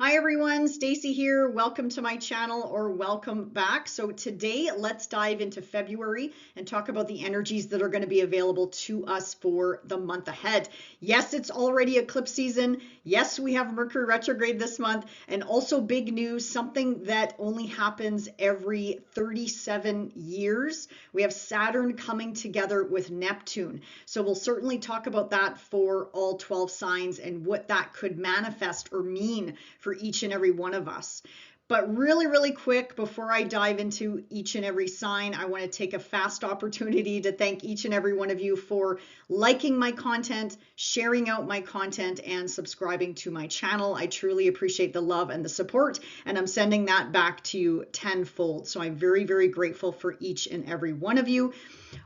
Hi everyone, Stacy here. Welcome to my channel or welcome back. So today let's dive into February and talk about the energies that are going to be available to us for the month ahead. Yes, it's already eclipse season. Yes, we have Mercury retrograde this month, and also big news, something that only happens every 37 years. We have Saturn coming together with Neptune. So we'll certainly talk about that for all 12 signs and what that could manifest or mean for each and every one of us. But really quick, before I dive into each and every sign, I want to take a fast opportunity to thank each and every one of you for liking my content, sharing out my content, and subscribing to my channel. I truly appreciate the love and the support, and I'm sending that back to you tenfold. So I'm very grateful for each and every one of you.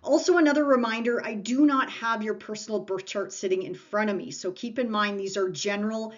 Also, another reminder, I do not have your personal birth chart sitting in front of me. So keep in mind, these are general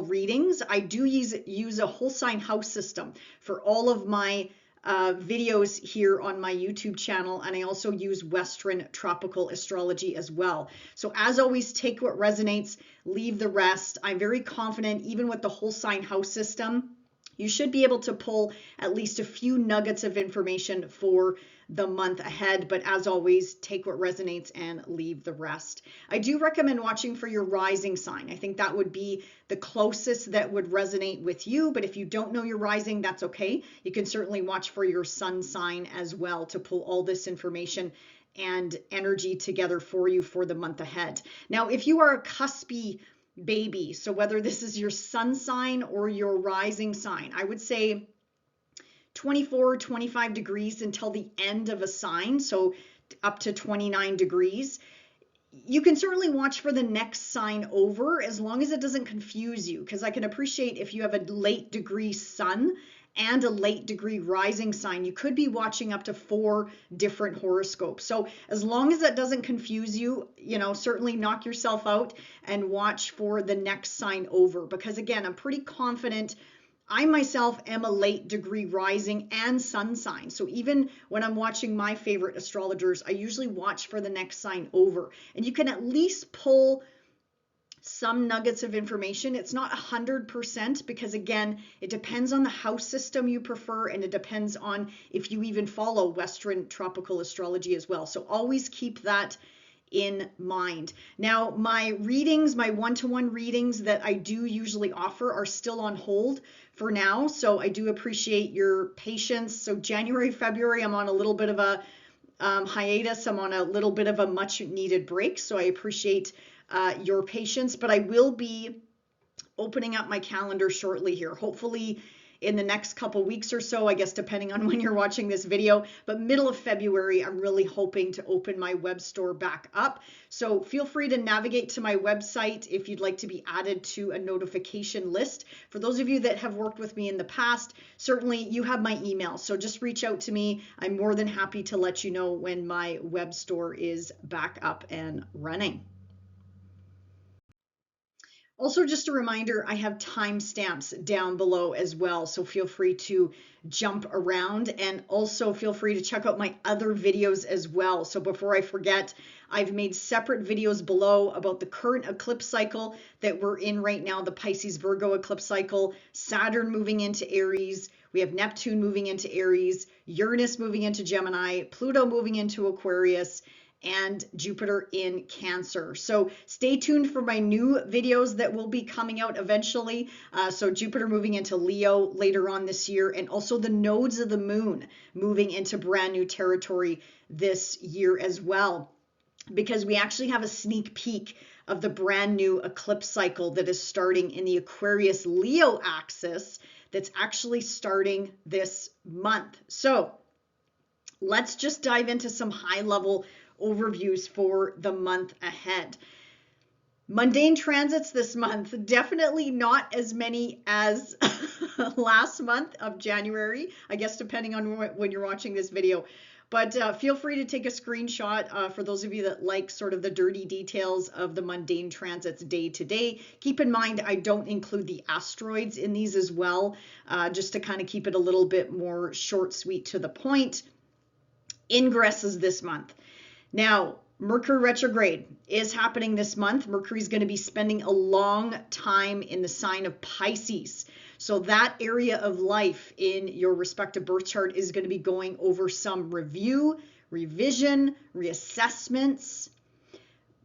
readings. I do use a whole sign house system for all of my videos here on my YouTube channel, and I also use Western tropical astrology as well. So as always, take what resonates, leave the rest. I'm very confident, even with the whole sign house system, you should be able to pull at least a few nuggets of information for the month ahead, but as always, take what resonates and leave the rest. I do recommend watching for your rising sign. I think that would be the closest that would resonate with you, but if you don't know your rising, that's okay. You can certainly watch for your sun sign as well to pull all this information and energy together for you for the month ahead. Now, if you are a cuspy baby, so whether this is your sun sign or your rising sign, I would say 24, 25 degrees until the end of a sign, so up to 29 degrees. You can certainly watch for the next sign over as long as it doesn't confuse you, because I can appreciate if you have a late degree sun and a late degree rising sign, you could be watching up to 4 different horoscopes. So as long as that doesn't confuse you, certainly knock yourself out and watch for the next sign over, because again, I'm pretty confident. I myself am a late degree rising and sun sign. So even when I'm watching my favorite astrologers, I usually watch for the next sign over. And you can at least pull some nuggets of information. It's not 100% because again, it depends on the house system you prefer, and it depends on if you even follow Western tropical astrology as well. So always keep that in mind. Now, my readings, my one-to-one readings that I do usually offer are still on hold for now. So I do appreciate your patience. So January, February, I'm on a little bit of a hiatus. I'm on a little bit of a much needed break. So I appreciate your patience, but I will be opening up my calendar shortly here, hopefully in the next couple weeks or so, I guess, depending on when you're watching this video. But middle of February, I'm really hoping to open my web store back up. So feel free to navigate to my website if you'd like to be added to a notification list. For those of you that have worked with me in the past, certainly you have my email. So just reach out to me. I'm more than happy to let you know when my web store is back up and running. Also, just a reminder, I have timestamps down below as well, so feel free to jump around, and also feel free to check out my other videos as well. So before I forget, I've made separate videos below about the current eclipse cycle that we're in right now, the Pisces Virgo eclipse cycle, Saturn moving into Aries, we have Neptune moving into Aries, Uranus moving into Gemini, Pluto moving into Aquarius, and Jupiter in Cancer. So stay tuned for my new videos that will be coming out eventually. So Jupiter moving into Leo later on this year, and also the nodes of the moon moving into brand new territory this year as well, because we actually have a sneak peek of the brand new eclipse cycle that is starting in the Aquarius Leo axis that's actually starting this month. So let's just dive into some high level overviews for the month ahead. Mundane transits this month, definitely not as many as last month of January, I guess, depending on when you're watching this video. But feel free to take a screenshot for those of you that like sort of the dirty details of the mundane transits day to day. Keep in mind, I don't include the asteroids in these as well, just to kind of keep it a little bit more short, sweet, to the point. Ingresses this month. Now, Mercury retrograde is happening this month. Mercury is going to be spending a long time in the sign of Pisces. So that area of life in your respective birth chart is going to be going over some review, revision, reassessments.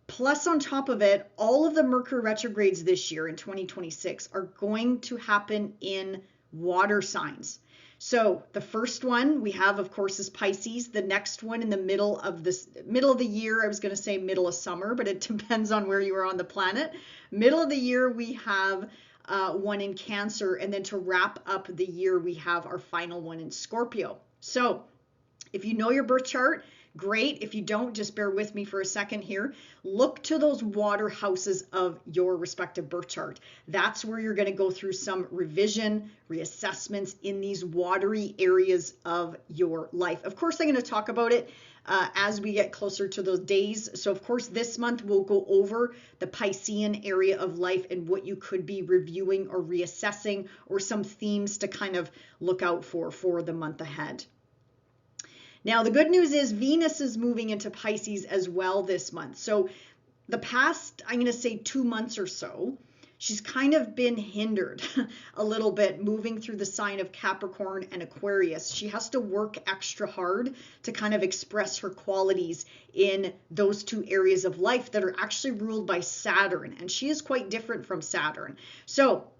Plus, on top of it, all of the Mercury retrogrades this year in 2026 are going to happen in water signs. So the first one we have, of course, is Pisces. The next one in the middle of the year, I was going to say middle of summer, but it depends on where you are on the planet. Middle of the year, we have one in Cancer, and then to wrap up the year, we have our final one in Scorpio. So if you know your birth chart, great. If you don't, just bear with me for a second here. Look to those water houses of your respective birth chart. That's where you're going to go through some revision, reassessments in these watery areas of your life. Of course, I'm going to talk about it as we get closer to those days. So of course, this month we'll go over the Piscean area of life and what you could be reviewing or reassessing, or some themes to kind of look out for the month ahead. Now, the good news is Venus is moving into Pisces as well this month. So the past, I'm going to say 2 months or so, she's kind of been hindered a little bit moving through the sign of Capricorn and Aquarius. She has to work extra hard to kind of express her qualities in those two areas of life that are actually ruled by Saturn. And she is quite different from Saturn. So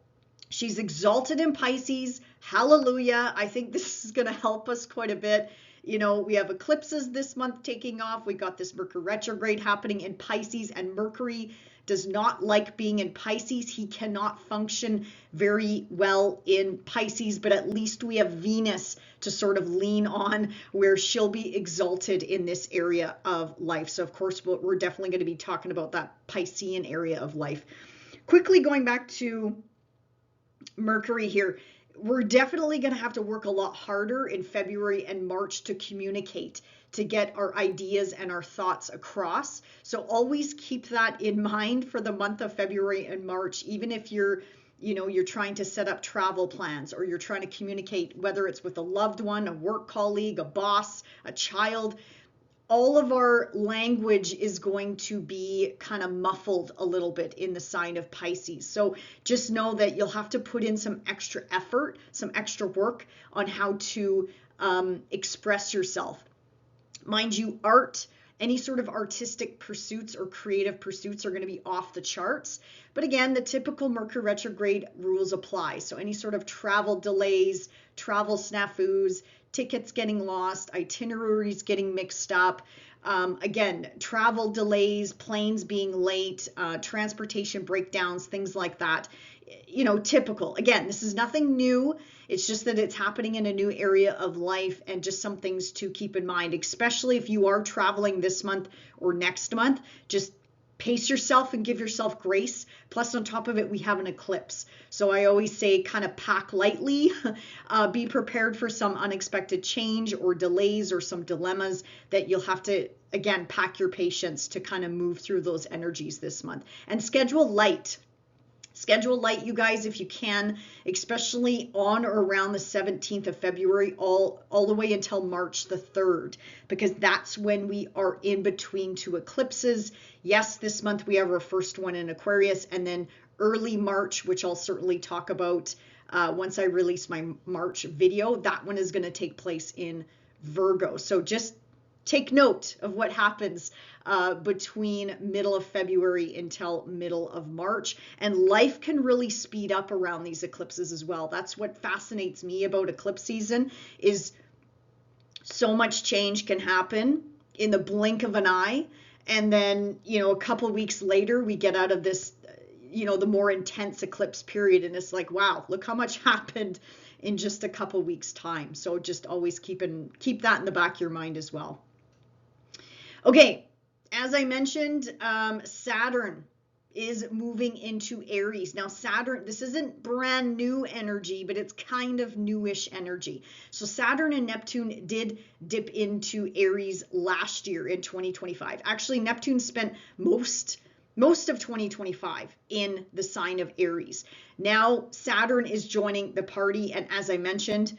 she's exalted in Pisces. Hallelujah. I think this is going to help us quite a bit. You know, we have eclipses this month taking off. We got this Mercury retrograde happening in Pisces, and Mercury does not like being in Pisces. He cannot function very well in Pisces, but at least we have Venus to sort of lean on, where she'll be exalted in this area of life. So of course, we're definitely going to be talking about that Piscean area of life. Quickly going back to Mercury here, we're definitely going to have to work a lot harder in February and March to communicate, to get our ideas and our thoughts across. So always keep that in mind for the month of February and March, even if you're trying to set up travel plans, or you're trying to communicate, whether it's with a loved one, a work colleague, a boss, a child. All of our language is going to be kind of muffled a little bit in the sign of Pisces. So just know that you'll have to put in some extra effort, some extra work on how to express yourself. Mind you, art, any sort of artistic pursuits or creative pursuits are going to be off the charts. But again, the typical Mercury retrograde rules apply. So any sort of travel delays, travel snafus, tickets getting lost, itineraries getting mixed up, again, travel delays, planes being late, transportation breakdowns, things like that. Typical. Again, this is nothing new. It's just that it's happening in a new area of life, and just some things to keep in mind, especially if you are traveling this month or next month. Just pace yourself and give yourself grace. Plus, on top of it, we have an eclipse. So I always say kind of pack lightly, be prepared for some unexpected change or delays or some dilemmas that you'll have to, again, pack your patience to kind of move through those energies this month. And schedule light. Schedule light, you guys, if you can, especially on or around the 17th of February, all the way until March the 3rd, because that's when we are in between two eclipses. Yes, this month we have our first one in Aquarius, and then early March, which I'll certainly talk about once I release my March video, that one is going to take place in Virgo. So just take note of what happens between middle of February until middle of March. And life can really speed up around these eclipses as well. That's what fascinates me about eclipse season, is so much change can happen in the blink of an eye. And then, a couple of weeks later, we get out of this, the more intense eclipse period. And it's like, wow, look how much happened in just a couple weeks time. So just always keep that in the back of your mind as well. Okay, as I mentioned, Saturn is moving into Aries. Now Saturn, this isn't brand new energy, but it's kind of newish energy. So Saturn and Neptune did dip into Aries last year in 2025. Actually, Neptune spent most of 2025 in the sign of Aries. Now Saturn is joining the party, and as I mentioned,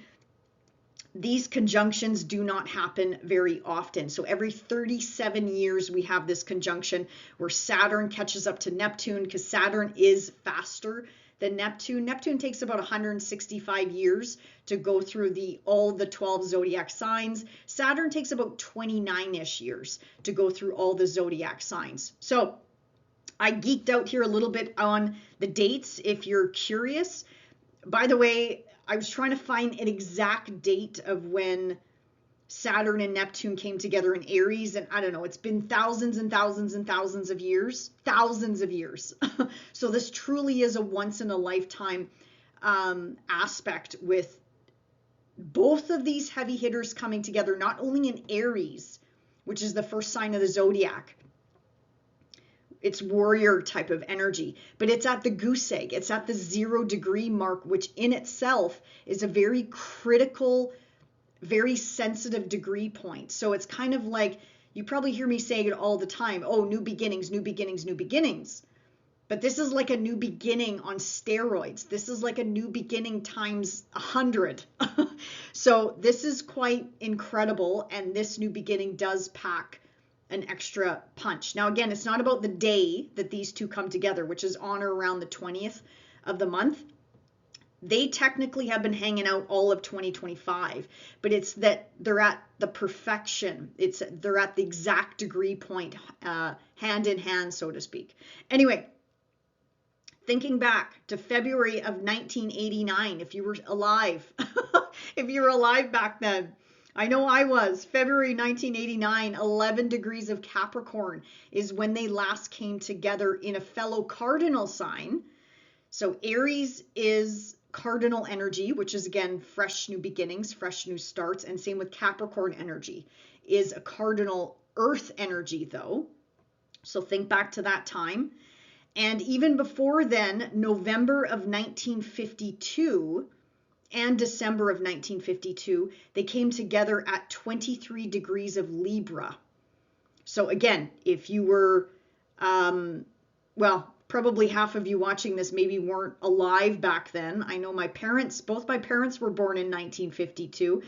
these conjunctions do not happen very often. So every 37 years, we have this conjunction where Saturn catches up to Neptune, because Saturn is faster than Neptune. Neptune takes about 165 years to go through all the 12 zodiac signs. Saturn takes about 29-ish years to go through all the zodiac signs. So I geeked out here a little bit on the dates if you're curious. By the way, I was trying to find an exact date of when Saturn and Neptune came together in Aries, and I don't know, it's been thousands and thousands and thousands of years. So this truly is a once in a lifetime aspect with both of these heavy hitters coming together, not only in Aries, which is the first sign of the zodiac. It's warrior type of energy, but it's at the goose egg. It's at the 0 degree mark, which in itself is a very critical, very sensitive degree point. So it's kind of like, you probably hear me saying it all the time, oh, new beginnings, new beginnings, new beginnings. But this is like a new beginning on steroids. This is like a new beginning times 100. So this is quite incredible. And this new beginning does pack an extra punch. Now, again, it's not about the day that these two come together, which is on or around the 20th of the month. They technically have been hanging out all of 2025, but it's that they're at the perfection. They're at the exact degree point, hand in hand, so to speak. Anyway, thinking back to February of 1989, if you were alive, if you were alive back then, I know I was. February 1989, 11 degrees of Capricorn is when they last came together in a fellow cardinal sign. So Aries is cardinal energy, which is again fresh new beginnings, fresh new starts, and same with Capricorn energy is a cardinal earth energy though. So think back to that time. And even before then, November of 1952 and December of 1952, they came together at 23 degrees of Libra. So again, if you were, well, probably half of you watching this maybe weren't alive back then. I know both my parents were born in 1952.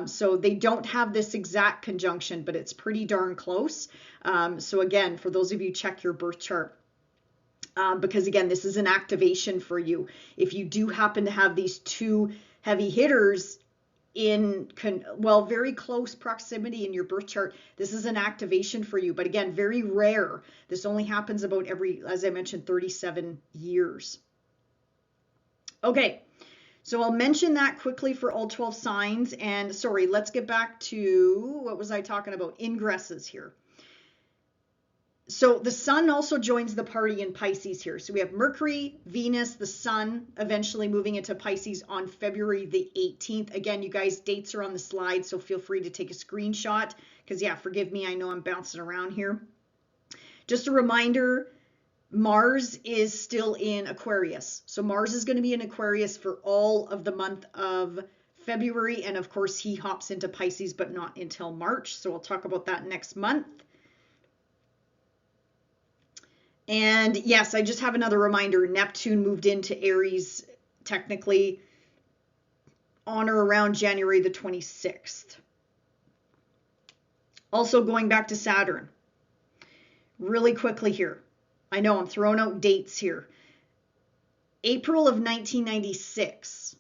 So they don't have this exact conjunction, but it's pretty darn close. So again, for those of you, check your birth chart. Because again, this is an activation for you. If you do happen to have these two heavy hitters in, very close proximity in your birth chart, this is an activation for you. But again, very rare. This only happens about every, as I mentioned, 37 years. Okay, so I'll mention that quickly for all 12 signs. And sorry, let's get back to, what was I talking about? Ingresses here. So the sun also joins the party in Pisces here. So we have Mercury, Venus, the sun eventually moving into Pisces on February the 18th. Again, you guys, dates are on the slide, so feel free to take a screenshot because, yeah, forgive me, I know I'm bouncing around here. Just a reminder, Mars is still in Aquarius. So Mars is going to be in Aquarius for all of the month of February. And of course, he hops into Pisces, but not until March. So we'll talk about that next month. And yes, I just have another reminder. Neptune moved into Aries technically on or around January the 26th. Also going back to Saturn. Really quickly here. I know I'm throwing out dates here. April of 1996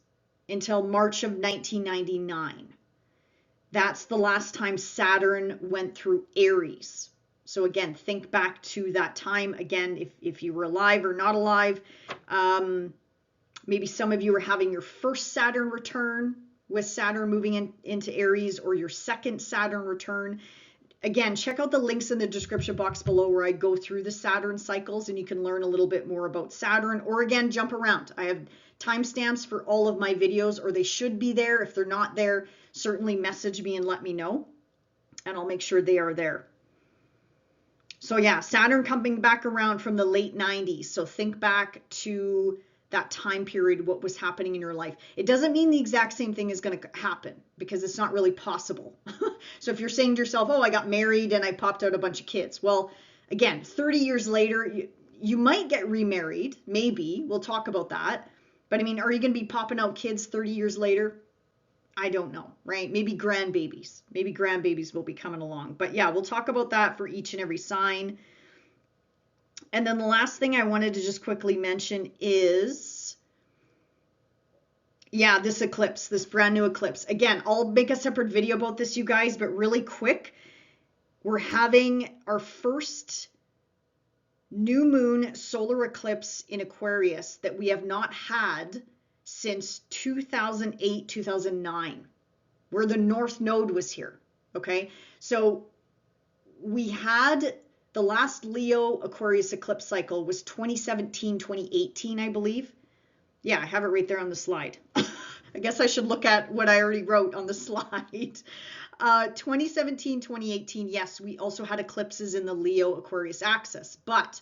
until March of 1999. That's the last time Saturn went through Aries. So again, think back to that time. Again, if you were alive or not alive, maybe some of you are having your first Saturn return with Saturn moving into Aries, or your second Saturn return. Again, check out the links in the description box below where I go through the Saturn cycles and you can learn a little bit more about Saturn, or again, jump around. I have timestamps for all of my videos, or they should be there. If they're not there, certainly message me and let me know, and I'll make sure they are there. So yeah, Saturn coming back around from the late 90s. So think back to that time period, what was happening in your life. It doesn't mean the exact same thing is going to happen because it's not really possible. So if you're saying to yourself, oh, I got married and I popped out a bunch of kids. Well, again, 30 years later, you might get remarried. Maybe. We'll talk about that. But I mean, are you going to be popping out kids 30 years later? I don't know, right? Maybe grandbabies. Maybe grandbabies will be coming along. But yeah, we'll talk about that for each and every sign. And then the last thing I wanted to just quickly mention is, yeah, this eclipse, this brand new eclipse. Again, I'll make a separate video about this, you guys, but really quick, we're having our first new moon solar eclipse in Aquarius that we have not had since 2008, 2009, where the North Node was here. Okay, so we had the last Leo Aquarius eclipse cycle was 2017, 2018, I believe. Yeah, I have it right there on the slide. I guess I should look at what I already wrote on the slide. 2017, 2018, yes, we also had eclipses in the Leo Aquarius axis, but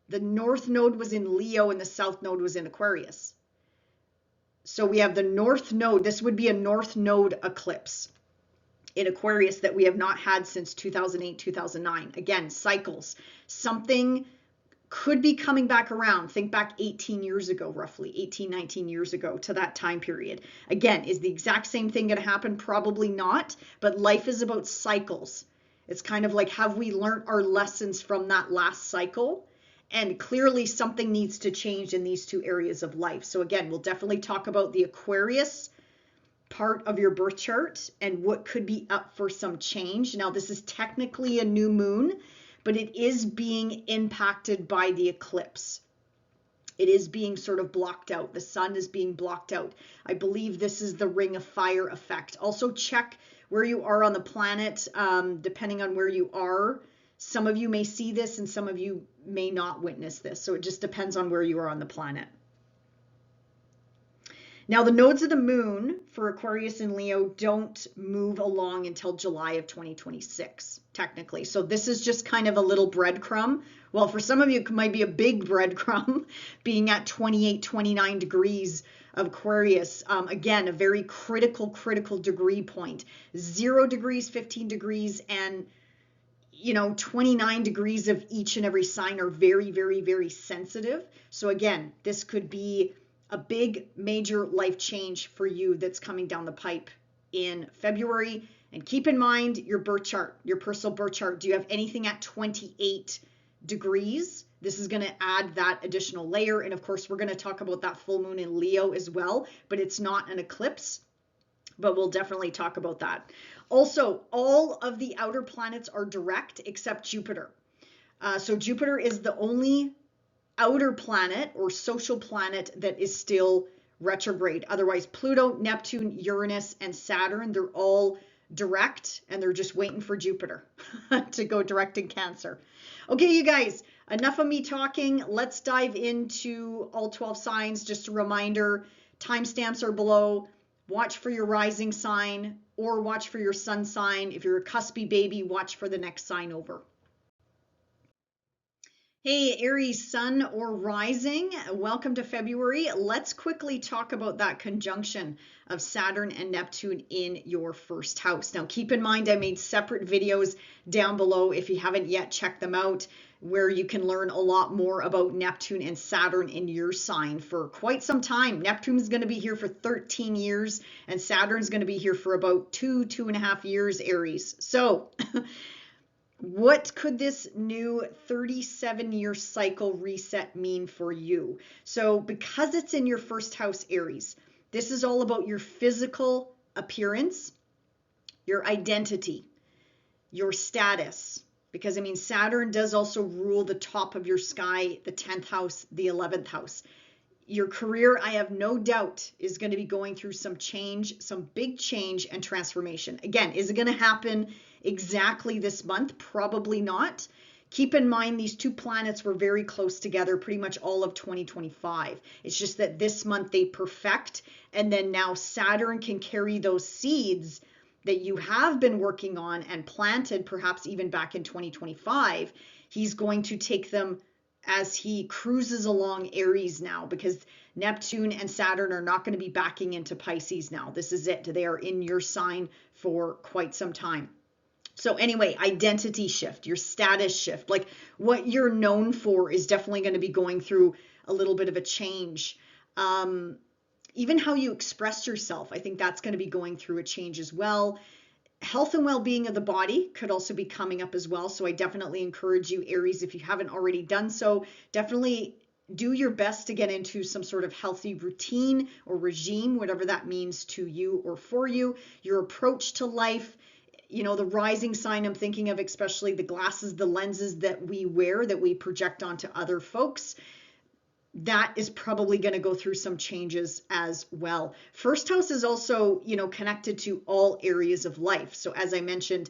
the North Node was in Leo and the South Node was in Aquarius. So we have the North Node. This would be a North Node eclipse in Aquarius that we have not had since 2008, 2009. Again, cycles. Something could be coming back around. Think back 18 years ago, roughly 18, 19 years ago to that time period. Again, is the exact same thing going to happen? Probably not, but life is about cycles. It's kind of like, have we learned our lessons from that last cycle? And clearly something needs to change in these two areas of life. So again, we'll definitely talk about the Aquarius part of your birth chart and what could be up for some change. Now, this is technically a new moon, but it is being impacted by the eclipse. It is being sort of blocked out. The sun is being blocked out. I believe this is the ring of fire effect. Also check where you are on the planet, depending on where you are. Some of you may see this and some of you may not witness this. So it just depends on where you are on the planet. Now, the nodes of the moon for Aquarius and Leo don't move along until July of 2026, technically. So this is just kind of a little breadcrumb. Well, for some of you, it might be a big breadcrumb being at 28, 29 degrees of Aquarius. Again, a very critical degree point. 0 degrees, 15 degrees, and 29 degrees of each and every sign are very sensitive. So again, this could be a big major life change for you that's coming down the pipe in February. And keep in mind your birth chart, your personal birth chart. Do you have anything at 28 degrees? This is going to add that additional layer. And of course, we're going to talk about that full moon in Leo as well, but it's not an eclipse, but we'll definitely talk about that. Also, all of the outer planets are direct except Jupiter. So Jupiter is the only outer planet or social planet that is still retrograde. Otherwise, Pluto, Neptune, Uranus, and Saturn, they're all direct and they're just waiting for Jupiter to go direct in Cancer. Okay, you guys, enough of me talking. Let's dive into all 12 signs. Just a reminder, timestamps are below. Watch for your rising sign or watch for your sun sign. If you're a cuspy baby, watch for the next sign over. Hey, Aries, sun or rising, welcome to February. Let's quickly talk about that conjunction of Saturn and Neptune in your first house. Now, keep in mind, I made separate videos down below if you haven't yet checked them out, where you can learn a lot more about Neptune and Saturn in your sign for quite some time. Neptune is going to be here for 13 years and Saturn is going to be here for about 2.5 years, Aries. So what could this new 37-year cycle reset mean for you? So because it's in your first house, Aries, this is all about your physical appearance, your identity, your status. Because, I mean, Saturn does also rule the top of your sky, the 10th house, the 11th house. Your career, I have no doubt, is going to be going through some change, some big change and transformation. Again, is it going to happen exactly this month? Probably not. Keep in mind, these two planets were very close together pretty much all of 2025. It's just that this month they perfect, and then now Saturn can carry those seeds that you have been working on and planted perhaps even back in 2025. He's going to take them as he cruises along Aries now, because Neptune and Saturn are not going to be backing into Pisces now. This is it. They are in your sign for quite some time. So anyway, identity shift, your status shift, like what you're known for is definitely going to be going through a little bit of a change. Even how you express yourself, I think that's going to be going through a change as well. Health and well-being of the body could also be coming up as well. So I definitely encourage you, Aries, if you haven't already done so, definitely do your best to get into some sort of healthy routine or regime, whatever that means to you or for you. Your approach to life, the rising sign I'm thinking of, especially the glasses, the lenses that we wear, that we project onto other folks, that is probably going to go through some changes as well. First house is also, connected to all areas of life. So as I mentioned,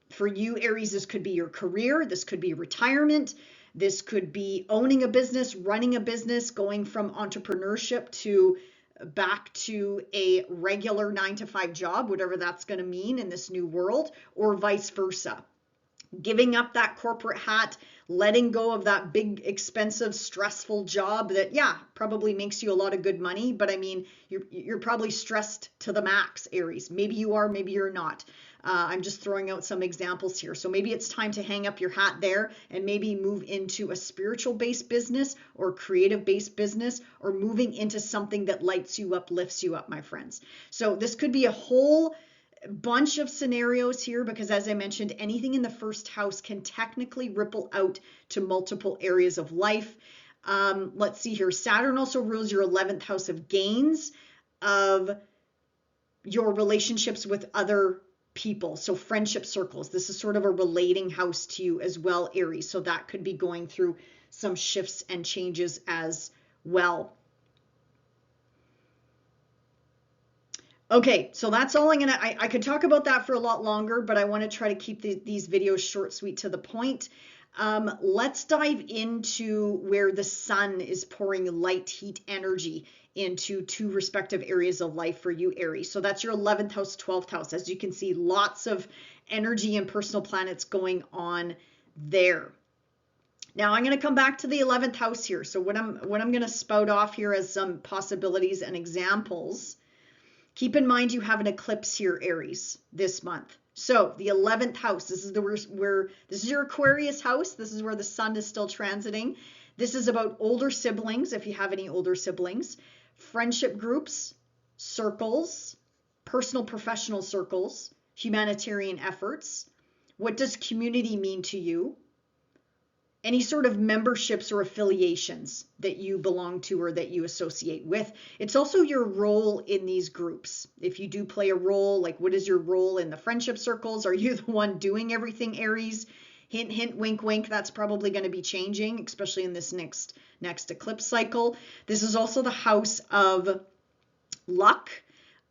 for you, Aries, this could be your career. This could be retirement. This could be owning a business, running a business, going from entrepreneurship to back to a regular 9-to-5 job, whatever that's going to mean in this new world, or vice versa. Giving up that corporate hat, letting go of that big, expensive, stressful job that, probably makes you a lot of good money. But I mean, you're probably stressed to the max, Aries. Maybe you are, maybe you're not. I'm just throwing out some examples here. So maybe it's time to hang up your hat there and maybe move into a spiritual-based business or creative-based business, or moving into something that lights you up, lifts you up, my friends. So this could be a whole bunch of scenarios here, because as I mentioned, anything in the first house can technically ripple out to multiple areas of life. Let's see here. Saturn also rules your 11th house of gains, of your relationships with other people. So friendship circles. This is sort of a relating house to you as well, Aries. So that could be going through some shifts and changes as well. Okay, so that's all I could talk about that for a lot longer, but I want to try to keep these videos short, sweet, to the point. Let's dive into where the sun is pouring light, heat, energy into two respective areas of life for you, Aries. So that's your 11th house, 12th house. As you can see, lots of energy and personal planets going on there. Now I'm going to come back to the 11th house here. So what I'm going to spout off here as some possibilities and examples. Keep in mind you have an eclipse here, Aries, this month. So the 11th house, this is where this is your Aquarius house. This is where the sun is still transiting. This is about older siblings, if you have any older siblings, friendship groups, circles, personal professional circles, humanitarian efforts. What does community mean to you? Any sort of memberships or affiliations that you belong to or that you associate with. It's also your role in these groups. If you do play a role, like what is your role in the friendship circles? Are you the one doing everything, Aries? Hint, hint, wink, wink. That's probably going to be changing, especially in this next eclipse cycle. This is also the house of luck,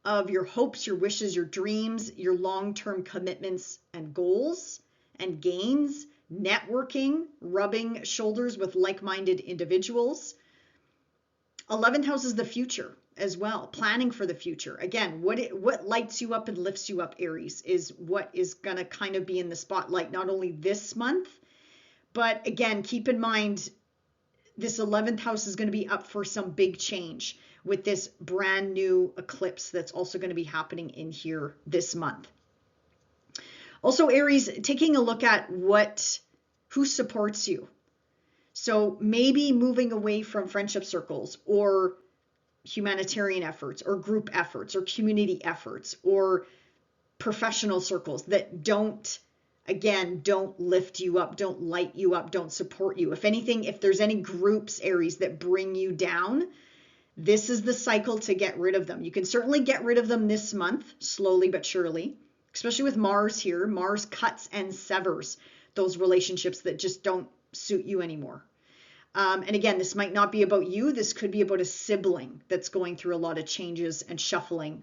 of your hopes, your wishes, your dreams, your long-term commitments and goals and gains. Networking, rubbing shoulders with like-minded individuals. 11th house is the future as well, planning for the future. Again, what lights you up and lifts you up, Aries, is what is going to kind of be in the spotlight, not only this month, but again, keep in mind, this 11th house is going to be up for some big change with this brand new eclipse that's also going to be happening in here this month. Also, Aries, taking a look at who supports you. So maybe moving away from friendship circles or humanitarian efforts or group efforts or community efforts or professional circles that don't lift you up, don't light you up, don't support you. If anything, if there's any groups, Aries, that bring you down, this is the cycle to get rid of them. You can certainly get rid of them this month, slowly but surely. Especially with Mars here, Mars cuts and severs those relationships that just don't suit you anymore. And again, this might not be about you. This could be about a sibling that's going through a lot of changes and shuffling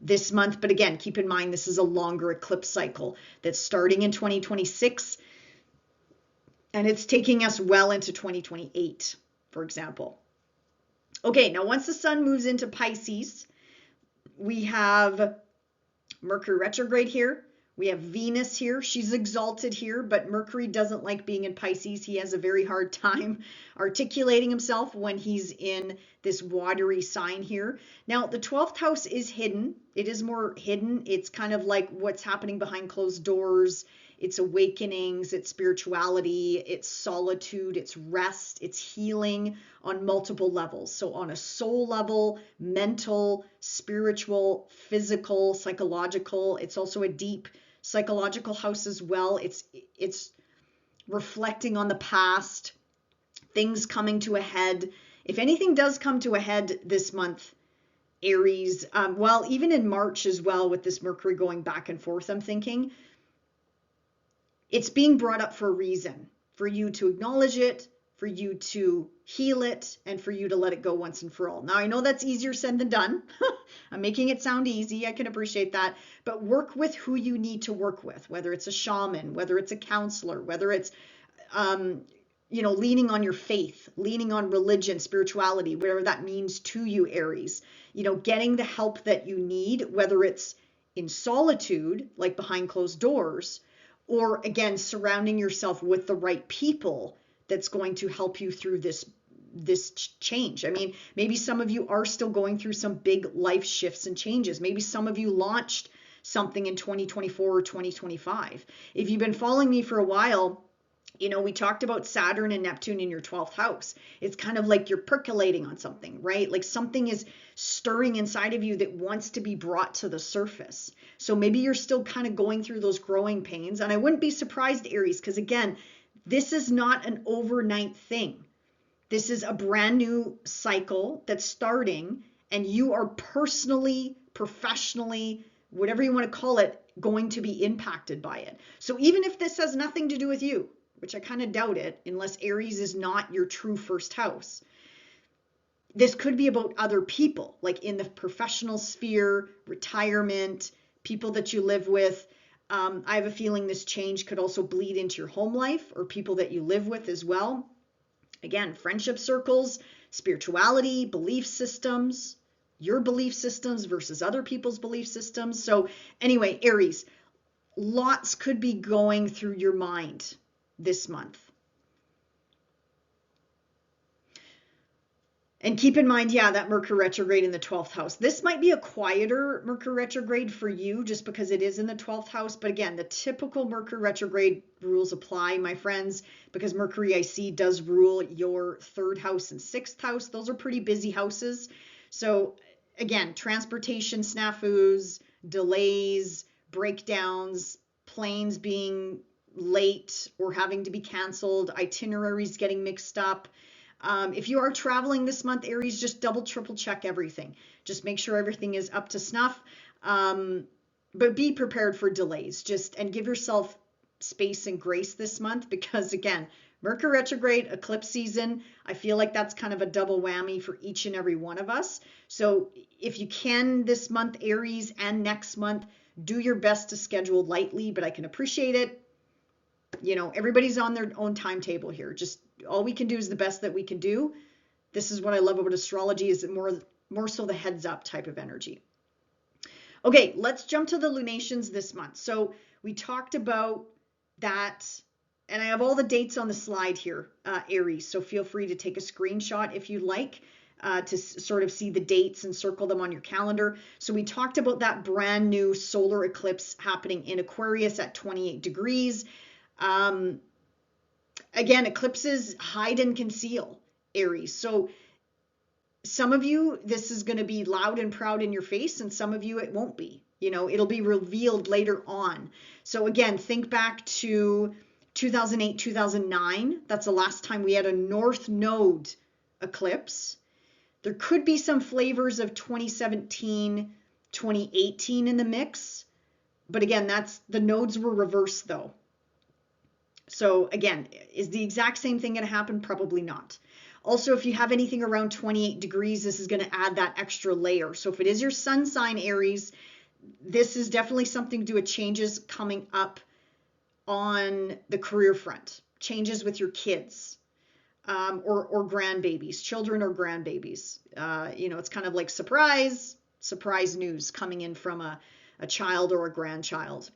this month. But again, keep in mind, this is a longer eclipse cycle that's starting in 2026. And it's taking us well into 2028, for example. Okay, now once the sun moves into Pisces, we have Mercury retrograde here. We have Venus here. She's exalted here, but Mercury doesn't like being in Pisces. He has a very hard time articulating himself when he's in this watery sign here. Now, the 12th house is hidden. It is more hidden. It's kind of like what's happening behind closed doors. it's awakenings, it's spirituality, it's solitude, it's rest, it's healing on multiple levels. So on a soul level, mental, spiritual, physical, psychological. It's also a deep psychological house as well. It's reflecting on the past, things coming to a head. If anything does come to a head this month, Aries, well, even in March as well, with this Mercury going back and forth, I'm thinking it's being brought up for a reason, for you to acknowledge it, for you to heal it, and for you to let it go once and for all. Now, I know that's easier said than done. I'm making it sound easy. I can appreciate that. But work with who you need to work with, whether it's a shaman, whether it's a counselor, whether it's, leaning on your faith, leaning on religion, spirituality, whatever that means to you, Aries. Getting the help that you need, whether it's in solitude, like behind closed doors, or again, surrounding yourself with the right people that's going to help you through this change. I mean, maybe some of you are still going through some big life shifts and changes. Maybe some of you launched something in 2024 or 2025. If you've been following me for a while, we talked about Saturn and Neptune in your 12th house. It's kind of like you're percolating on something, right? Like something is stirring inside of you that wants to be brought to the surface. So maybe you're still kind of going through those growing pains. And I wouldn't be surprised, Aries, because again, this is not an overnight thing. This is a brand new cycle that's starting, and you are personally, professionally, whatever you want to call it, going to be impacted by it. So even if this has nothing to do with you, which I kind of doubt it, unless Aries is not your true first house, this could be about other people, like in the professional sphere, retirement, people that you live with. I have a feeling this change could also bleed into your home life or people that you live with as well. Again, friendship circles, spirituality, belief systems, your belief systems versus other people's belief systems. So anyway, Aries, lots could be going through your mind this month. And keep in mind, that Mercury retrograde in the 12th house. This might be a quieter Mercury retrograde for you just because it is in the 12th house. But again, the typical Mercury retrograde rules apply, my friends, because Mercury, I see, does rule your 3rd house and 6th house. Those are pretty busy houses. So again, transportation snafus, delays, breakdowns, planes being late or having to be canceled, itineraries getting mixed up. If you are traveling this month, Aries, just double, triple check everything. Just make sure everything is up to snuff. But be prepared for delays. And give yourself space and grace this month because, again, Mercury retrograde, eclipse season, I feel like that's kind of a double whammy for each and every one of us. So if you can this month, Aries, and next month, do your best to schedule lightly, but I can appreciate it. Everybody's on their own timetable here. Just all we can do is the best that we can do. This is what I love about astrology, is more so the heads up type of energy. Okay, let's jump to the lunations this month. So we talked about that, and I have all the dates on the slide here, Aries. So feel free to take a screenshot if you'd like to sort of see the dates and circle them on your calendar. So we talked about that brand new solar eclipse happening in Aquarius at 28 degrees. Again, eclipses hide and conceal, Aries. So some of you, this is going to be loud and proud in your face, and some of you it won't be. It'll be revealed later on. So again, think back to 2008, 2009. That's the last time we had a North Node eclipse. There could be some flavors of 2017, 2018 in the mix. But again, the nodes were reversed though. So again, is the exact same thing going to happen? Probably not. Also, if you have anything around 28 degrees, this is going to add that extra layer. So if it is your sun sign, Aries, this is definitely something to do with changes coming up on the career front, changes with your kids or grandbabies, children or grandbabies. It's kind of like surprise news coming in from a child or a grandchild.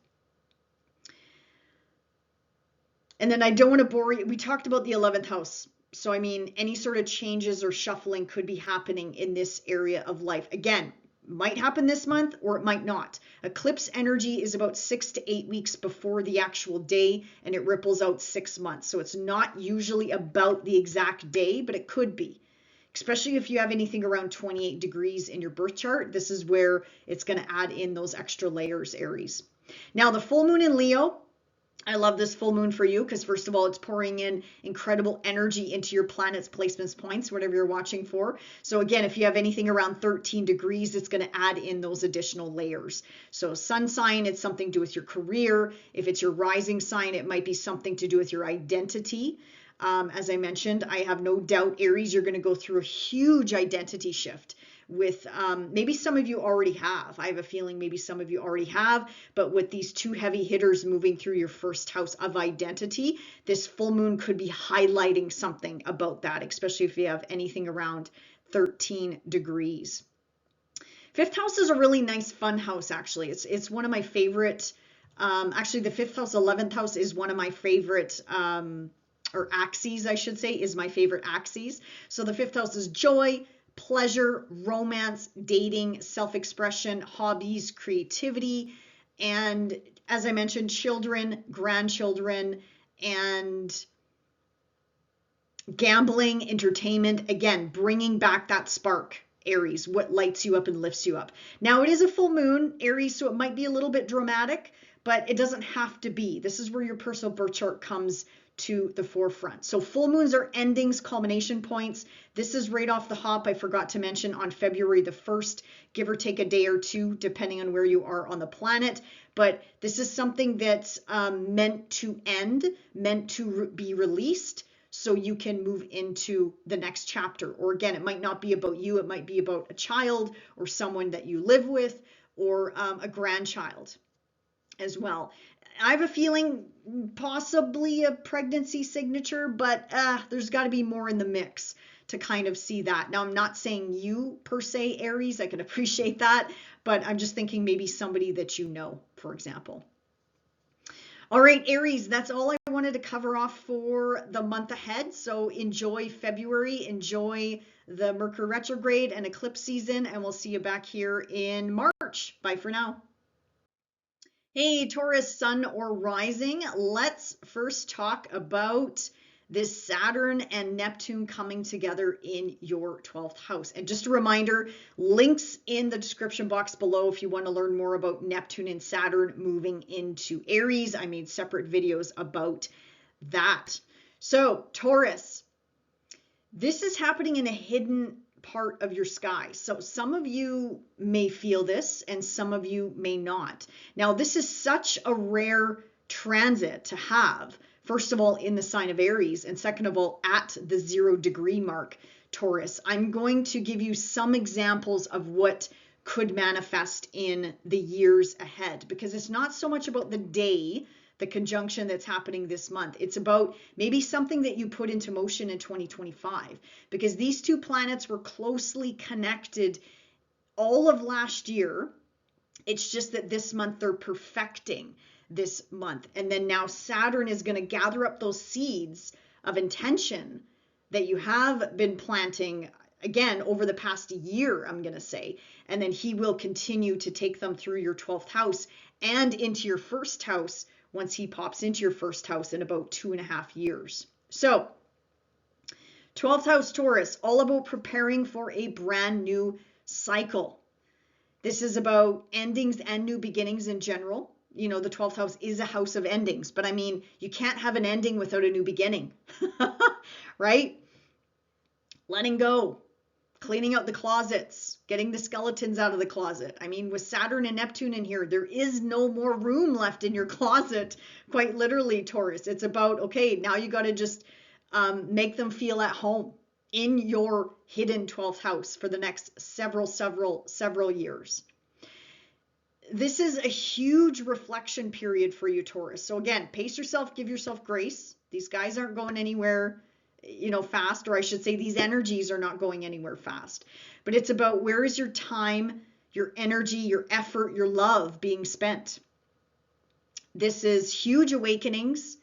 And then I don't want to bore you. We talked about the 11th house. So, I mean, any sort of changes or shuffling could be happening in this area of life. Again, Might happen this month or it might not. Eclipse energy is about 6 to 8 weeks before the actual day, and it ripples out 6 months. So it's not usually about the exact day, but it could be. Especially if you have anything around 28 degrees in your birth chart, this is where it's going to add in those extra layers, Aries. Now, the full moon in Leo, I love this full moon for you because first of all, it's pouring in incredible energy into your planets, placements, points, whatever you're watching for. So again, if you have anything around 13 degrees, it's going to add in those additional layers. So sun sign, it's something to do with your career. If it's your rising sign, it might be something to do with your identity. As I mentioned, I have no doubt, Aries, you're going to go through a huge identity shift with maybe some of you already have. I have a feeling maybe some of you already have, but with these two heavy hitters moving through your first house of identity, this full moon could be highlighting something about that, especially if you have anything around 13 degrees. Fifth house is a really nice, fun house, actually. It's one of my favorite, actually the fifth house, 11th house is one of my favorite or axes, I should say, is my favorite axes. So the fifth house is joy, pleasure, romance, dating, self-expression, hobbies, creativity, and as I mentioned, children, grandchildren, and gambling, entertainment. Again, bringing back that spark, Aries, what lights you up and lifts you up. Now, it is a full moon, Aries, so it might be a little bit dramatic, but it doesn't have to be. This is where your personal birth chart comes to the forefront. So full moons are endings, culmination points. This is right off the hop. I forgot to mention on February the 1st, give or take a day or two, depending on where you are on the planet. But this is something that's meant to end, meant to be released, so you can move into the next chapter. Or again, it might not be about you. It might be about a child or someone that you live with, or a grandchild as well. I have a feeling possibly a pregnancy signature, but there's got to be more in the mix to kind of see that. Now, I'm not saying you per se, Aries, I can appreciate that, but I'm just thinking maybe somebody that you know, for example. All right, Aries, that's all I wanted to cover off for the month ahead. So enjoy February, enjoy the Mercury retrograde and eclipse season, and we'll see you back here in March. Bye for now. Hey, Taurus, sun or rising. Let's first talk about this Saturn and Neptune coming together in your 12th house. And just a reminder, links in the description box below if you want to learn more about Neptune and Saturn moving into Aries. I made separate videos about that. So, Taurus, this is happening in a hidden part of your sky. So some of you may feel this and some of you may not. Now, this is such a rare transit to have, first of all, in the sign of Aries, and second of all, at the 0 degree mark, Taurus. I'm going to give you some examples of what could manifest in the years ahead, because it's not so much about the day, the conjunction that's happening this month. It's about maybe something that you put into motion in 2025, because these two planets were closely connected all of last year. It's just that this month they're perfecting this month. And then now Saturn is going to gather up those seeds of intention that you have been planting again over the past year, I'm going to say. And then he will continue to take them through your 12th house and into your first house once he pops into your first house in about 2.5 years. So 12th house, Taurus, all about preparing for a brand new cycle. This is about endings and new beginnings in general. You know, the 12th house is a house of endings, but I mean, you can't have an ending without a new beginning, right? Letting go, cleaning out the closets, getting the skeletons out of the closet. I mean, with Saturn and Neptune in here, there is no more room left in your closet, quite literally, Taurus. It's about, okay, now you got to just make them feel at home in your hidden 12th house for the next several years. This is a huge reflection period for you, Taurus. So again, pace yourself, give yourself grace. These guys aren't going anywhere, you know, fast, or I should say these energies are not going anywhere fast. But it's about where is your time, your energy, your effort, your love being spent. This is huge awakenings,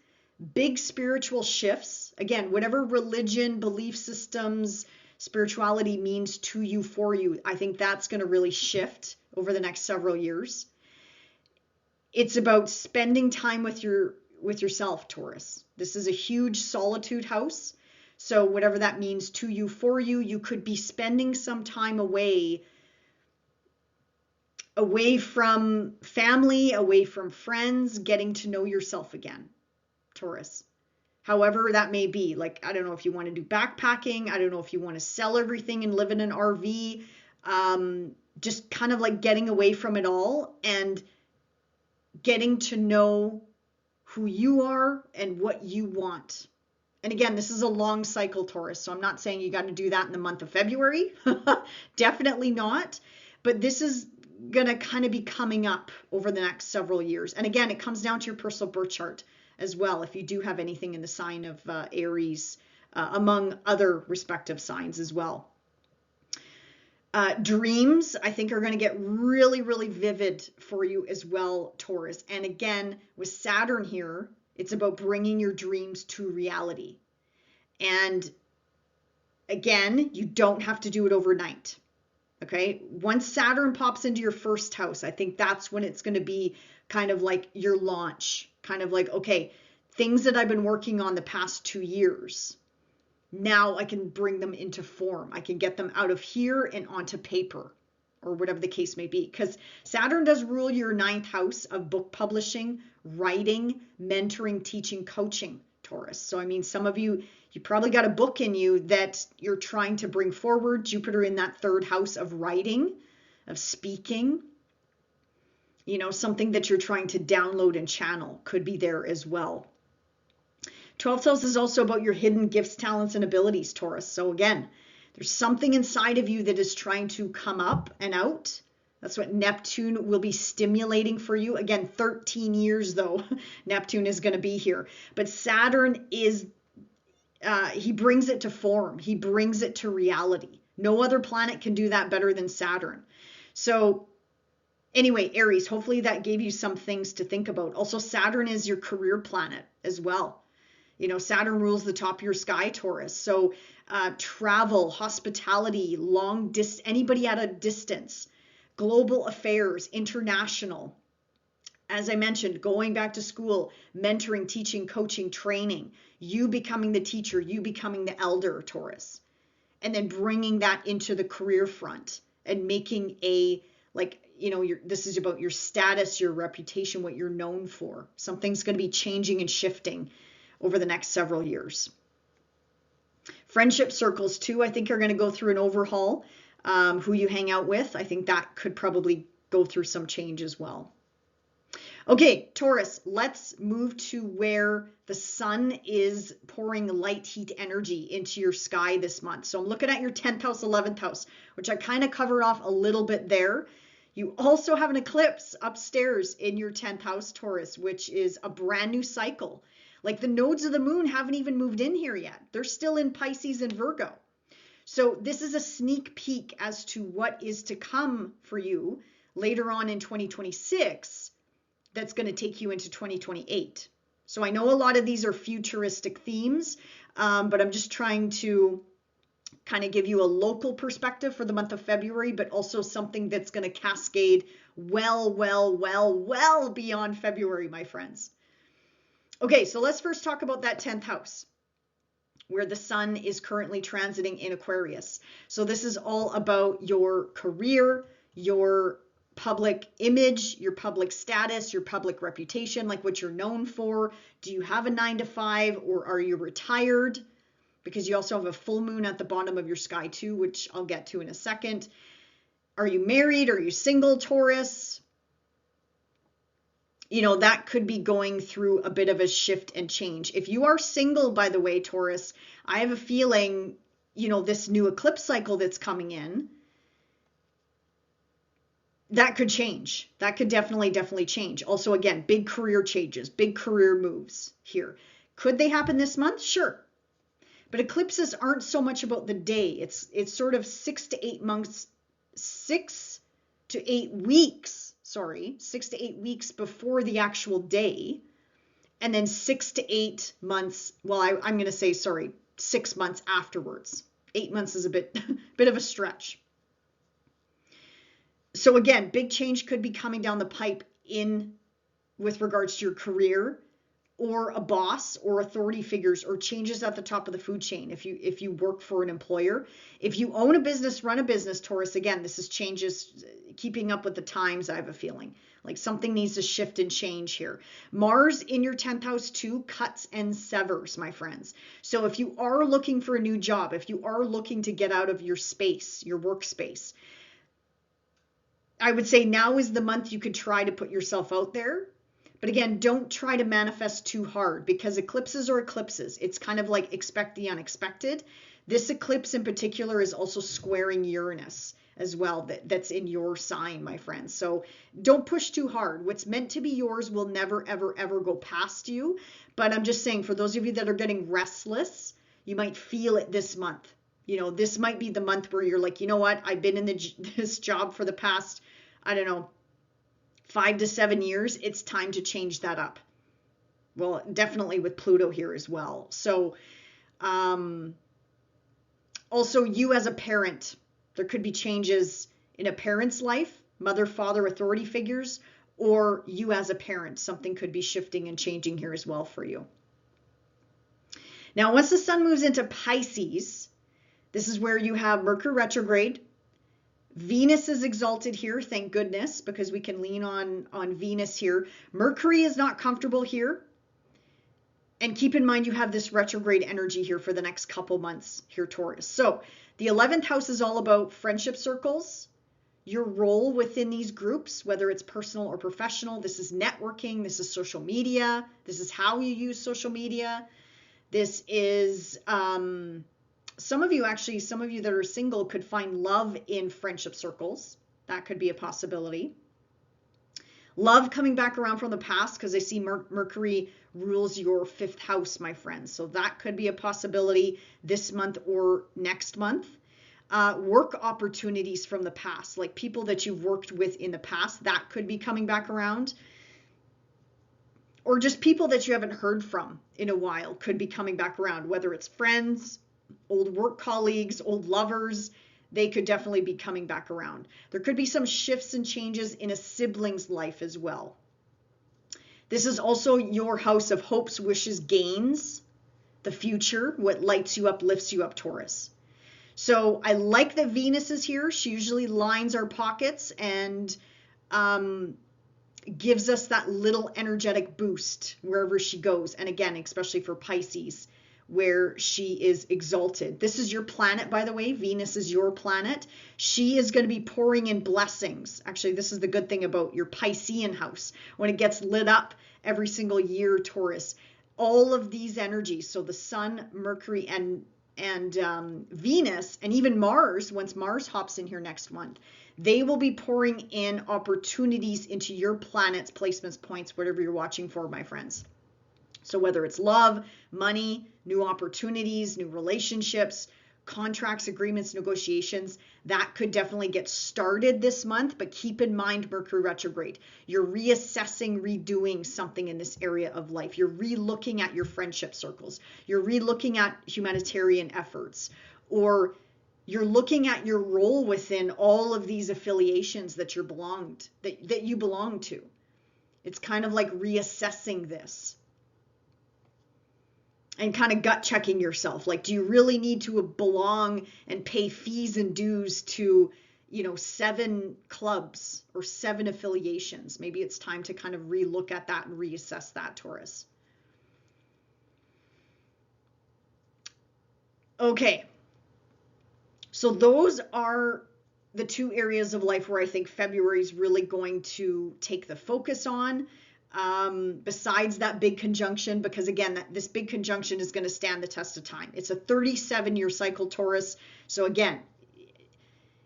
big spiritual shifts. Again, whatever religion, belief systems, Spirituality means to you, for you. I think that's going to really shift over the next several years. It's about spending time with yourself, Taurus. This is a huge solitude house. So whatever that means to you, for you, you could be spending some time away from family, away from friends, getting to know yourself again, Taurus. However that may be. Like, I don't know if you want to do backpacking. I don't know if you want to sell everything and live in an RV. Just kind of like getting away from it all and getting to know who you are and what you want. And again, this is a long cycle, Taurus. So I'm not saying you got to do that in the month of February. Definitely not. But this is going to kind of be coming up over the next several years. And again, it comes down to your personal birth chart as well, if you do have anything in the sign of Aries, among other respective signs as well. Dreams, I think, are going to get really, really vivid for you as well, Taurus. And again, with Saturn here, it's about bringing your dreams to reality. And again, you don't have to do it overnight. Okay. Once Saturn pops into your first house, I think that's when it's going to be kind of like your launch, kind of like, okay, things that I've been working on the past 2 years, now I can bring them into form. I can get them out of here and onto paper, or whatever the case may be. Because Saturn does rule your 9th house of book publishing, writing, mentoring, teaching, coaching, Taurus. So, I mean, some of you probably got a book in you that you're trying to bring forward. Jupiter in that 3rd house of writing, of speaking, you know, something that you're trying to download and channel could be there as well. 12th house is also about your hidden gifts, talents, and abilities, Taurus. So again, there's something inside of you that is trying to come up and out. That's what Neptune will be stimulating for you. Again, 13 years though, Neptune is going to be here. But Saturn is, he brings it to form. He brings it to reality. No other planet can do that better than Saturn. So anyway, Aries, hopefully that gave you some things to think about. Also, Saturn is your career planet as well. You know, Saturn rules the top of your sky, Taurus. So travel, hospitality, anybody at a distance, global affairs, international. As I mentioned, going back to school, mentoring, teaching, coaching, training, you becoming the teacher, you becoming the elder, Taurus. And then bringing that into the career front and making this is about your status, your reputation, what you're known for. Something's going to be changing and shifting over the next several years. Friendship circles too, I think, are going to go through an overhaul. Who you hang out with, I think that could probably go through some change as well. Okay, Taurus, let's move to where the sun is pouring light heat energy into your sky this month. So I'm looking at your 10th house, 11th house, which I kind of covered off a little bit there. You also have an eclipse upstairs in your 10th house, Taurus, which is a brand new cycle. Like the nodes of the moon haven't even moved in here yet. They're still in Pisces and Virgo. So this is a sneak peek as to what is to come for you later on in 2026 that's going to take you into 2028. So I know a lot of these are futuristic themes, but I'm just trying to kind of give you a local perspective for the month of February, but also something that's going to cascade well beyond February, my friends. Okay, so let's first talk about that 10th house, where the sun is currently transiting in Aquarius. So this is all about your career, your public image, your public status, your public reputation, like what you're known for. Do you have a 9-to-5 or are you retired? Because you also have a full moon at the bottom of your sky too, which I'll get to in a second. Are you married? Are you single, Taurus? You know, that could be going through a bit of a shift and change. If you are single, by the way, Taurus, I have a feeling, you know, this new eclipse cycle that's coming in, that could change. That could definitely change. Also, again, big career changes, big career moves here. Could they happen this month? Sure. But eclipses aren't so much about the day. It's sort of 6 to 8 months, 6 to 8 weeks, 6 to 8 weeks before the actual day. And then 6 to 8 months, well, I'm going to say, 6 months afterwards. 8 months is a bit of a stretch. So again, big change could be coming down the pipe with regards to your career, or a boss or authority figures, or changes at the top of the food chain if you work for an employer. If you own a business, run a business, Taurus, again, this is changes, keeping up with the times. I have a feeling like something needs to shift and change here. Mars in your 10th house too cuts and severs, my friends. So if you are looking for a new job, if you are looking to get out of your space, your workspace, I would say now is the month you could try to put yourself out there. But again, don't try to manifest too hard, because eclipses are eclipses. It's kind of like expect the unexpected. This eclipse in particular is also squaring Uranus as well, that's in your sign, my friends. So don't push too hard. What's meant to be yours will never, ever, ever go past you. But I'm just saying, for those of you that are getting restless, you might feel it this month. You know, this might be the month where you're like, you know what, I've been in this job for the past, I don't know, 5 to 7 years. It's time to change that up. Well, definitely with Pluto here as well. So also you as a parent, there could be changes in a parent's life, mother, father, authority figures, or you as a parent. Something could be shifting and changing here as well for you. Now, once the sun moves into Pisces, this is where you have Mercury retrograde. Venus is exalted here, thank goodness, because we can lean on Venus here. Mercury is not comfortable here. And keep in mind, you have this retrograde energy here for the next couple months here, Taurus. So the 11th house is all about friendship circles, your role within these groups, whether it's personal or professional. This is networking. This is social media. This is how you use social media. This is... some of you that are single could find love in friendship circles. That could be a possibility. Love coming back around from the past, because I see Mercury rules your 5th house, my friends. So that could be a possibility this month or next month. Work opportunities from the past, like people that you've worked with in the past, that could be coming back around. Or just people that you haven't heard from in a while could be coming back around, whether it's friends, old work colleagues, old lovers. They could definitely be coming back around. There could be some shifts and changes in a sibling's life as well. This is also your house of hopes, wishes, gains, the future, what lights you up, lifts you up, Taurus. So I like that Venus is here. She usually lines our pockets and gives us that little energetic boost wherever she goes. And again, especially for Pisces, where she is exalted. This is your planet, by the way. Venus is your planet. She is going to be pouring in blessings. Actually, this is the good thing about your Piscean house. When it gets lit up every single year, Taurus, all of these energies, so the sun, Mercury, and Venus, and even Mars, once Mars hops in here next month, they will be pouring in opportunities into your planets, placements, points, whatever you're watching for, my friends. So whether it's love, money, new opportunities, new relationships, contracts, agreements, negotiations, that could definitely get started this month. But keep in mind, Mercury retrograde, you're reassessing, redoing something in this area of life. You're re-looking at your friendship circles. You're re-looking at humanitarian efforts, or you're looking at your role within all of these affiliations that you belong to. It's kind of like reassessing this. And kind of gut checking yourself. Like, do you really need to belong and pay fees and dues to, 7 clubs or 7 affiliations? Maybe it's time to kind of relook at that and reassess that, Taurus. Okay. So those are the 2 areas of life where I think February is really going to take the focus on. Besides that big conjunction, because again, this big conjunction is going to stand the test of time. It's a 37-year cycle, Taurus. So again,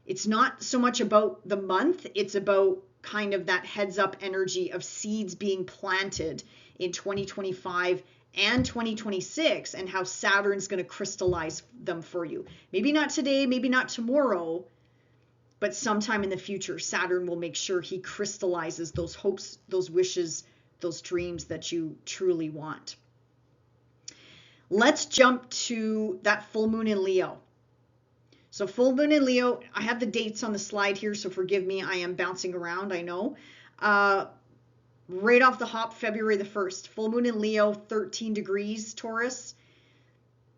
it's not so much about the month. It's about kind of that heads up energy of seeds being planted in 2025 and 2026, and how Saturn's going to crystallize them for you. Maybe not today, maybe not tomorrow, but sometime in the future, Saturn will make sure he crystallizes those hopes, those wishes, those dreams that you truly want. Let's jump to that full moon in Leo. So full moon in Leo, I have the dates on the slide here, so forgive me, I am bouncing around, I know. Right off the hop, February the 1st, full moon in Leo, 13 degrees, Taurus.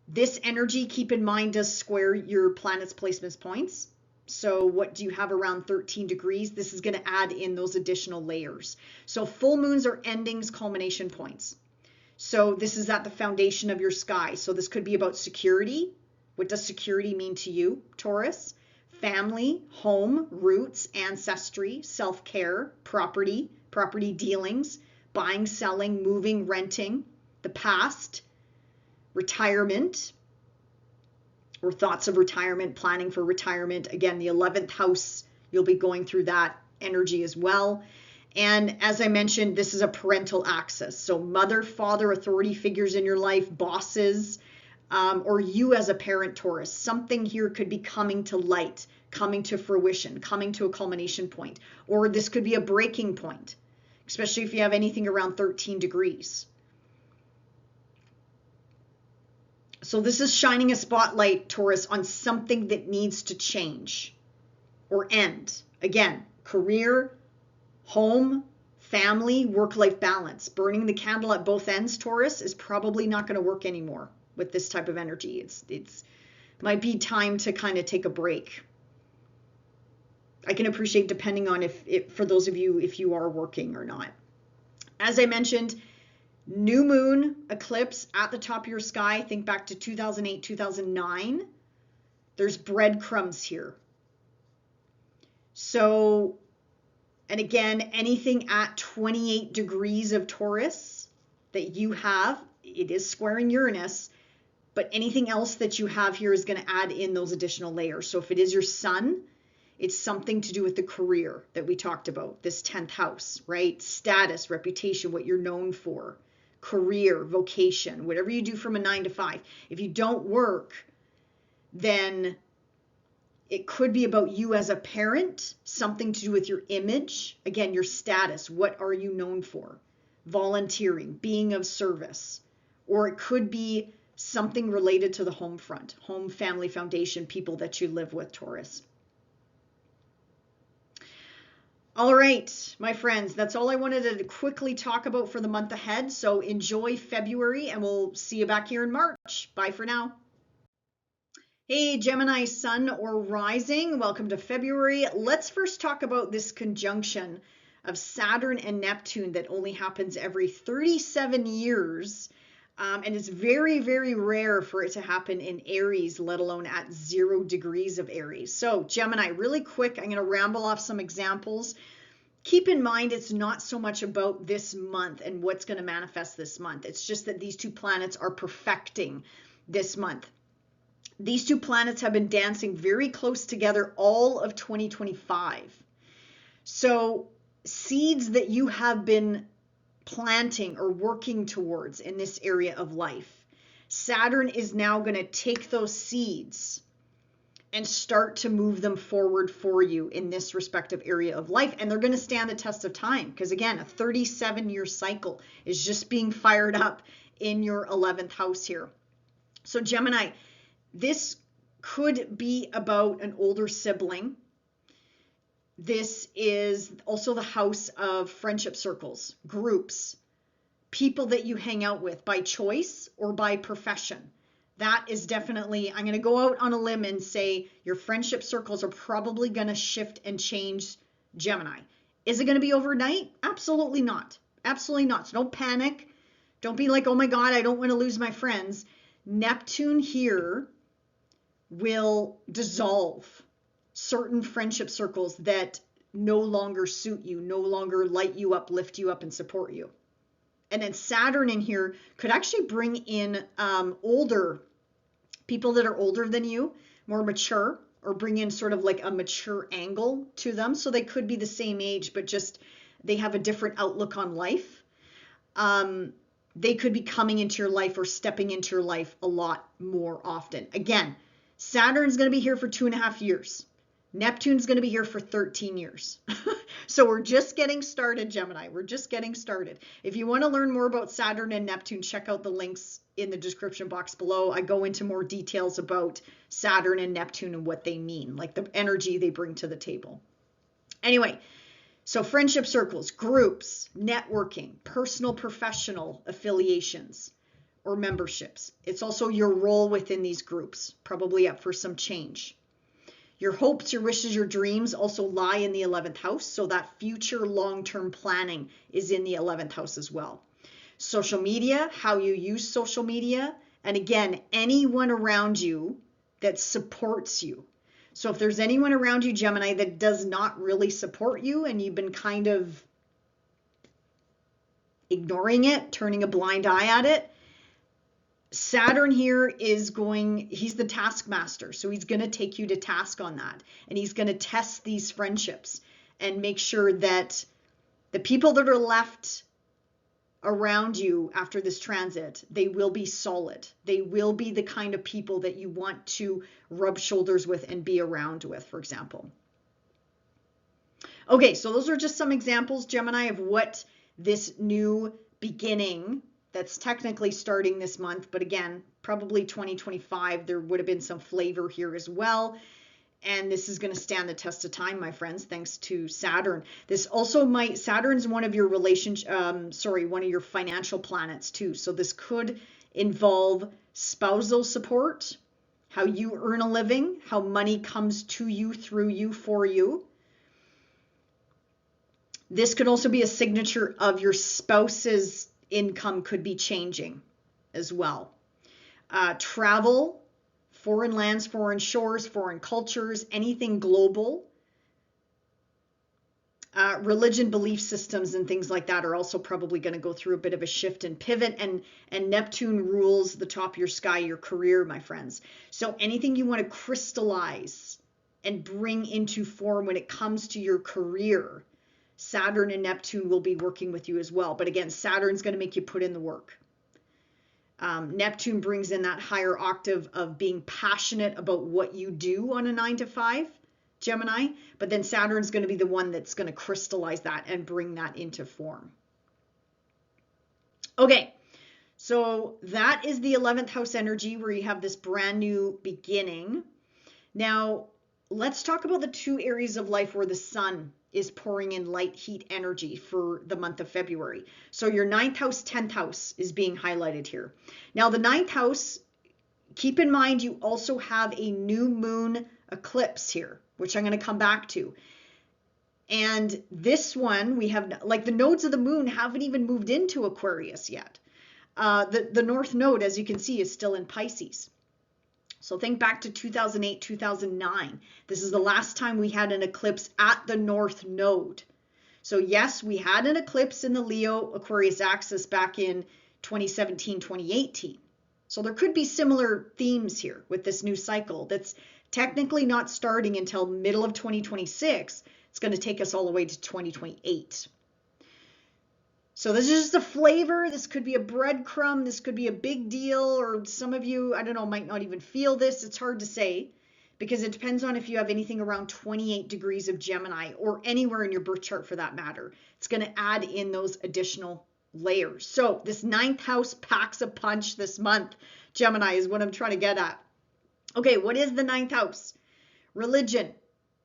This energy, keep in mind, does square your planet's placements points. So what do you have around 13 degrees? This is going to add in those additional layers. So full moons are endings, culmination points. So this is at the foundation of your sky. So this could be about security. What does security mean to you, Taurus? Family, home, roots, ancestry, self-care, property dealings, buying, selling, moving, renting, the past, retirement, or thoughts of retirement, planning for retirement. Again, the 11th house, you'll be going through that energy as well. And as I mentioned, this is a parental axis. So mother, father, authority figures in your life, bosses, or you as a parent, Taurus. Something here could be coming to light, coming to fruition, coming to a culmination point. Or this could be a breaking point, especially if you have anything around 13 degrees. So this is shining a spotlight, Taurus, on something that needs to change or end. Again, career, home, family, work-life balance. Burning the candle at both ends, Taurus, is probably not going to work anymore with this type of energy. It's might be time to kind of take a break. I can appreciate depending on if for those of you, if you are working or not. As I mentioned, new moon eclipse at the top of your sky. Think back to 2008, 2009. There's breadcrumbs here. So, and again, anything at 28 degrees of Taurus that you have, it is squaring Uranus, but anything else that you have here is going to add in those additional layers. So if it is your sun, it's something to do with the career that we talked about, this 10th house, right? Status, reputation, what you're known for, career, vocation, whatever you do from a 9 to 5. If you don't work, then it could be about you as a parent, something to do with your image. Again, your status. What are you known for? Volunteering, being of service. Or it could be something related to the home front, home, family, foundation, people that you live with, Taurus. All right, my friends, that's all I wanted to quickly talk about for the month ahead. So enjoy February and we'll see you back here in March. Bye for now. Hey, Gemini sun or rising, welcome to February. Let's first talk about this conjunction of Saturn and Neptune that only happens every 37 years. And it's very, very rare for it to happen in Aries, let alone at 0 degrees of Aries. So Gemini, really quick, I'm going to ramble off some examples. Keep in mind, it's not so much about this month and what's going to manifest this month. It's just that these two planets are perfecting this month. These two planets have been dancing very close together all of 2025. So seeds that you have been planting or working towards in this area of life, Saturn is now going to take those seeds and start to move them forward for you in this respective area of life. And they're going to stand the test of time because, again, a 37-year cycle is just being fired up in your 11th house here. So Gemini, this could be about an older sibling. This is also the house of friendship circles, groups, people that you hang out with by choice or by profession. That is definitely, I'm going to go out on a limb and say your friendship circles are probably going to shift and change, Gemini. Is it going to be overnight? Absolutely not. Absolutely not. So don't panic. Don't be like, oh my God, I don't want to lose my friends. Neptune here will dissolve certain friendship circles that no longer suit you, no longer light you up, lift you up, and support you. And then Saturn in here could actually bring in older people that are older than you, more mature, or bring in sort of like a mature angle to them. So they could be the same age, but just they have a different outlook on life. They could be coming into your life or stepping into your life a lot more often. Again, Saturn's going to be here for 2.5 years. Neptune's going to be here for 13 years. So we're just getting started, Gemini. We're just getting started. If you want to learn more about Saturn and Neptune, check out the links in the description box below. I go into more details about Saturn and Neptune and what they mean, like the energy they bring to the table. Anyway, so friendship circles, groups, networking, personal, professional affiliations or memberships. It's also your role within these groups, probably up for some change. Your hopes, your wishes, your dreams also lie in the 11th house. So that future long-term planning is in the 11th house as well. Social media, how you use social media. And again, anyone around you that supports you. So if there's anyone around you, Gemini, that does not really support you and you've been kind of ignoring it, turning a blind eye at it, Saturn here is he's the taskmaster. So he's going to take you to task on that. And he's going to test these friendships and make sure that the people that are left around you after this transit, they will be solid. They will be the kind of people that you want to rub shoulders with and be around with, for example. Okay, so those are just some examples, Gemini, of what this new beginning that's technically starting this month, but again, probably 2025, there would have been some flavor here as well. And this is going to stand the test of time, my friends, thanks to Saturn. This also Saturn's one of your one of your financial planets too. So this could involve spousal support, how you earn a living, how money comes to you, through you, for you. This could also be a signature of your spouse's income could be changing as well. Travel, foreign lands, foreign shores, foreign cultures, anything global. Religion, belief systems, and things like that are also probably going to go through a bit of a shift and pivot. And Neptune rules the top of your sky, your career, my friends. So anything you want to crystallize and bring into form when it comes to your career, Saturn and Neptune will be working with you as well. But again, Saturn's going to make you put in the work. Neptune brings in that higher octave of being passionate about what you do on a 9 to 5, Gemini. But then Saturn's going to be the one that's going to crystallize that and bring that into form. Okay, so that is the 11th house energy where you have this brand new beginning. Now, let's talk about the two areas of life where the sun is pouring in light heat energy for the month of February. So your 9th house, 10th house is being highlighted here. Now the 9th house, keep in mind you also have a new moon eclipse here, which I'm going to come back to. And this one, we have, like, the nodes of the moon haven't even moved into Aquarius yet. The north node, as you can see, is still in Pisces. So think back to 2008, 2009. This is the last time we had an eclipse at the north node. So yes, we had an eclipse in the Leo Aquarius axis back in 2017, 2018. So there could be similar themes here with this new cycle that's technically not starting until middle of 2026. It's going to take us all the way to 2028. So this is just a flavor. This could be a breadcrumb. This could be a big deal, or some of you, I don't know, might not even feel this. It's hard to say because it depends on if you have anything around 28 degrees of Gemini or anywhere in your birth chart for that matter. It's going to add in those additional layers. So this 9th house packs a punch this month, Gemini, is what I'm trying to get at. Okay, what is the 9th house? Religion,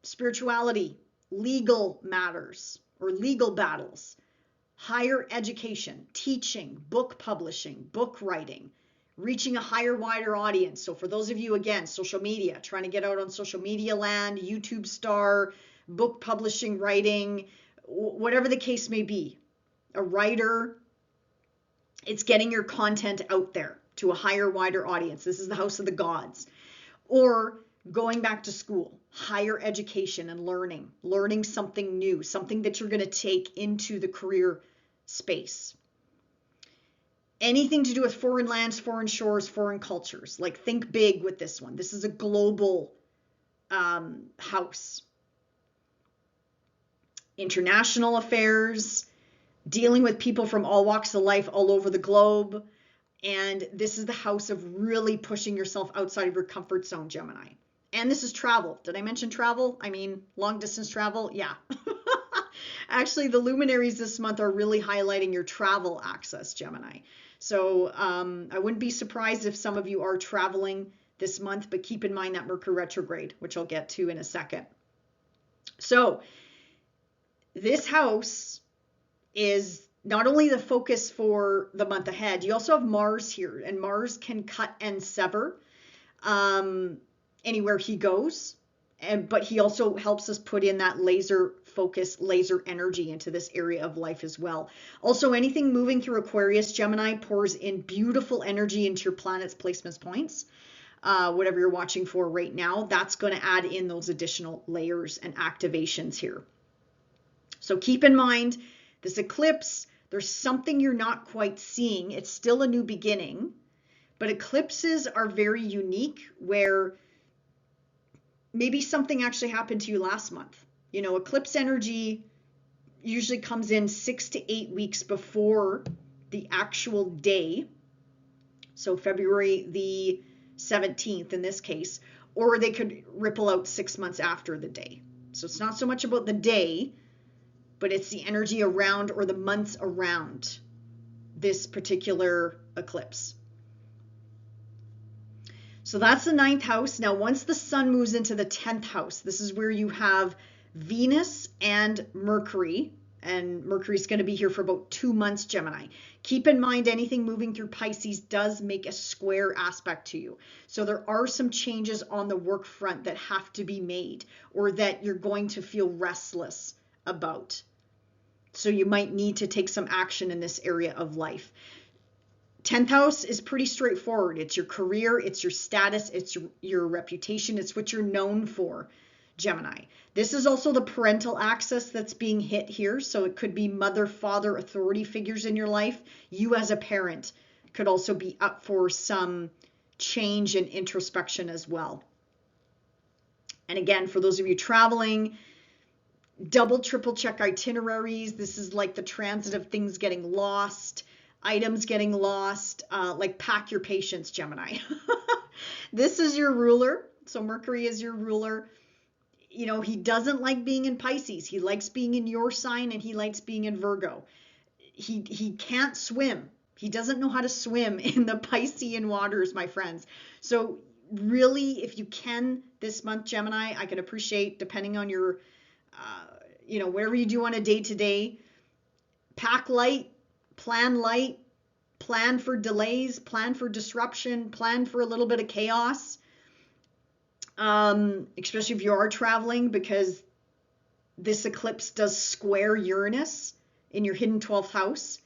spirituality, legal matters or legal battles. Higher education, teaching, book publishing, book writing, reaching a higher, wider audience. So for those of you, again, social media, trying to get out on social media land, YouTube star, book publishing, writing, whatever the case may be, a writer, it's getting your content out there to a higher, wider audience. This is the house of the gods. Or going back to school, higher education and learning something new, something that you're going to take into the career space. Anything to do with foreign lands, foreign shores, foreign cultures. Like, think big with this one. This is a global house. International affairs, dealing with people from all walks of life all over the globe. And this is the house of really pushing yourself outside of your comfort zone, Gemini. And this is travel. Did I mention travel? I mean, long distance travel. Yeah. Actually, the luminaries this month are really highlighting your travel access, Gemini. So I wouldn't be surprised if some of you are traveling this month, but keep in mind that Mercury retrograde, which I'll get to in a second. So this house is not only the focus for the month ahead, you also have Mars here, and Mars can cut and sever anywhere he goes. But he also helps us put in that laser focus, laser energy into this area of life as well. Also, anything moving through Aquarius, Gemini pours in beautiful energy into your planet's placements points. Whatever you're watching for right now, that's going to add in those additional layers and activations here. So keep in mind, this eclipse, there's something you're not quite seeing. It's still a new beginning, but eclipses are very unique where maybe something actually happened to you last month. You know, eclipse energy usually comes in 6 to 8 weeks before the actual day. So February the 17th in this case, or they could ripple out 6 months after the day. So it's not so much about the day, but it's the energy around or the months around this particular eclipse. So that's the 9th house. Now, once the sun moves into the 10th house, this is where you have Venus and Mercury. And Mercury's going to be here for about 2 months, Gemini. Keep in mind, anything moving through Pisces does make a square aspect to you. So there are some changes on the work front that have to be made or that you're going to feel restless about. So you might need to take some action in this area of life. 10th house is pretty straightforward. It's your career, it's your status, it's your reputation, it's what you're known for, Gemini. This is also the parental axis that's being hit here. So it could be mother, father, authority figures in your life. You as a parent could also be up for some change and introspection as well. And again, for those of you traveling, double, triple check itineraries. This is like the transit of things getting lost, items getting lost, like pack your patience, Gemini. This is your ruler. So Mercury is your ruler. You know, he doesn't like being in Pisces. He likes being in your sign and he likes being in Virgo. He can't swim. He doesn't know how to swim in the Piscean waters, my friends. So really, if you can this month, Gemini, I can appreciate, depending on your, whatever you do on a day-to-day, pack light, plan for delays, plan for disruption, plan for a little bit of chaos, especially if you are traveling, because this eclipse does square Uranus in your hidden 12th house,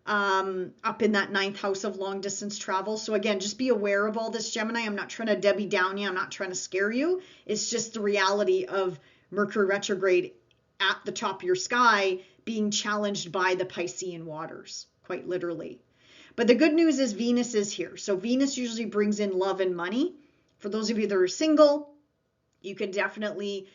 up in that 9th house of long distance travel. So again, just be aware of all this, Gemini. I'm not trying to Debbie Down you. I'm not trying to scare you. It's just the reality of Mercury retrograde at the top of your sky being challenged by the Piscean waters, quite literally. But the good news is Venus is here. So Venus usually brings in love and money. For those of you that are single, you can definitely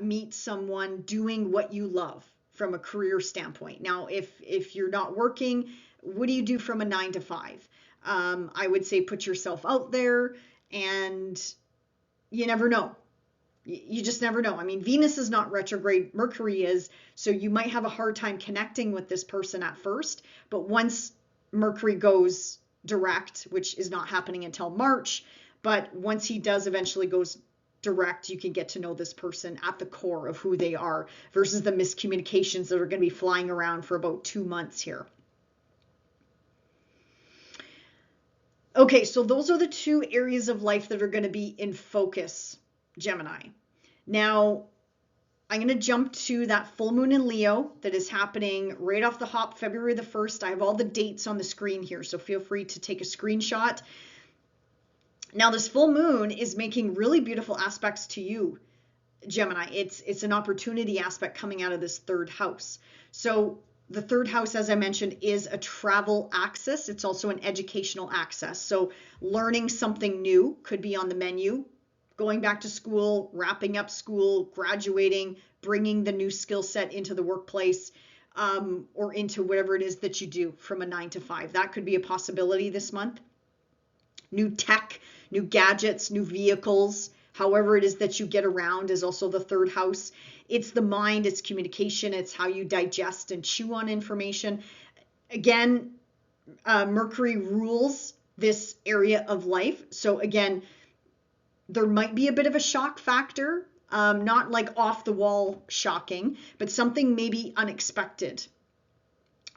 meet someone doing what you love from a career standpoint. Now, if you're not working, what do you do from a 9 to 5? I would say put yourself out there, and you never know. You just never know. I mean, Venus is not retrograde, Mercury is, so you might have a hard time connecting with this person at first, but once Mercury goes direct, which is not happening until March, but once he does eventually goes direct, you can get to know this person at the core of who they are versus the miscommunications that are going to be flying around for about 2 months here. Okay, so those are the 2 areas of life that are going to be in focus, Gemini. Now, I'm going to jump to that full moon in Leo that is happening right off the hop, February the 1st. I have all the dates on the screen here, so feel free to take a screenshot. Now, this full moon is making really beautiful aspects to you, Gemini. It's an opportunity aspect coming out of this 3rd house. So the 3rd house, as I mentioned, is a travel axis. It's also an educational axis. So learning something new could be on the menu. Going back to school, wrapping up school, graduating, bringing the new skill set into the workplace, or into whatever it is that you do from a 9 to 5. That could be a possibility this month. New tech, new gadgets, new vehicles, however it is that you get around is also the third house. It's the mind, it's communication, it's how you digest and chew on information. Again, Mercury rules this area of life. So again, there might be a bit of a shock factor, not like off the wall shocking, but something maybe unexpected.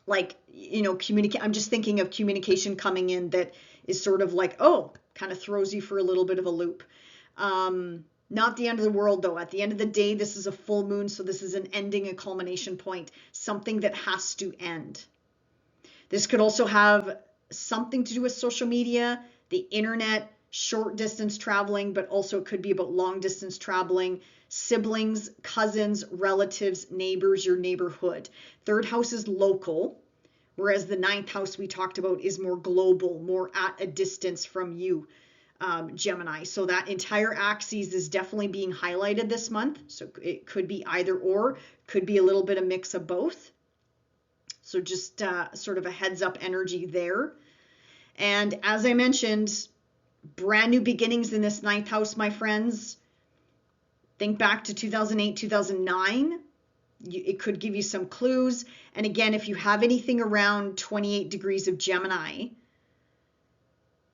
Like, I'm just thinking of communication coming in that is sort of like, oh, kind of throws you for a little bit of a loop. Not the end of the world, though. At the end of the day, this is a full moon, so this is an ending, a culmination point, something that has to end. This could also have something to do with social media, the internet, short distance traveling, but also it could be about long distance traveling, siblings, cousins, relatives, neighbors, your neighborhood. Third house is local, whereas the ninth house we talked about is more global, more at a distance from you, Gemini. So that entire axis is definitely being highlighted this month. So it could be either or, could be a little bit of mix of both. So just sort of a heads up energy there. And as I mentioned, brand new beginnings in this ninth house, my friends. Think back to 2008, 2009. It could give you some clues. And again, if you have anything around 28 degrees of Gemini,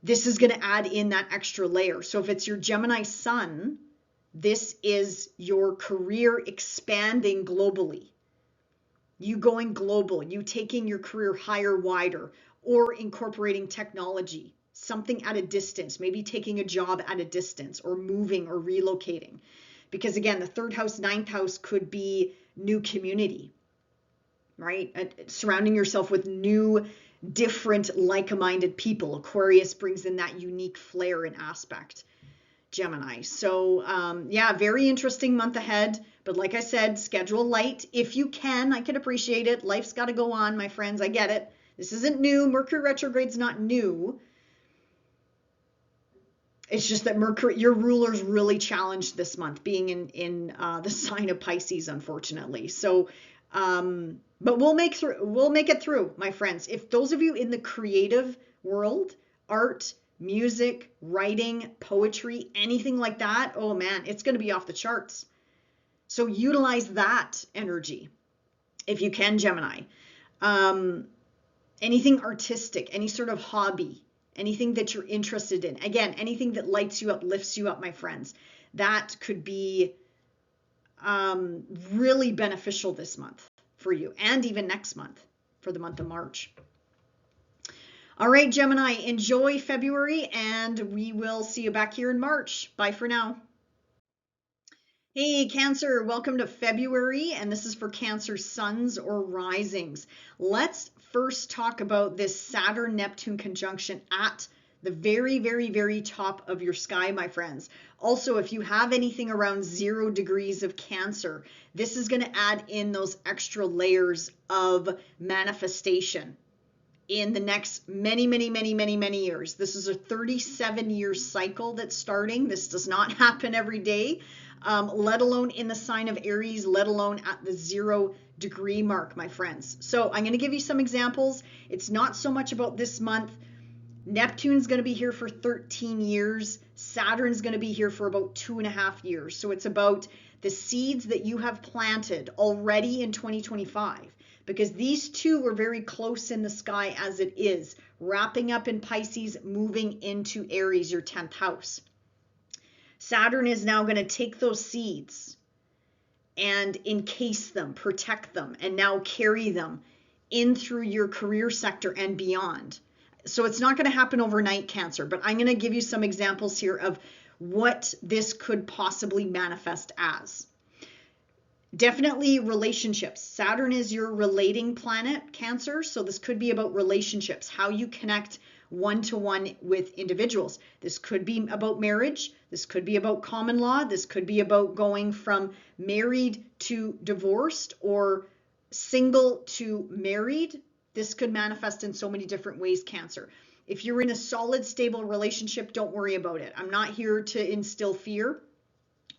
this is going to add in that extra layer. So if it's your Gemini sun, this is your career expanding globally. You going global, you taking your career higher, wider, or incorporating technology, something at a distance, maybe taking a job at a distance or moving or relocating. Because again, the third house, ninth house could be new community, right? Surrounding yourself with new, different, like-minded people. Aquarius brings in that unique flair and aspect, Gemini. So yeah, very interesting month ahead. But like I said, schedule light if you can. I can appreciate it. Life's got to go on, my friends. I get it. This isn't new. Mercury retrograde's not new. It's just that Mercury, your ruler's really challenged this month, being in the sign of Pisces, unfortunately. So, but we'll make it through, my friends. If those of you in the creative world, art, music, writing, poetry, anything like that, oh man, it's going to be off the charts. So utilize that energy if you can, Gemini. Anything artistic, any sort of hobby, anything that you're interested in. Again, anything that lights you up, lifts you up, my friends. That could be really beneficial this month for you, and even next month for the month of March. All right, Gemini, enjoy February, and we will see you back here in March. Bye for now. Hey, Cancer, welcome to February, and this is for Cancer suns or risings. Let's first talk about this Saturn-Neptune conjunction at the very, very, very top of your sky, my friends. Also, if you have anything around 0 degrees of Cancer, this is going to add in those extra layers of manifestation in the next many, many, many, many, many years. This is a 37-year cycle that's starting. This does not happen every day. Let alone in the sign of Aries, let alone at the 0 degree mark, my friends. So I'm going to give you some examples. It's not so much about this month. Neptune's going to be here for 13 years. Saturn's going to be here for about 2.5 years. So it's about the seeds that you have planted already in 2025, because these two were very close in the sky as it is, wrapping up in Pisces, moving into Aries, your 10th house. Saturn is now going to take those seeds and encase them, protect them, and now carry them in through your career sector and beyond. So it's not going to happen overnight, Cancer, but I'm going to give you some examples here of what this could possibly manifest as. Definitely relationships. Saturn is your relating planet, Cancer, so this could be about relationships, how you connect one-to-one with individuals. This could be about marriage. This could be about common law. This could be about going from married to divorced or single to married. This could manifest in so many different ways, Cancer. If you're in a solid, stable relationship, don't worry about it. I'm not here to instill fear.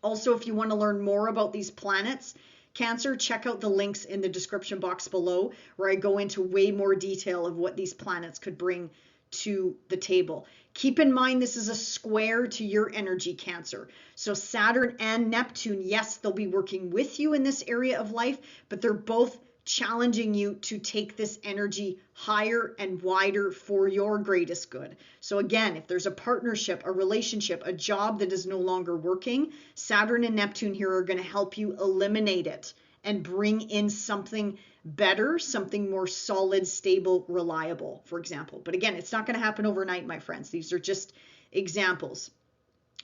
Also, if you want to learn more about these planets, Cancer, check out the links in the description box below, where I go into way more detail of what these planets could bring to the table. Keep in mind, this is a square to your energy, Cancer. So Saturn and Neptune, yes, they'll be working with you in this area of life, but they're both challenging you to take this energy higher and wider for your greatest good. So again, if there's a partnership, a relationship, a job that is no longer working, Saturn and Neptune here are going to help you eliminate it and bring in something better, something more solid, stable, reliable, for example. But again, it's not going to happen overnight, my friends. These are just examples.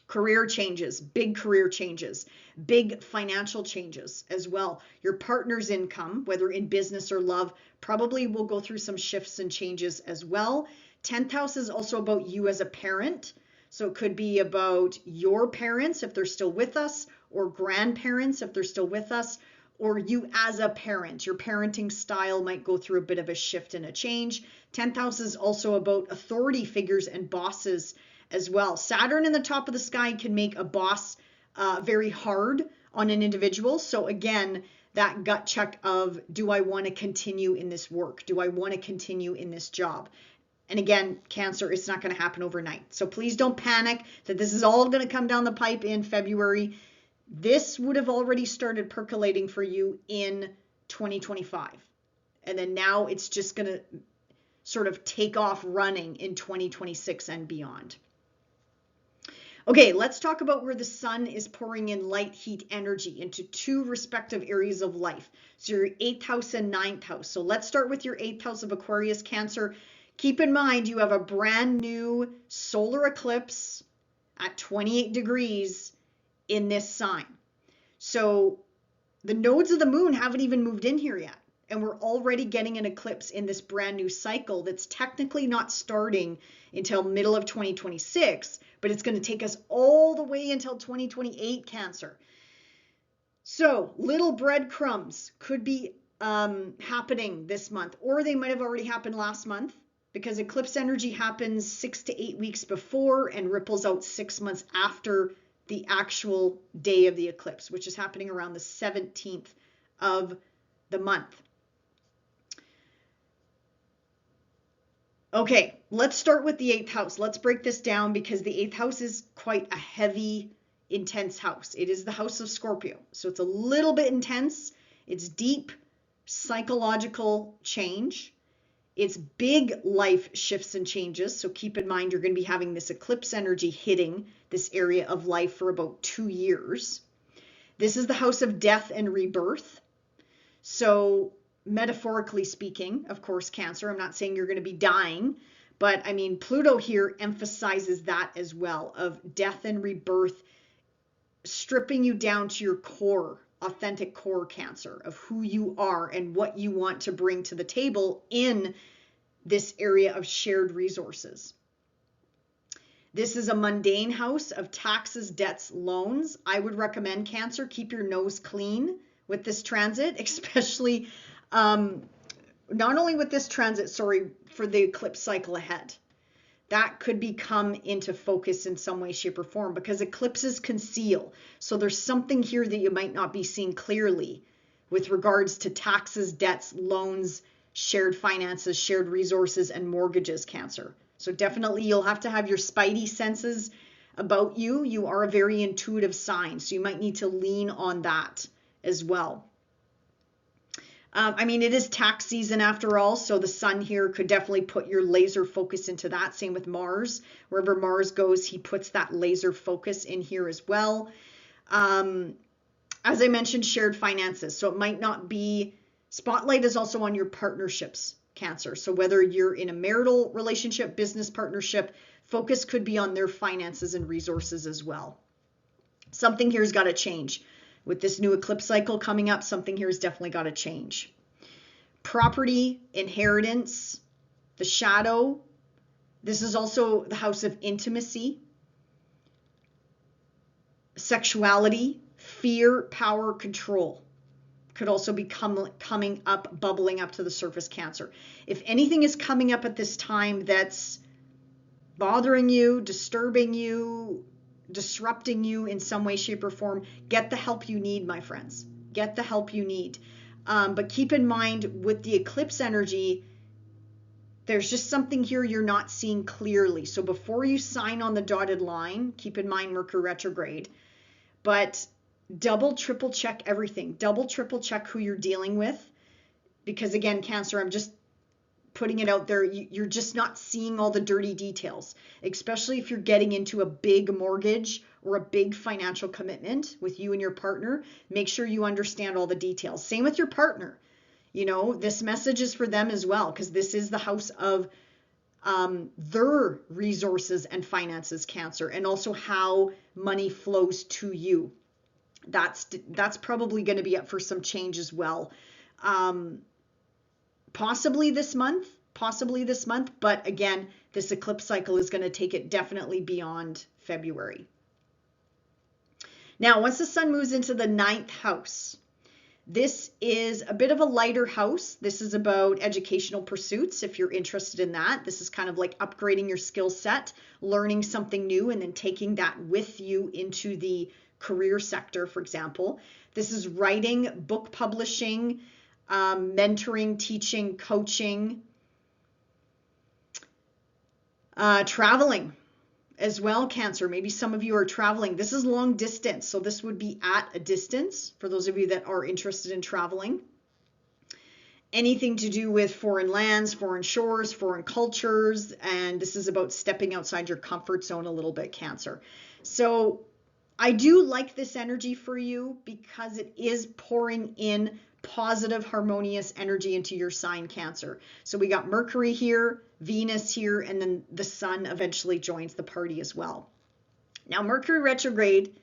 Career changes, big career changes, big financial changes as well. Your partner's income, whether in business or love, probably will go through some shifts and changes as well. 10th house is also about you as a parent. So it could be about your parents if they're still with us, or grandparents if they're still with us, or you as a parent. Your parenting style might go through a bit of a shift and a change. 10th house is also about authority figures and bosses as well. Saturn in the top of the sky can make a boss very hard on an individual. So again, that gut check of, do I want to continue in this work? Do I want to continue in this job? And again, Cancer, it's not going to happen overnight. So please don't panic that this is all going to come down the pipe in February. This would have already started percolating for you in 2025. And then now it's just going to sort of take off running in 2026 and beyond. Okay, let's talk about where the sun is pouring in light, heat, energy into two respective areas of life. So your 8th house and 9th house. So let's start with your 8th house of Aquarius, Cancer. Keep in mind, you have a brand new solar eclipse at 28 degrees in this sign. So the nodes of the moon haven't even moved in here yet. And we're already getting an eclipse in this brand new cycle that's technically not starting until middle of 2026, but it's going to take us all the way until 2028, Cancer. So little breadcrumbs could be happening this month, or they might have already happened last month, because eclipse energy happens 6 to 8 weeks before and ripples out 6 months after the actual day of the eclipse, which is happening around the 17th of the month. Okay, let's start with the 8th house. Let's break this down because the 8th house is quite a heavy, intense house. It is the house of Scorpio. So it's a little bit intense. It's deep psychological change. It's big life shifts and changes. So keep in mind, you're going to be having this eclipse energy hitting this area of life for about 2 years. This is the house of death and rebirth. So metaphorically speaking, of course, Cancer, I'm not saying you're going to be dying, but I mean, Pluto here emphasizes that as well, of death and rebirth, stripping you down to your core, authentic core, Cancer, of who you are and what you want to bring to the table in this area of shared resources. This is a mundane house of taxes, debts, loans. I would recommend, Cancer, keep your nose clean with this transit, especially not only with this transit, for the eclipse cycle ahead. That could come into focus in some way, shape, or form, because eclipses conceal. So there's something here that you might not be seeing clearly with regards to taxes, debts, loans, shared finances, shared resources, and mortgages, Cancer. So definitely you'll have to have your spidey senses about you. You are a very intuitive sign, so you might need to lean on that as well. I mean, it is tax season after all, so the sun here could definitely put your laser focus into that. Same with Mars. Wherever Mars goes, he puts that laser focus in here as well. As I mentioned, shared finances. So it might not be, spotlight is also on your partnerships, Cancer. So whether you're in a marital relationship, business partnership, focus could be on their finances and resources as well. Something here's got to change. With this new eclipse cycle coming up, something here has definitely got to change. Property, inheritance, the shadow. This is also the house of intimacy, sexuality, fear, power, control. Could also be coming up, bubbling up to the surface, Cancer. If anything is coming up at this time that's bothering you, disturbing you, disrupting you in some way, shape, or form, get the help you need, my friends. Get the help you need. But keep in mind, with the eclipse energy, There's just something here you're not seeing clearly. So before you sign on the dotted line, keep in mind Mercury retrograde, but double, triple check everything. Double, triple check who you're dealing with. Because again, Cancer, I'm just putting it out there. You're just not seeing all the dirty details, especially if you're getting into a big mortgage or a big financial commitment with you and your partner. Make sure you understand all the details. Same with your partner. You know, this message is for them as well, because this is the house of their resources and finances, Cancer, and also how money flows to you. That's probably going to be up for some change as well. Possibly this month, but again, this eclipse cycle is going to take it definitely beyond February. Now, once the sun moves into the 9th house, this is a bit of a lighter house. This is about educational pursuits, if you're interested in that. This is kind of like upgrading your skill set, learning something new, and then taking that with you into the career sector, for example. This is writing, book publishing, mentoring, teaching, coaching, traveling as well, Cancer. Maybe some of you are traveling. This is long distance, so this would be at a distance for those of you that are interested in traveling. Anything to do with foreign lands, foreign shores, foreign cultures, and this is about stepping outside your comfort zone a little bit, Cancer. So I do like this energy for you because it is pouring in positive, harmonious energy into your sign, Cancer. So we got Mercury here, Venus here, and then the sun eventually joins the party as well. Now, Mercury retrograde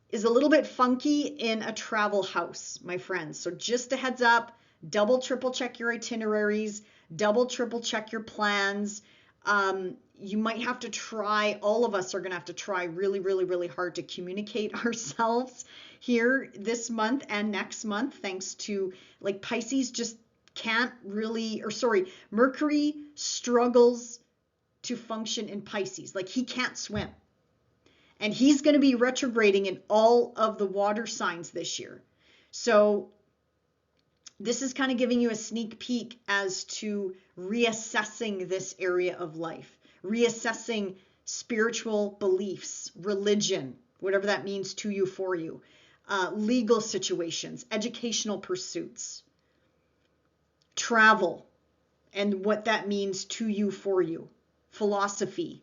is a little bit funky in a travel house, my friends. So just a heads up, double, triple check your itineraries, double, triple check your plans. You might have to try, all of us are going to have to try really, really, really hard to communicate ourselves here this month and next month, thanks to, like, Pisces just can't really, or sorry, Mercury struggles to function in Pisces. Like, he can't swim. And he's going to be retrograding in all of the water signs this year. So this is kind of giving you a sneak peek as to reassessing this area of life, reassessing spiritual beliefs, religion, whatever that means to you, for you, legal situations, educational pursuits, travel, and what that means to you, for you, philosophy.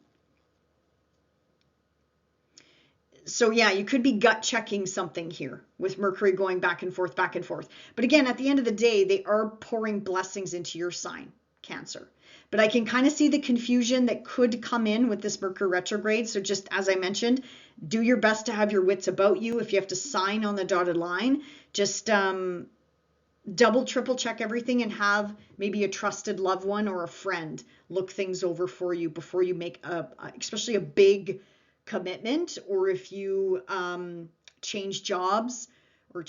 So yeah, you could be gut checking something here with Mercury going back and forth, back and forth. But again, at the end of the day, they are pouring blessings into your sign, Cancer. But I can kind of see the confusion that could come in with this Mercury retrograde. So just as I mentioned, do your best to have your wits about you. If you have to sign on the dotted line, just double, triple check everything and have maybe a trusted loved one or a friend look things over for you before you make especially a big commitment, or if you change jobs, or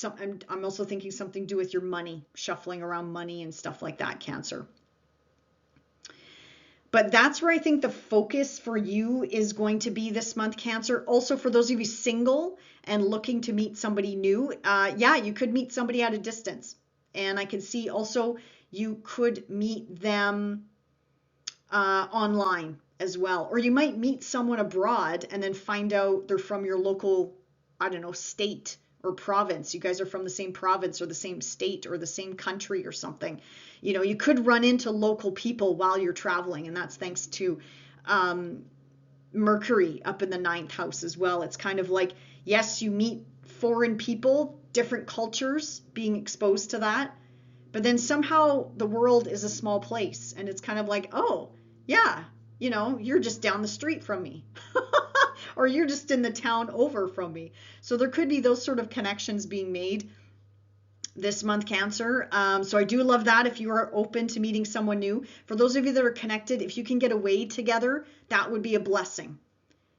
I'm also thinking something to do with your money, shuffling around money and stuff like that, Cancer. But that's where I think the focus for you is going to be this month, Cancer. Also, for those of you single and looking to meet somebody new, yeah, you could meet somebody at a distance. And I can see also you could meet them online as well. Or you might meet someone abroad and then find out they're from your local, I don't know, state or province. You guys are from the same province or the same state or the same country or something. You know, you could run into local people while you're traveling, and that's thanks to Mercury up in the 9th house as well. It's kind of like, yes, you meet foreign people, different cultures, being exposed to that, but then somehow the world is a small place, and it's kind of like, oh, yeah, you know, you're just down the street from me. Or you're just in the town over from me. So there could be those sort of connections being made this month, Cancer. So I do love that if you are open to meeting someone new. For those of you that are connected, if you can get away together, that would be a blessing.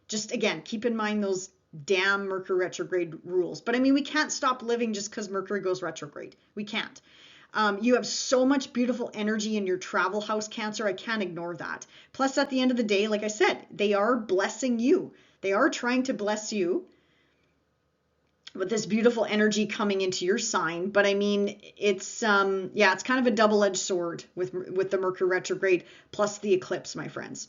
Just again, keep in mind those damn Mercury retrograde rules. But I mean, we can't stop living just because Mercury goes retrograde. We can't. You have so much beautiful energy in your travel house, Cancer. I can't ignore that. Plus, at the end of the day, like I said, they are blessing you. They are trying to bless you with this beautiful energy coming into your sign. But I mean, it's yeah, it's kind of a double-edged sword with the Mercury retrograde plus the eclipse, my friends.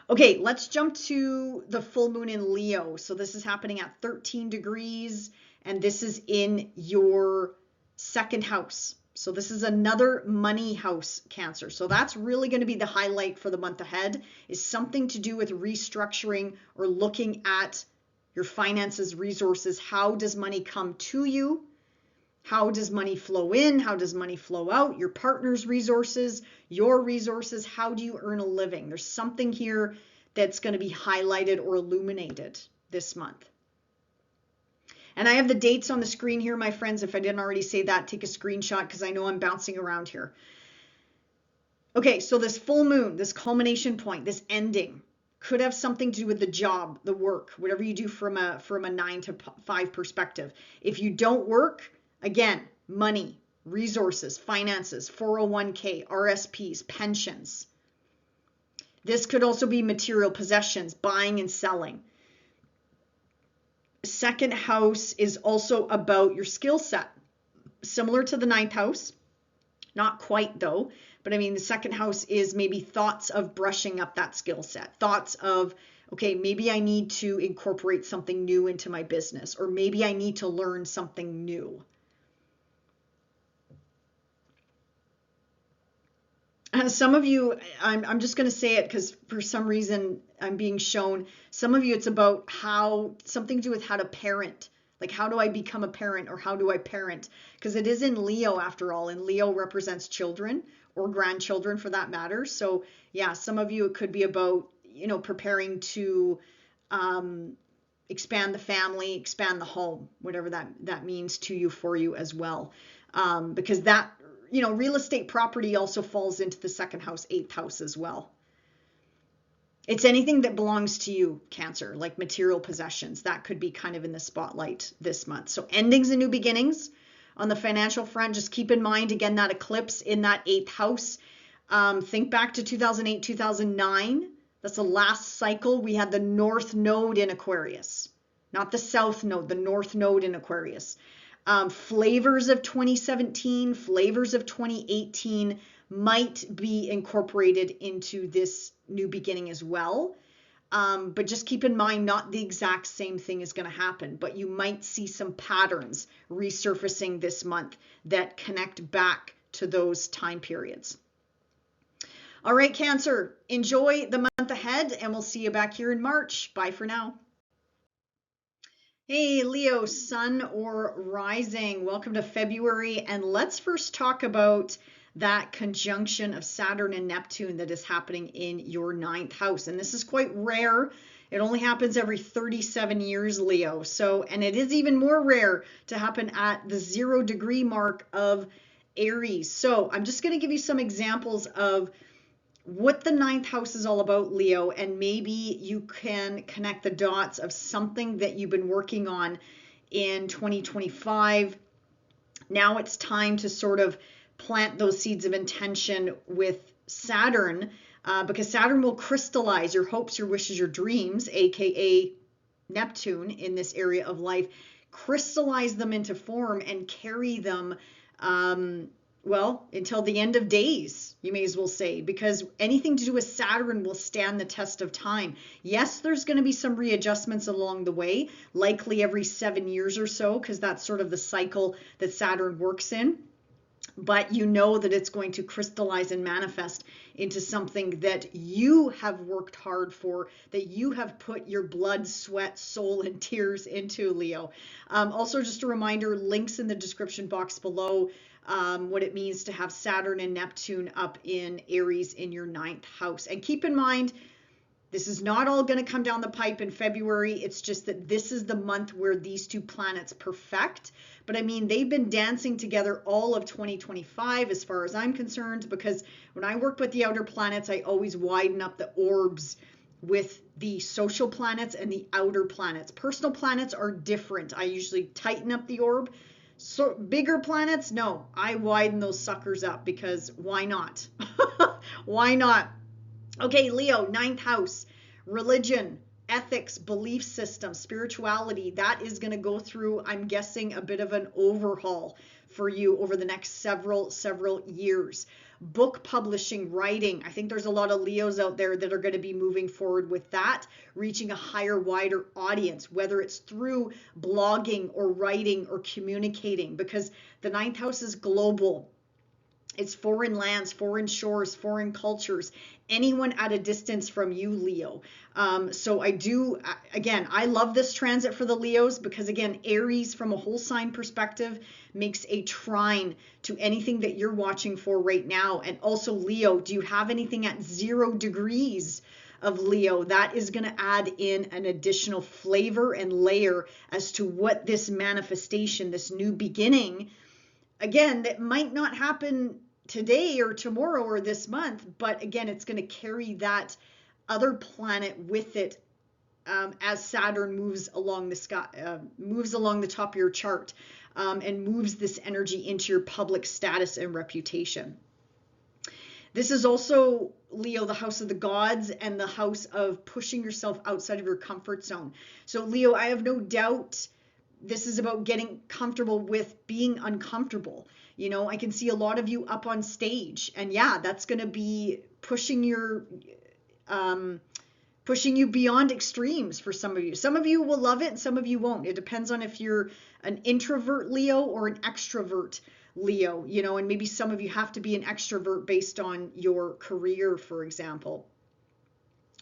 Okay, let's jump to the full moon in Leo. So this is happening at 13 degrees, and this is in your second house. So this is another money house, Cancer. So that's really going to be the highlight for the month ahead, is something to do with restructuring or looking at your finances, resources. How does money come to you? How does money flow in? How does money flow out? Your partner's resources, your resources. How do you earn a living? There's something here that's going to be highlighted or illuminated this month. And I have the dates on the screen here, my friends. If I didn't already say that, take a screenshot because I know I'm bouncing around here. Okay, so this full moon, this culmination point, this ending, could have something to do with the job, the work, whatever you do from a 9 to 5 perspective. If you don't work, again, money, resources, finances, 401k, RSPs, pensions. This could also be material possessions, buying and selling. Second house is also about your skill set, similar to the ninth house. Not quite though, but I mean, the second house is maybe thoughts of brushing up that skill set, thoughts of, okay, maybe I need to incorporate something new into my business, or maybe I need to learn something new. Some of you, I'm just going to say it because for some reason I'm being shown, some of you it's about how, something to do with how to parent. Like, how do I become a parent, or how do I parent? Because it is in Leo after all, and Leo represents children or grandchildren for that matter. So yeah, some of you, it could be about, you know, preparing to expand the family, expand the home, whatever that means to you, for you as well. Because that, you know, real estate property also falls into the second house, eighth house as well. It's anything that belongs to you, Cancer, like material possessions. That could be kind of in the spotlight this month. So endings and new beginnings on the financial front. Just keep in mind, again, that eclipse in that eighth house. Think back to 2008, 2009. That's the last cycle. We had the north node in Aquarius, not the south node, the north node in Aquarius. Flavors of 2017, flavors of 2018 might be incorporated into this new beginning as well. But just keep in mind, not the exact same thing is going to happen, but you might see some patterns resurfacing this month that connect back to those time periods. All right, Cancer, enjoy the month ahead, and we'll see you back here in March. Bye for now. Hey, Leo, sun or rising, welcome to February. And let's first talk about that conjunction of Saturn and Neptune that is happening in your ninth house. And this is quite rare. It only happens every 37 years, Leo. So, and it is even more rare to happen at the 0 degree mark of Aries. So I'm just going to give you some examples of what the ninth house is all about, Leo, and maybe you can connect the dots of something that you've been working on in 2025. Now it's time to sort of plant those seeds of intention with Saturn, because Saturn will crystallize your hopes, your wishes, your dreams, aka Neptune in this area of life, crystallize them into form and carry them well, until the end of days, you may as well say, because anything to do with Saturn will stand the test of time. Yes, there's going to be some readjustments along the way, likely every 7 years or so, because that's sort of the cycle that Saturn works in. But you know that it's going to crystallize and manifest into something that you have worked hard for, that you have put your blood, sweat, soul, and tears into, Leo. Also, just a reminder, links in the description box below. What it means to have Saturn and Neptune up in Aries in your ninth house. And keep in mind, this is not all going to come down the pipe in February. It's just that this is the month where these two planets perfect. But I mean, they've been dancing together all of 2025 as far as I'm concerned, because when I work with the outer planets, I always widen up the orbs with the social planets and the outer planets. Personal planets are different. I usually tighten up the orb. So bigger planets, no, I widen those suckers up, because why not? Why not? Okay, Leo, ninth house, religion, ethics, belief system, spirituality, that is going to go through, I'm guessing, a bit of an overhaul for you over the next several years. Book publishing, writing. I think there's a lot of Leos out there that are going to be moving forward with that, reaching a higher, wider audience, whether it's through blogging or writing or communicating, because the ninth house is global. It's foreign lands, foreign shores, foreign cultures, anyone at a distance from you, Leo. So again, I love this transit for the Leos because, again, Aries from a whole sign perspective makes a trine to anything that you're watching for right now. And also, Leo, do you have anything at 0 degrees of Leo? That is going to add in an additional flavor and layer as to what this manifestation, this new beginning, again, that might not happen today or tomorrow or this month, but again, it's going to carry that other planet with it as Saturn moves along the sky, moves along the top of your chart, and moves this energy into your public status and reputation. This is also, Leo, the house of the gods and the house of pushing yourself outside of your comfort zone. So, Leo, I have no doubt this is about getting comfortable with being uncomfortable. You know, I can see a lot of you up on stage, and yeah, that's going to be pushing you beyond extremes for some of you. Some of you will love it and some of you won't. It depends on if you're an introvert Leo or an extrovert Leo, you know, and maybe some of you have to be an extrovert based on your career, for example.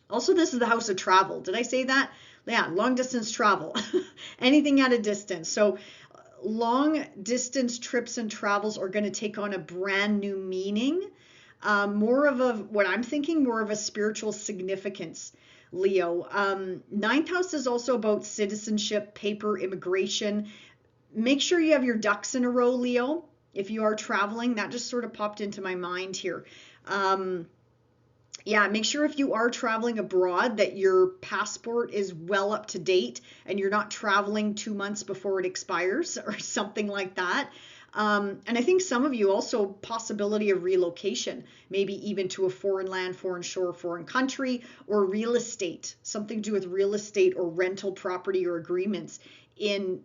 Also, this is the house of travel. Did I say that? Yeah, long distance travel, anything at a distance. So long distance trips and travels are going to take on a brand new meaning, more of what I'm thinking, more of a spiritual significance, Leo. Ninth house is also about citizenship, paper, immigration. Make sure you have your ducks in a row, Leo, if you are traveling. That just sort of popped into my mind here. Yeah, make sure if you are traveling abroad that your passport is well up to date and you're not traveling 2 months before it expires or something like that. And I think some of you also possibility of relocation, maybe even to a foreign land, foreign shore, foreign country, or real estate, something to do with real estate or rental property or agreements in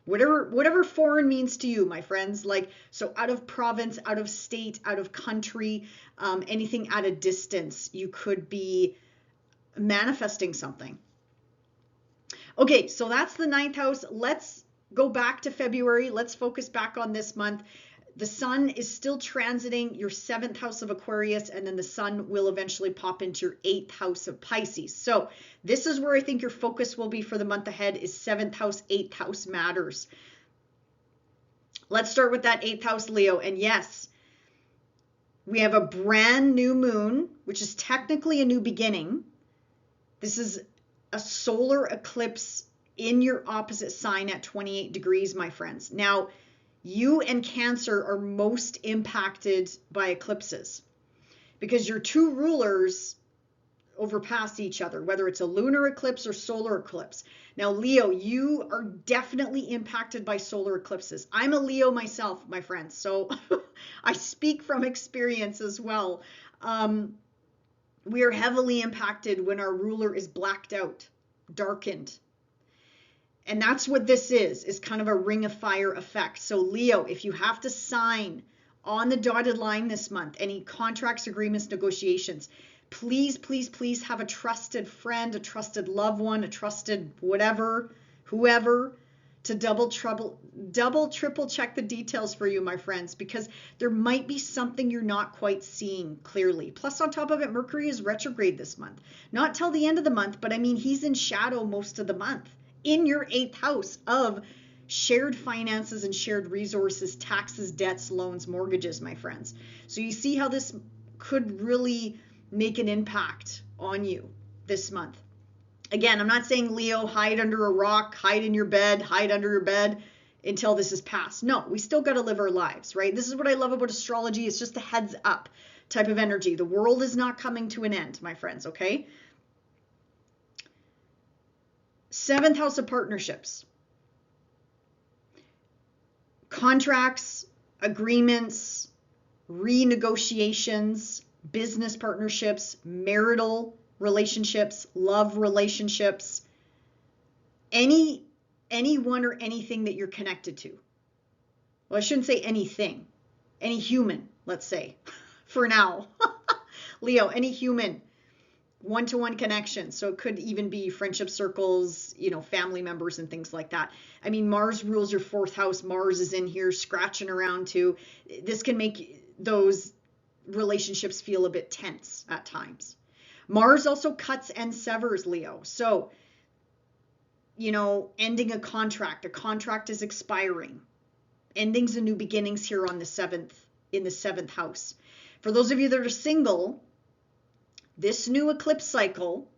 whatever foreign means to you, my friends. Like, so out of province, out of state, out of country, anything at a distance, you could be manifesting something. Okay, so that's the ninth house. Let's go back to February. Let's focus back on this month. The sun is still transiting your 7th house of Aquarius, and then the sun will eventually pop into your 8th house of Pisces. So this is where I think your focus will be for the month ahead, is 7th house, 8th house matters. Let's start with that 8th house, Leo. And yes, we have a brand new moon, which is technically a new beginning. This is a solar eclipse in your opposite sign at 28 degrees, my friends. Now, you and Cancer are most impacted by eclipses because your two rulers overpass each other, whether it's a lunar eclipse or solar eclipse. Now, Leo, you are definitely impacted by solar eclipses. I'm a Leo myself, my friends, so I speak from experience as well. We are heavily impacted when our ruler is blacked out, darkened. And that's what this is kind of a ring of fire effect. So Leo, if you have to sign on the dotted line this month, any contracts, agreements, negotiations, please, please, please have a trusted friend, a trusted loved one, a trusted whatever, whoever, to double, triple check the details for you, my friends, because there might be something you're not quite seeing clearly. Plus, on top of it, Mercury is retrograde this month. Not till the end of the month, but I mean, he's in shadow most of the month, in your 8th house of shared finances and shared resources, taxes, debts, loans, mortgages, my friends. So you see how this could really make an impact on you this month. Again, I'm not saying, Leo, hide under a rock, hide in your bed, hide under your bed until this is past. No, we still got to live our lives, right? This is what I love about astrology. It's just a heads up type of energy. The world is not coming to an end, my friends, okay? 7th house of partnerships. Contracts, agreements, renegotiations, business partnerships, marital relationships, love relationships, anyone or anything that you're connected to. Well, I shouldn't say anything, any human, let's say, for now. Leo, any human, one-to-one connection. So it could even be friendship circles, you know, family members and things like that. I mean, Mars rules your fourth house. Mars is in here scratching around too. This can make those relationships feel a bit tense at times. Mars also cuts and severs, Leo. So, you know, ending a contract is expiring. Endings and new beginnings here on the 7th, in the 7th house. For those of you that are single, this new eclipse cycle,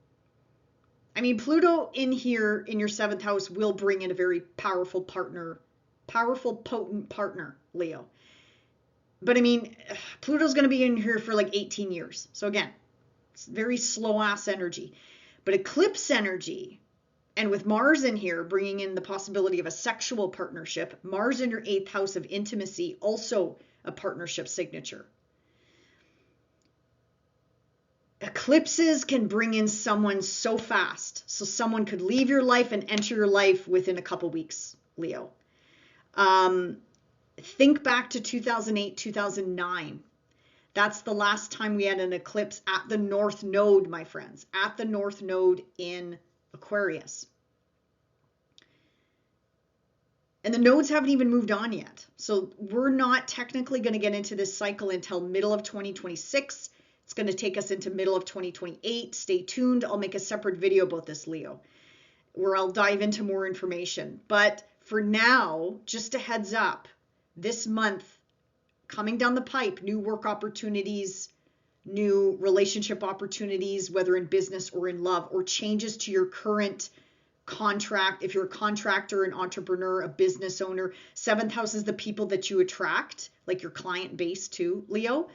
I mean, Pluto in here in your 7th house will bring in a very powerful partner, powerful, potent partner, Leo. But I mean, Pluto's going to be in here for like 18 years. So again, it's very slow ass energy. But eclipse energy, and with Mars in here, bringing in the possibility of a sexual partnership, Mars in your 8th house of intimacy, also a partnership signature. Eclipses can bring in someone so fast. So someone could leave your life and enter your life within a couple weeks, Leo. Think back to 2008, 2009. That's the last time we had an eclipse at the North Node, my friends, at the North Node in Aquarius. And the nodes haven't even moved on yet. So we're not technically going to get into this cycle until middle of 2026. It's going to take us into middle of 2028. Stay tuned. I'll make a separate video about this, Leo, where I'll dive into more information. But for now, just a heads up, this month, coming down the pipe, new work opportunities, new relationship opportunities, whether in business or in love, or changes to your current contract. If you're a contractor, an entrepreneur, a business owner, 7th house is the people that you attract, like your client base too, Leo.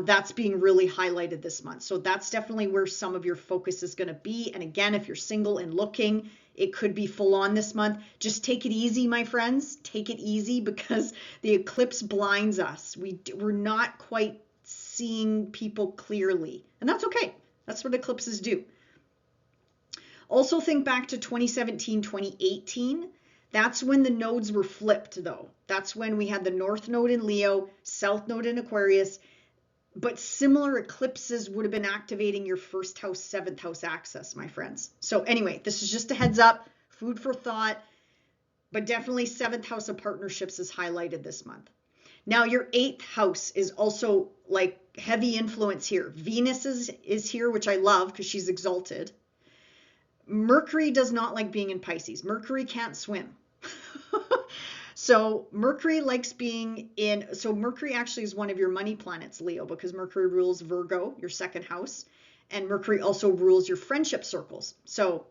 That's being really highlighted this month. So that's definitely where some of your focus is going to be. And again, if you're single and looking, it could be full on this month. Just take it easy, my friends. Take it easy, because the eclipse blinds us. We're not quite seeing people clearly, and that's okay. That's what eclipses do. Also think back to 2017, 2018. That's when the nodes were flipped though. That's when we had the North Node in Leo, South Node in Aquarius, but similar eclipses would have been activating your 1st house, 7th house axis, my friends. So anyway, this is just a heads up, food for thought, but definitely 7th house of partnerships is highlighted this month. Now your 8th house is also like heavy influence here. Venus is here, which I love because she's exalted. Mercury does not like being in Pisces. Mercury can't swim. So Mercury likes being in, so Mercury actually is one of your money planets, Leo, because Mercury rules Virgo, your 2nd house, and Mercury also rules your friendship circles. So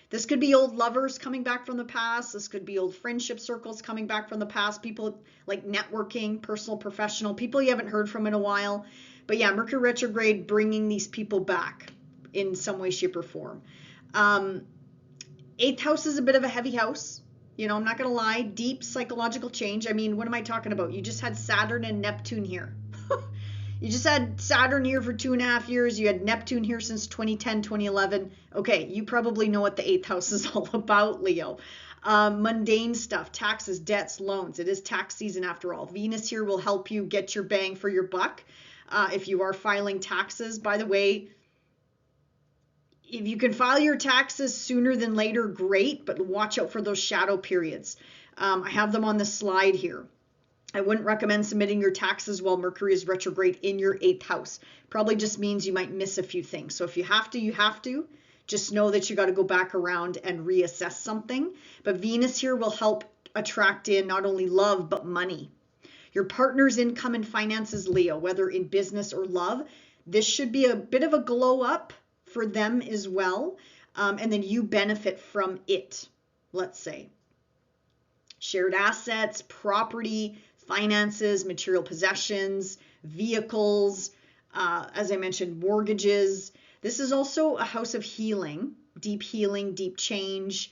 this could be old lovers coming back from the past. This could be old friendship circles coming back from the past. People like networking, personal, professional, people you haven't heard from in a while. But yeah, Mercury retrograde bringing these people back in some way, shape, or form. 8th house is a bit of a heavy house. You know, I'm not going to lie, deep psychological change. I mean, what am I talking about? You just had Saturn and Neptune here. You just had Saturn here for 2.5 years. You had Neptune here since 2010, 2011. Okay, you probably know what the 8th house is all about, Leo. Mundane stuff, taxes, debts, loans. It is tax season after all. Venus here will help you get your bang for your buck. If you are filing taxes, by the way, if you can file your taxes sooner than later, great, but watch out for those shadow periods. I have them on the slide here. I wouldn't recommend submitting your taxes while Mercury is retrograde in your 8th house. Probably just means you might miss a few things. So if you have to, you have to. Just know that you got to go back around and reassess something. But Venus here will help attract in not only love, but money. Your partner's income and finances, Leo, whether in business or love, this should be a bit of a glow up for them as well. And then you benefit from it, let's say. Shared assets, property, finances, material possessions, vehicles, as I mentioned, mortgages. This is also a house of healing, deep change,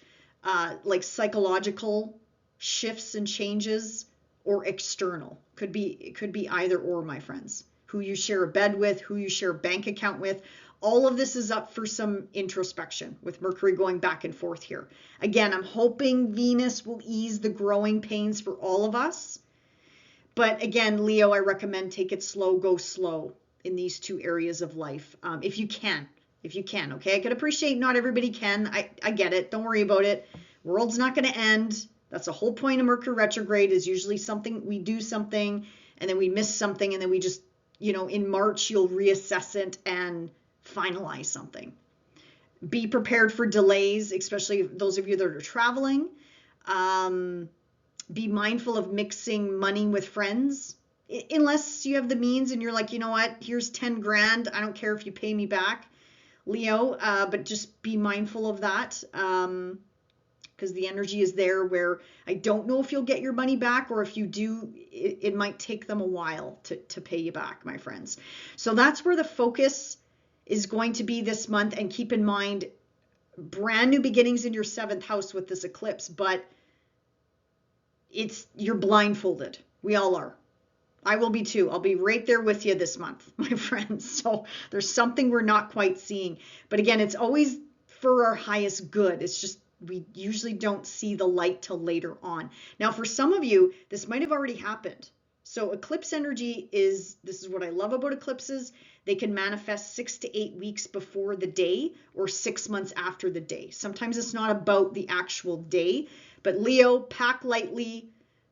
like psychological shifts and changes, or external. It could be either or, my friends. Who you share a bed with, who you share a bank account with. All of this is up for some introspection with Mercury going back and forth here. Again, I'm hoping Venus will ease the growing pains for all of us. But again, Leo, I recommend take it slow, go slow in these two areas of life. If you can, okay? I can appreciate not everybody can. I get it. Don't worry about it. World's not going to end. That's the whole point of Mercury retrograde, is usually something, we do something and then we miss something, and then we just, in March, you'll reassess it and finalize something. Be prepared for delays, especially those of you that are traveling. Be mindful of mixing money with friends, unless you have the means and you're like, you know what, here's 10 grand. I don't care if you pay me back, Leo, but just be mindful of that. Because the energy is there where I don't know if you'll get your money back, or if you do, it might take them a while to pay you back, my friends. So that's where the focus is going to be this month. And keep in mind, brand new beginnings in your 7th house with this eclipse, but you're blindfolded. We all are. I will be too. I'll be right there with you this month, my friends. So there's something we're not quite seeing. But again, it's always for our highest good. It's just we usually don't see the light till later on. Now, for some of you, this might have already happened. So eclipse energy this is what I love about eclipses. They can manifest 6 to 8 weeks before the day, or 6 months after the day. Sometimes it's not about the actual day, but Leo, pack lightly,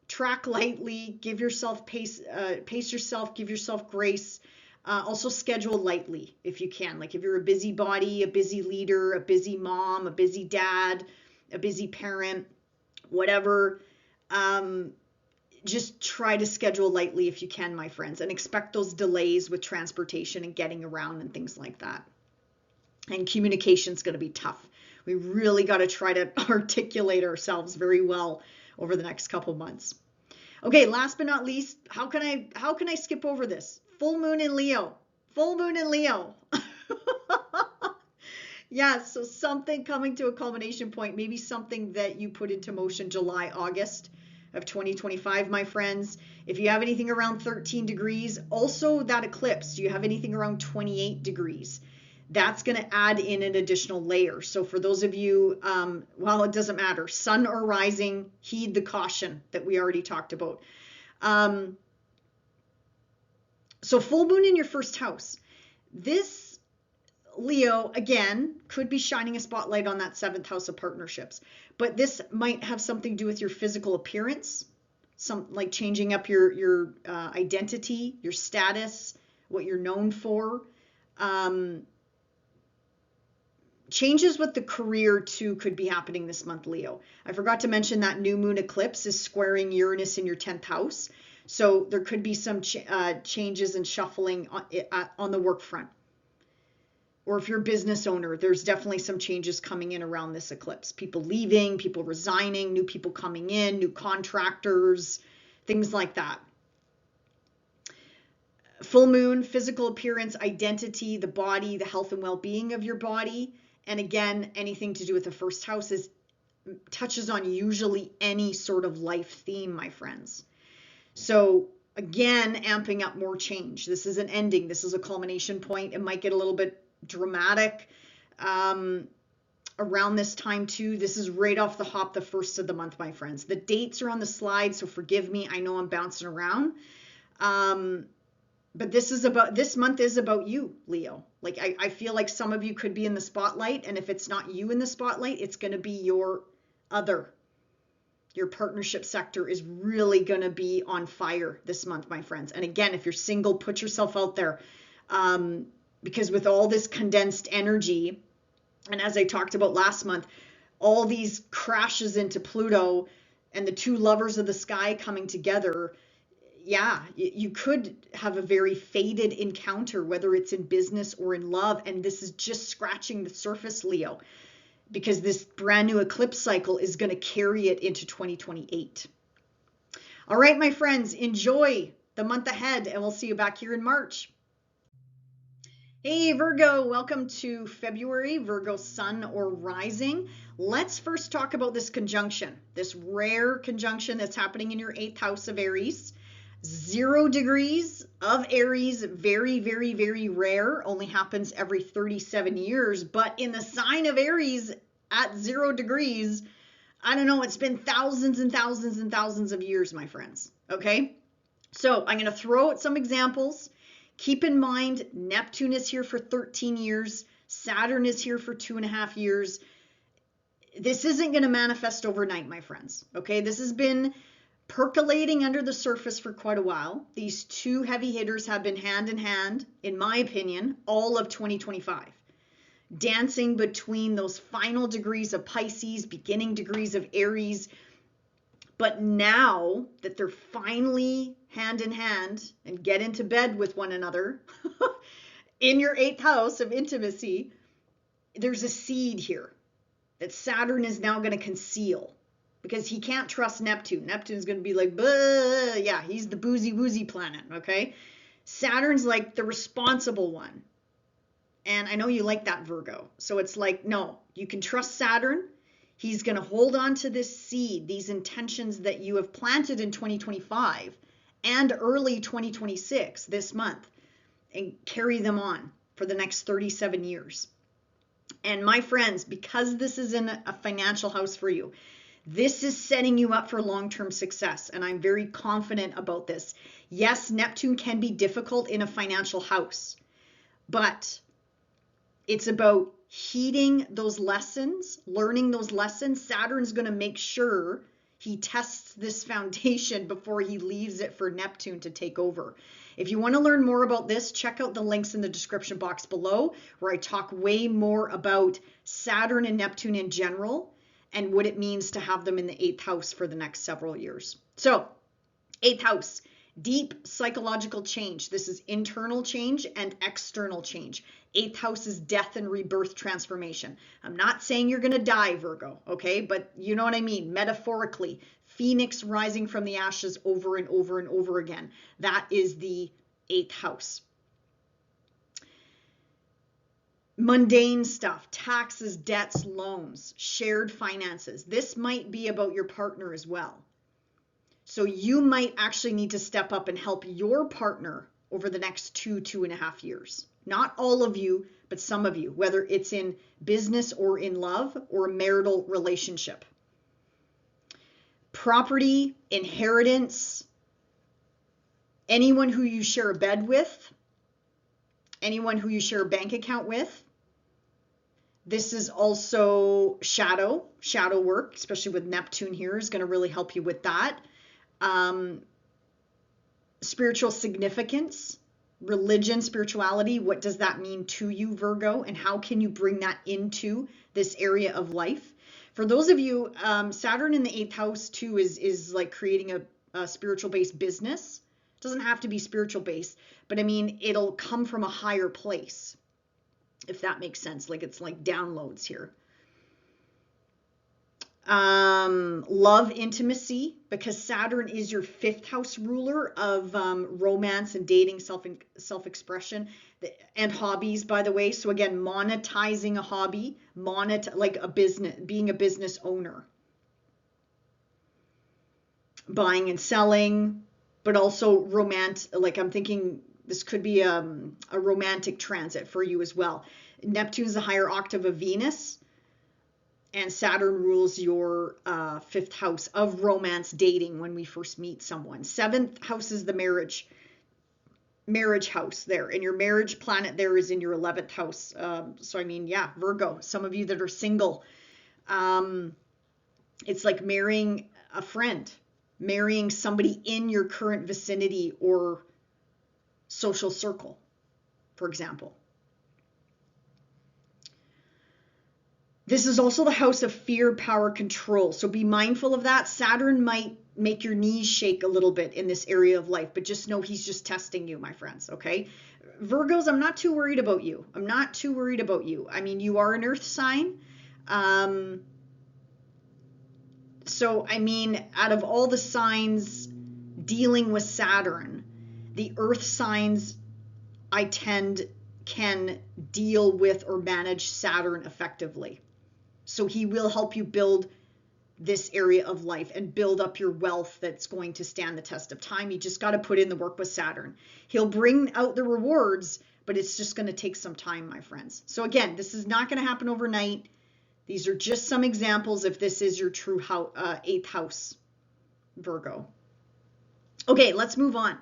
track lightly, give yourself pace yourself, give yourself grace. Also schedule lightly if you can. Like if you're a busybody, a busy leader, a busy mom, a busy dad, a busy parent, whatever, just try to schedule lightly if you can, my friends, and expect those delays with transportation and getting around and things like that. And communication is going to be tough. We really got to try to articulate ourselves very well over the next couple months. Okay, last but not least, how can I skip over this? Full moon in Leo. Full moon in Leo. Yeah, so something coming to a culmination point, maybe something that you put into motion July, August of 2025, my friends. If you have anything around 13 degrees, also that eclipse, do you have anything around 28 degrees? That's going to add in an additional layer. So for those of you, well, it doesn't matter, sun or rising, heed the caution that we already talked about. So full moon in your 1st house. This, Leo, again, could be shining a spotlight on that 7th house of partnerships. But this might have something to do with your physical appearance, like changing up your identity, your status, what you're known for. Changes with the career too could be happening this month, Leo. I forgot to mention that new moon eclipse is squaring Uranus in your 10th house. So there could be some changes and shuffling on the work front. Or if you're a business owner, there's definitely some changes coming in around this eclipse. People leaving, people resigning, new people coming in, new contractors, things like that. Full moon, physical appearance, identity, the body, the health and well-being of your body. And again, anything to do with the 1st house touches on usually any sort of life theme, my friends. So again, amping up more change. This is an ending. This is a culmination point. It might get a little bit dramatic around this time too. This is right off the hop, the 1st of the month, my friends. The dates are on the slide, so forgive me. I know I'm bouncing around. But this month is about you, Leo. Like I feel like some of you could be in the spotlight, and if it's not you in the spotlight, it's going to be your partnership sector is really going to be on fire this month, my friends. And again, if you're single, put yourself out there, because with all this condensed energy, and as I talked about last month, all these crashes into Pluto and the 2 lovers of the sky coming together, yeah, you could have a very fated encounter, whether it's in business or in love. And this is just scratching the surface, Leo, because this brand new eclipse cycle is going to carry it into 2028. All right, my friends, enjoy the month ahead, and we'll see you back here in March. Hey, Virgo, welcome to February, Virgo sun or rising. Let's first talk about this conjunction, this rare conjunction that's happening in your 8th house of Aries. 0 degrees of Aries, very, very, very rare, only happens every 37 years. But in the sign of Aries at 0 degrees, I don't know, it's been thousands and thousands and thousands of years, my friends. Okay? So I'm going to throw out some examples. Keep in mind, Neptune is here for 13 years. Saturn is here for 2.5 years. This isn't going to manifest overnight, my friends. Okay? This has been percolating under the surface for quite a while. These two heavy hitters have been hand in hand, in my opinion, all of 2025. Dancing between those final degrees of Pisces, beginning degrees of Aries. But now that they're finally hand in hand and get into bed with one another in your 8th house of intimacy, there's a seed here that Saturn is now going to conceal, because he can't trust Neptune. Neptune's going to be like, bah, yeah, he's the boozy woozy planet, okay? Saturn's like the responsible one. And I know you like that, Virgo. So it's like, no, you can trust Saturn. He's going to hold on to this seed, these intentions that you have planted in 2025 and early 2026, this month, and carry them on for the next 37 years. And my friends, because this is in a financial house for you, this is setting you up for long-term success, and I'm very confident about this. Yes, Neptune can be difficult in a financial house, but it's about heeding those lessons, learning those lessons. Saturn's going to make sure he tests this foundation before he leaves it for Neptune to take over. If you want to learn more about this, check out the links in the description box below, where I talk way more about Saturn and Neptune in general, and what it means to have them in the 8th house for the next several years. So, 8th house, deep psychological change. This is internal change and external change. 8th house is death and rebirth transformation. I'm not saying you're going to die, Virgo, okay? But you know what I mean, metaphorically. Phoenix rising from the ashes over and over and over again. That is the 8th house. Mundane stuff, taxes, debts, loans, shared finances. This might be about your partner as well. So you might actually need to step up and help your partner over the next 2.5 years. Not all of you, but some of you, whether it's in business or in love or a marital relationship. Property, inheritance, anyone who you share a bed with, anyone who you share a bank account with. This is also shadow work, especially with Neptune here, is going to really help you with that. Spiritual significance, religion, spirituality. What does that mean to you, Virgo? And how can you bring that into this area of life? For those of you, Saturn in the 8th house too is like creating a spiritual based business. It doesn't have to be spiritual based, but I mean, it'll come from a higher place, if that makes sense. Like it's like downloads here. Love, intimacy, because Saturn is your 5th house ruler of romance and dating, self-expression, and hobbies, by the way. So again, monetizing a hobby, like a business, being a business owner, buying and selling, but also like I'm thinking this could be a romantic transit for you as well. Neptune's the higher octave of Venus, and Saturn rules your 5th house of romance, dating, when we first meet someone. 7th house is the marriage house there, and your marriage planet there is in your 11th house. So I mean, yeah, Virgo, some of you that are single, it's like marrying a friend, marrying somebody in your current vicinity or social circle, for example. This is also the house of fear, power, control. So be mindful of that. Saturn might make your knees shake a little bit in this area of life, but just know he's just testing you, my friends, okay? Virgos, I'm not too worried about you. I'm not too worried about you. I mean, you are an earth sign. So, I mean, out of all the signs dealing with Saturn, the earth signs can deal with or manage Saturn effectively. So he will help you build this area of life and build up your wealth that's going to stand the test of time. You just got to put in the work with Saturn. He'll bring out the rewards, but it's just going to take some time, my friends. So again, this is not going to happen overnight. These are just some examples if this is your true eighth house, Virgo. Okay, let's move on.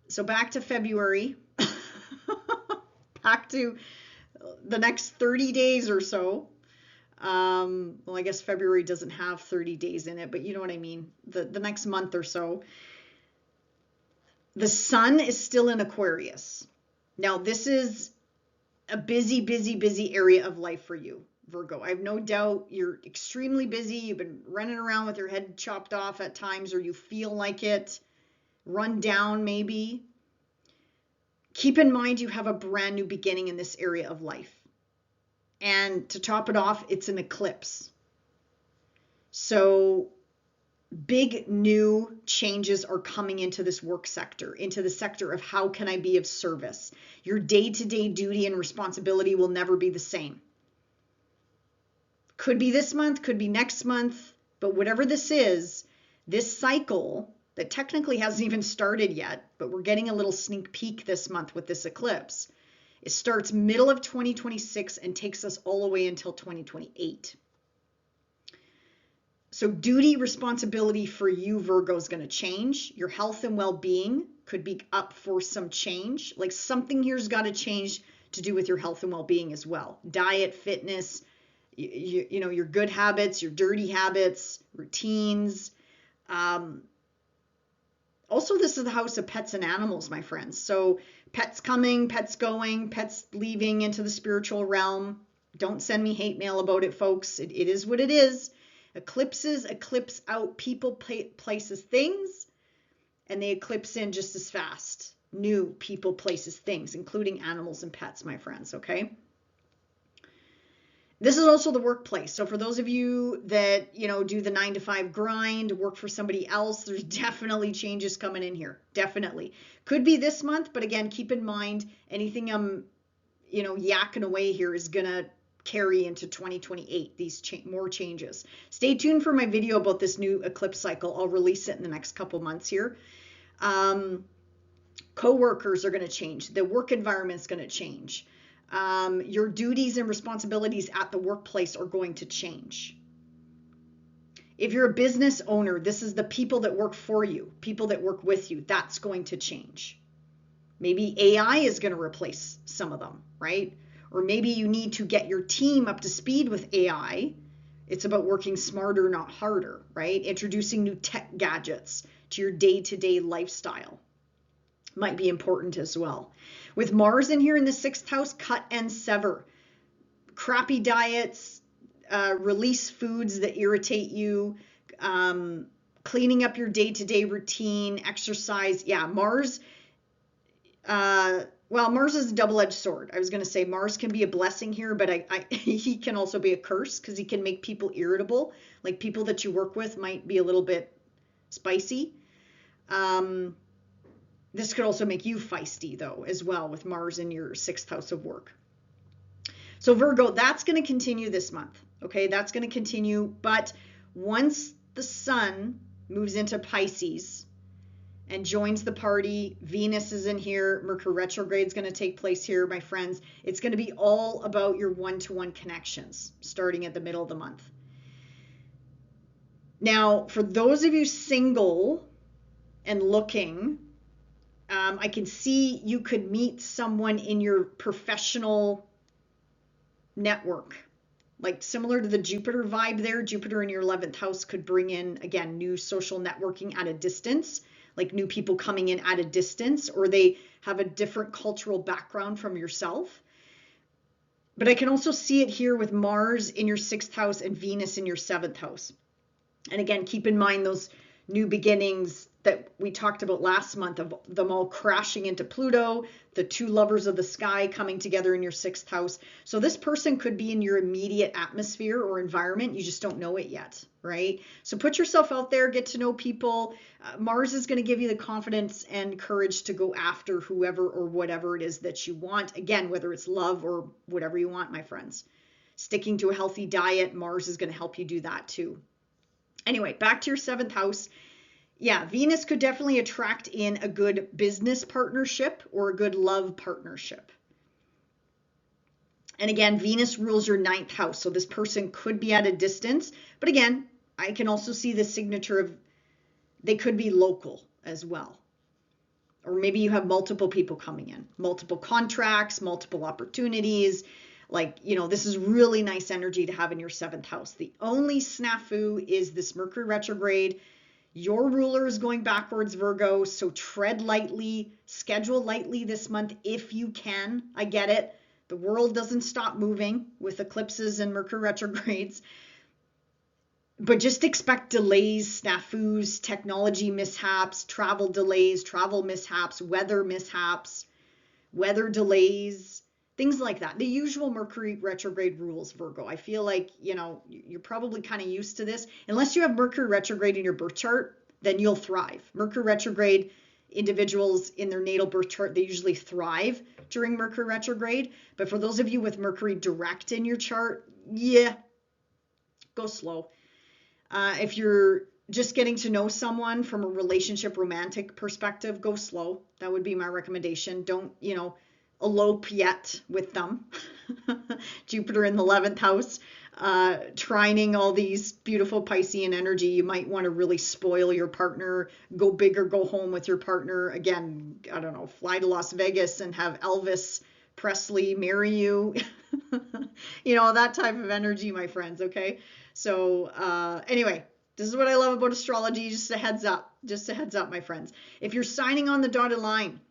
So back to February, back to the next 30 days or so. Well, I guess February doesn't have 30 days in it, but you know what I mean. The next month or so. The sun is still in Aquarius. Now, this is a busy, busy, busy area of life for you, Virgo. I have no doubt you're extremely busy. You've been running around with your head chopped off at times, or you feel like it, run down maybe. Keep in mind you have a brand new beginning in this area of life. And to top it off, it's an eclipse. So big new changes are coming into this work sector, into the sector of how can I be of service. Your day-to-day duty and responsibility will never be the same. Could be this month, could be next month, but whatever this is, this cycle that technically hasn't even started yet, but we're getting a little sneak peek this month with this eclipse. It starts middle of 2026 and takes us all the way until 2028. So duty, responsibility for you, Virgo, is going to change. Your health and well-being could be up for some change. Like something here's got to change to do with your health and well-being as well. Diet, fitness, you know, your good habits, your dirty habits, routines. Also, this is the house of pets and animals, my friends. So pets coming, pets going, pets leaving into the spiritual realm. Don't send me hate mail about it, folks. It is what it is. Eclipses eclipse out people, places, things, and they eclipse in just as fast. New people, places, things, including animals and pets, my friends, okay? This is also the workplace. So for those of you that, you know, do the 9-to-5 grind, work for somebody else, there's definitely changes coming in here. Definitely. Could be this month, but again, keep in mind anything I'm, you know, yakking away here is going to carry into 2028, these more changes. Stay tuned for my video about this new eclipse cycle. I'll release it in the next couple months here. Co-workers are going to change. The work environment is going to change. Your duties and responsibilities at the workplace are going to change. If you're a business owner, this is the people that work for you, people that work with you. That's going to change. Maybe AI is going to replace some of them, right? Or maybe you need to get your team up to speed with AI. It's about working smarter, not harder, right? Introducing new tech gadgets to your day-to-day lifestyle might be important as well. With Mars in here in the 6th house, cut and sever. Crappy diets, release foods that irritate you, cleaning up your day-to-day routine, exercise. Yeah, Mars, well, Mars is a double-edged sword. I was going to say Mars can be a blessing here, but he can also be a curse because he can make people irritable. Like people that you work with might be a little bit spicy. This could also make you feisty, though, as well, with Mars in your 6th house of work. So Virgo, that's going to continue this month. Okay, that's going to continue. But once the sun moves into Pisces and joins the party, Venus is in here, Mercury retrograde is going to take place here, my friends. It's going to be all about your one-to-one connections starting at the middle of the month. Now, for those of you single and looking, I can see you could meet someone in your professional network, like similar to the Jupiter vibe there. Jupiter in your 11th house could bring in, again, new social networking at a distance, like new people coming in at a distance, or they have a different cultural background from yourself. But I can also see it here with Mars in your 6th house and Venus in your 7th house. And again, keep in mind those new beginnings that we talked about last month, of them all crashing into Pluto, the two lovers of the sky coming together in your 6th house. So this person could be in your immediate atmosphere or environment. You just don't know it yet, right? So put yourself out there, get to know people. Mars is going to give you the confidence and courage to go after whoever or whatever it is that you want. Again, whether it's love or whatever you want, my friends. Sticking to a healthy diet, Mars is going to help you do that too. Anyway, back to your 7th house. Yeah, Venus could definitely attract in a good business partnership or a good love partnership. And again, Venus rules your 9th house. So this person could be at a distance. But again, I can also see the signature of they could be local as well. Or maybe you have multiple people coming in, multiple contracts, multiple opportunities. Like, this is really nice energy to have in your 7th house. The only snafu is this Mercury retrograde. Your ruler is going backwards, Virgo, so tread lightly, schedule lightly this month if you can. I get it. The world doesn't stop moving with eclipses and Mercury retrogrades. But just expect delays, snafus, technology mishaps, travel delays, travel mishaps, weather delays, things like that. The usual Mercury retrograde rules, Virgo. I feel like, you're probably kind of used to this. Unless you have Mercury retrograde in your birth chart, then you'll thrive. Mercury retrograde individuals in their natal birth chart, they usually thrive during Mercury retrograde. But for those of you with Mercury direct in your chart, yeah, go slow. If you're just getting to know someone from a relationship romantic perspective, go slow. That would be my recommendation. Don't, elope yet with them. Jupiter in the 11th house, trining all these beautiful Piscean energy. You might want to really spoil your partner, go big or go home with your partner. Again, I don't know, fly to Las Vegas and have Elvis Presley marry you. That type of energy, my friends, okay? So anyway, this is what I love about astrology. Just a heads up, my friends. If you're signing on the dotted line,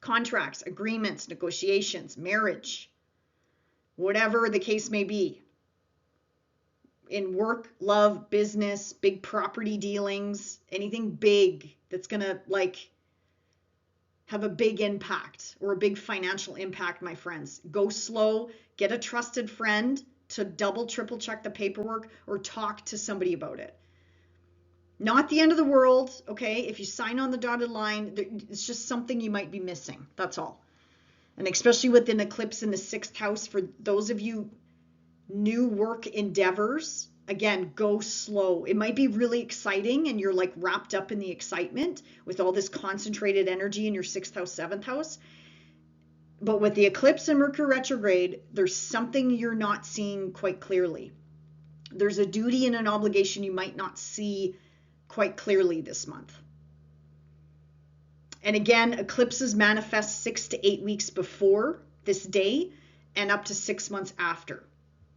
contracts, agreements, negotiations, marriage, whatever the case may be, in work, love, business, big property dealings, anything big that's going to have a big impact or a big financial impact, my friends, go slow, get a trusted friend to double, triple check the paperwork or talk to somebody about it. Not the end of the world, okay? If you sign on the dotted line, it's just something you might be missing. That's all. And especially with an eclipse in the 6th house, for those of you new work endeavors, again, go slow. It might be really exciting and you're wrapped up in the excitement with all this concentrated energy in your 6th house, 7th house. But with the eclipse and Mercury retrograde, there's something you're not seeing quite clearly. There's a duty and an obligation you might not see quite clearly this month. And again, eclipses manifest 6 to 8 weeks before this day and up to 6 months after.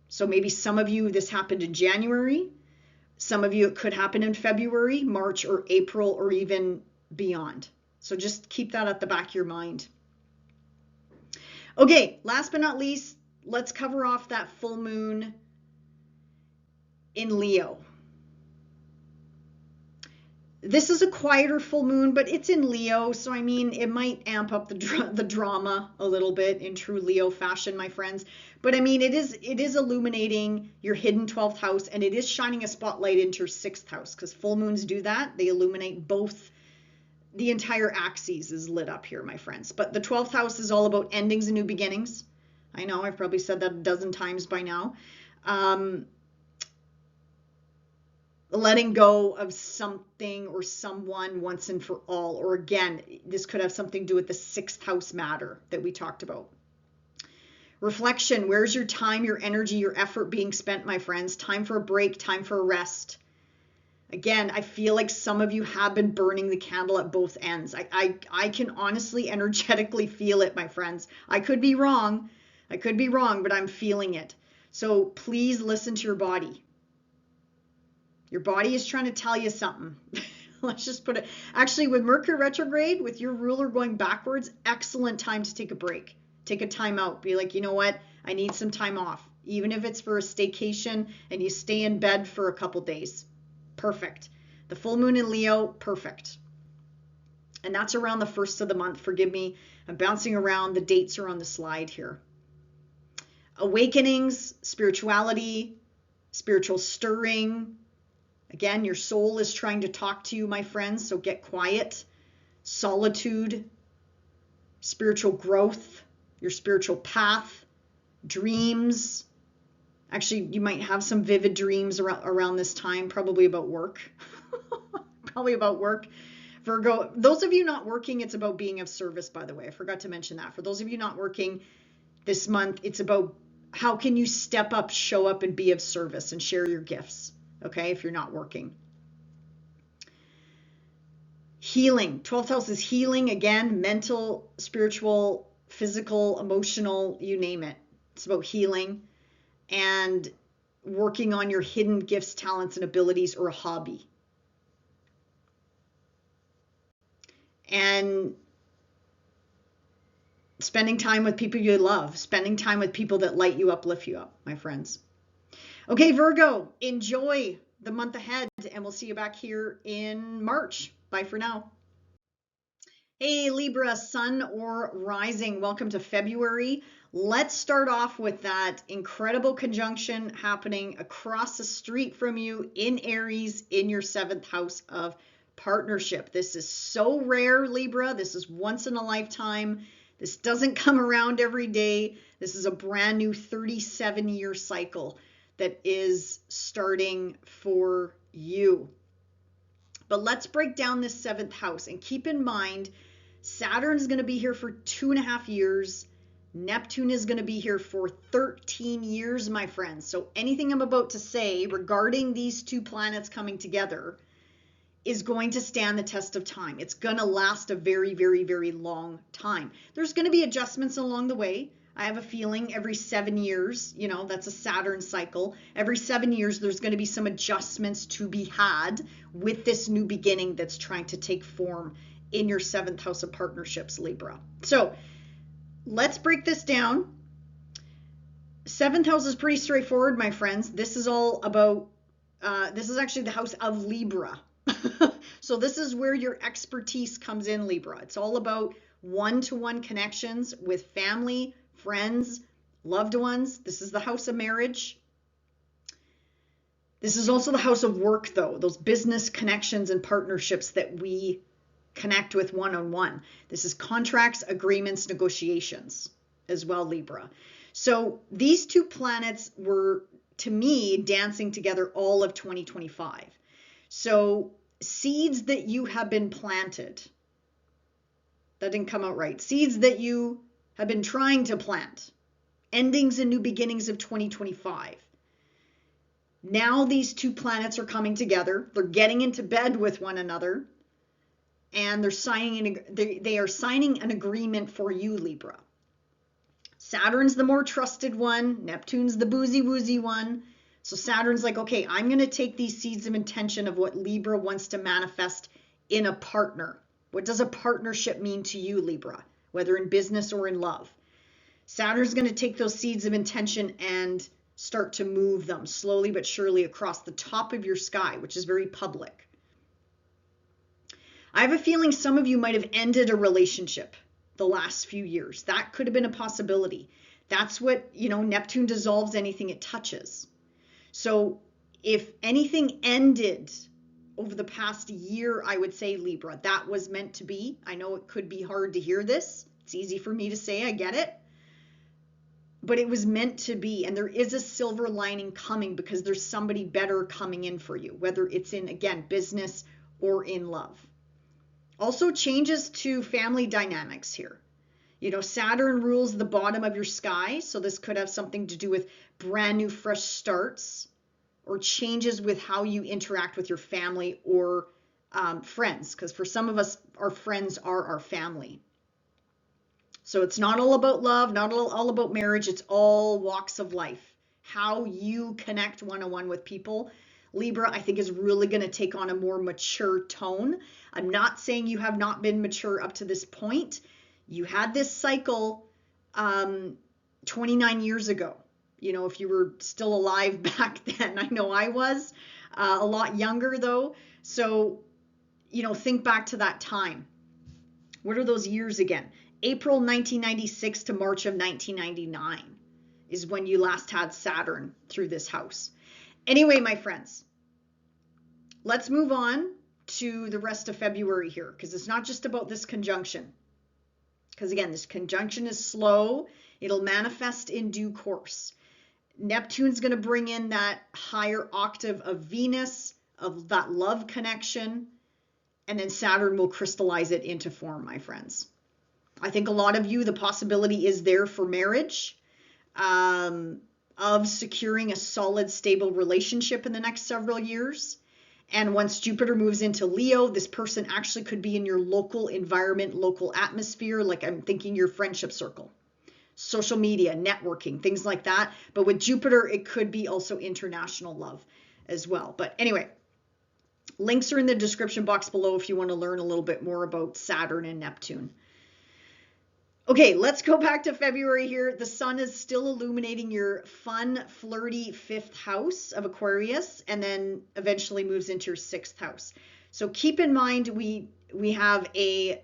So maybe some of you, this happened in January. Some of you, it could happen in February, March, or April, or even beyond. So just keep that at the back of your mind. Okay, last but not least, let's cover off that full moon in Leo. This is a quieter full moon, but it's in Leo, so I mean, it might amp up the drama a little bit in true Leo fashion, my friends. But I mean, it is illuminating your hidden 12th house, and it is shining a spotlight into your 6th house, because full moons do that. They illuminate both. The entire axis is lit up here, my friends. But the 12th house is all about endings and new beginnings. I know, I've probably said that a dozen times by now. Letting go of something or someone once and for all. Or again, this could have something to do with the 6th house matter that we talked about. Reflection, where's your time, your energy, your effort being spent, my friends? Time for a break, time for a rest. Again, I feel like some of you have been burning the candle at both ends. I can honestly, energetically feel it, my friends. I could be wrong, but I'm feeling it. So please listen to your body. Your body is trying to tell you something. Let's just put it. Actually, with Mercury retrograde, with your ruler going backwards, excellent time to take a break. Take a time out. Be like, you know what? I need some time off. Even if it's for a staycation and you stay in bed for a couple days. Perfect. The full moon in Leo, perfect. And that's around the 1st of the month. Forgive me. I'm bouncing around. The dates are on the slide here. Awakenings, spirituality, spiritual stirring. Again, your soul is trying to talk to you, my friends, so get quiet. Solitude, spiritual growth, your spiritual path, dreams, Actually, you might have some vivid dreams around this time, probably about work. Probably about work. Virgo, those of you not working, it's about being of service, by the way. I forgot to mention that. For those of you not working this month, it's about how can you step up, show up, and be of service and share your gifts, okay, if you're not working. Healing. 12th house is healing, again, mental, spiritual, physical, emotional, you name it. It's about healing and working on your hidden gifts, talents, and abilities, or a hobby. And spending time with people you love, spending time with people that light you up, lift you up, my friends. Okay, Virgo, enjoy the month ahead, and we'll see you back here in March. Bye for now. Hey, Libra, sun or rising, welcome to February. Let's start off with that incredible conjunction happening across the street from you in Aries in your 7th house of partnership. This is so rare, Libra. This is once in a lifetime. This doesn't come around every day. This is a brand new 37-year cycle that is starting for you. But let's break down this 7th house and keep in mind, Saturn is going to be here for 2.5 years. Neptune is going to be here for 13 years, my friends. So anything I'm about to say regarding these two planets coming together is going to stand the test of time. It's going to last a very, very, very long time. There's going to be adjustments along the way. I have a feeling every 7 years, you know, that's a Saturn cycle. Every 7 years, there's going to be some adjustments to be had with this new beginning that's trying to take form in your 7th house of partnerships, Libra. So let's break this down. 7th house is pretty straightforward, my friends. This is all about, this is actually the house of Libra. So this is where your expertise comes in, Libra. It's all about one-to-one connections with family, friends, loved ones. This is the house of marriage. This is also the house of work, though, those business connections and partnerships that we connect with one-on-one. This is contracts, agreements, negotiations as well, Libra. So these two planets were, to me, dancing together all of 2025. So seeds that you have been planted, that didn't come out right, seeds that you have been trying to plant, endings and new beginnings of 2025. Now these two planets are coming together. They're getting into bed with one another, and they're they are signing an agreement for you, Libra. Saturn's the more trusted one. Neptune's the boozy woozy one. So Saturn's like, okay, I'm going to take these seeds of intention of what Libra wants to manifest in a partner. What does a partnership mean to you, Libra, whether in business or in love? Saturn's going to take those seeds of intention and start to move them slowly but surely across the top of your sky, which is very public. I have a feeling some of you might have ended a relationship the last few years. That could have been a possibility. That's what, you know, Neptune dissolves anything it touches. So if anything ended over the past year, I would say, Libra, that was meant to be. I know it could be hard to hear this. It's easy for me to say, I get it. But it was meant to be. And there is a silver lining coming because there's somebody better coming in for you, whether it's in, again, business or in love. Also changes to family dynamics here. You know, Saturn rules the bottom of your sky. So this could have something to do with brand new, fresh starts or changes with how you interact with your family or friends. Because for some of us, our friends are our family. So it's not all about love, not all about marriage. It's all walks of life. How you connect one-on-one with people, Libra, I think is really going to take on a more mature tone. I'm not saying you have not been mature up to this point. You had this cycle 29 years ago. You know, if you were still alive back then, I know I was a lot younger though. So, you know, think back to that time. What are those years again? April 1996 to March of 1999 is when you last had Saturn through this house. Anyway, my friends, let's move on to the rest of February here, because it's not just about this conjunction. Because again, this conjunction is slow. It'll manifest in due course. Neptune's going to bring in that higher octave of Venus, of that love connection, and then Saturn will crystallize it into form, my friends. I think a lot of you, the possibility is there for marriage, of securing a solid, stable relationship in the next several years. And once Jupiter moves into Leo, this person actually could be in your local environment, local atmosphere, like I'm thinking your friendship circle, social media, networking, things like that. But with Jupiter, it could be also international love as well. But anyway, links are in the description box below if you want to learn a little bit more about Saturn and Neptune. Okay, let's go back to February here. The sun is still illuminating your fun, flirty 5th house of Aquarius, and then eventually moves into your 6th house. So keep in mind, we have a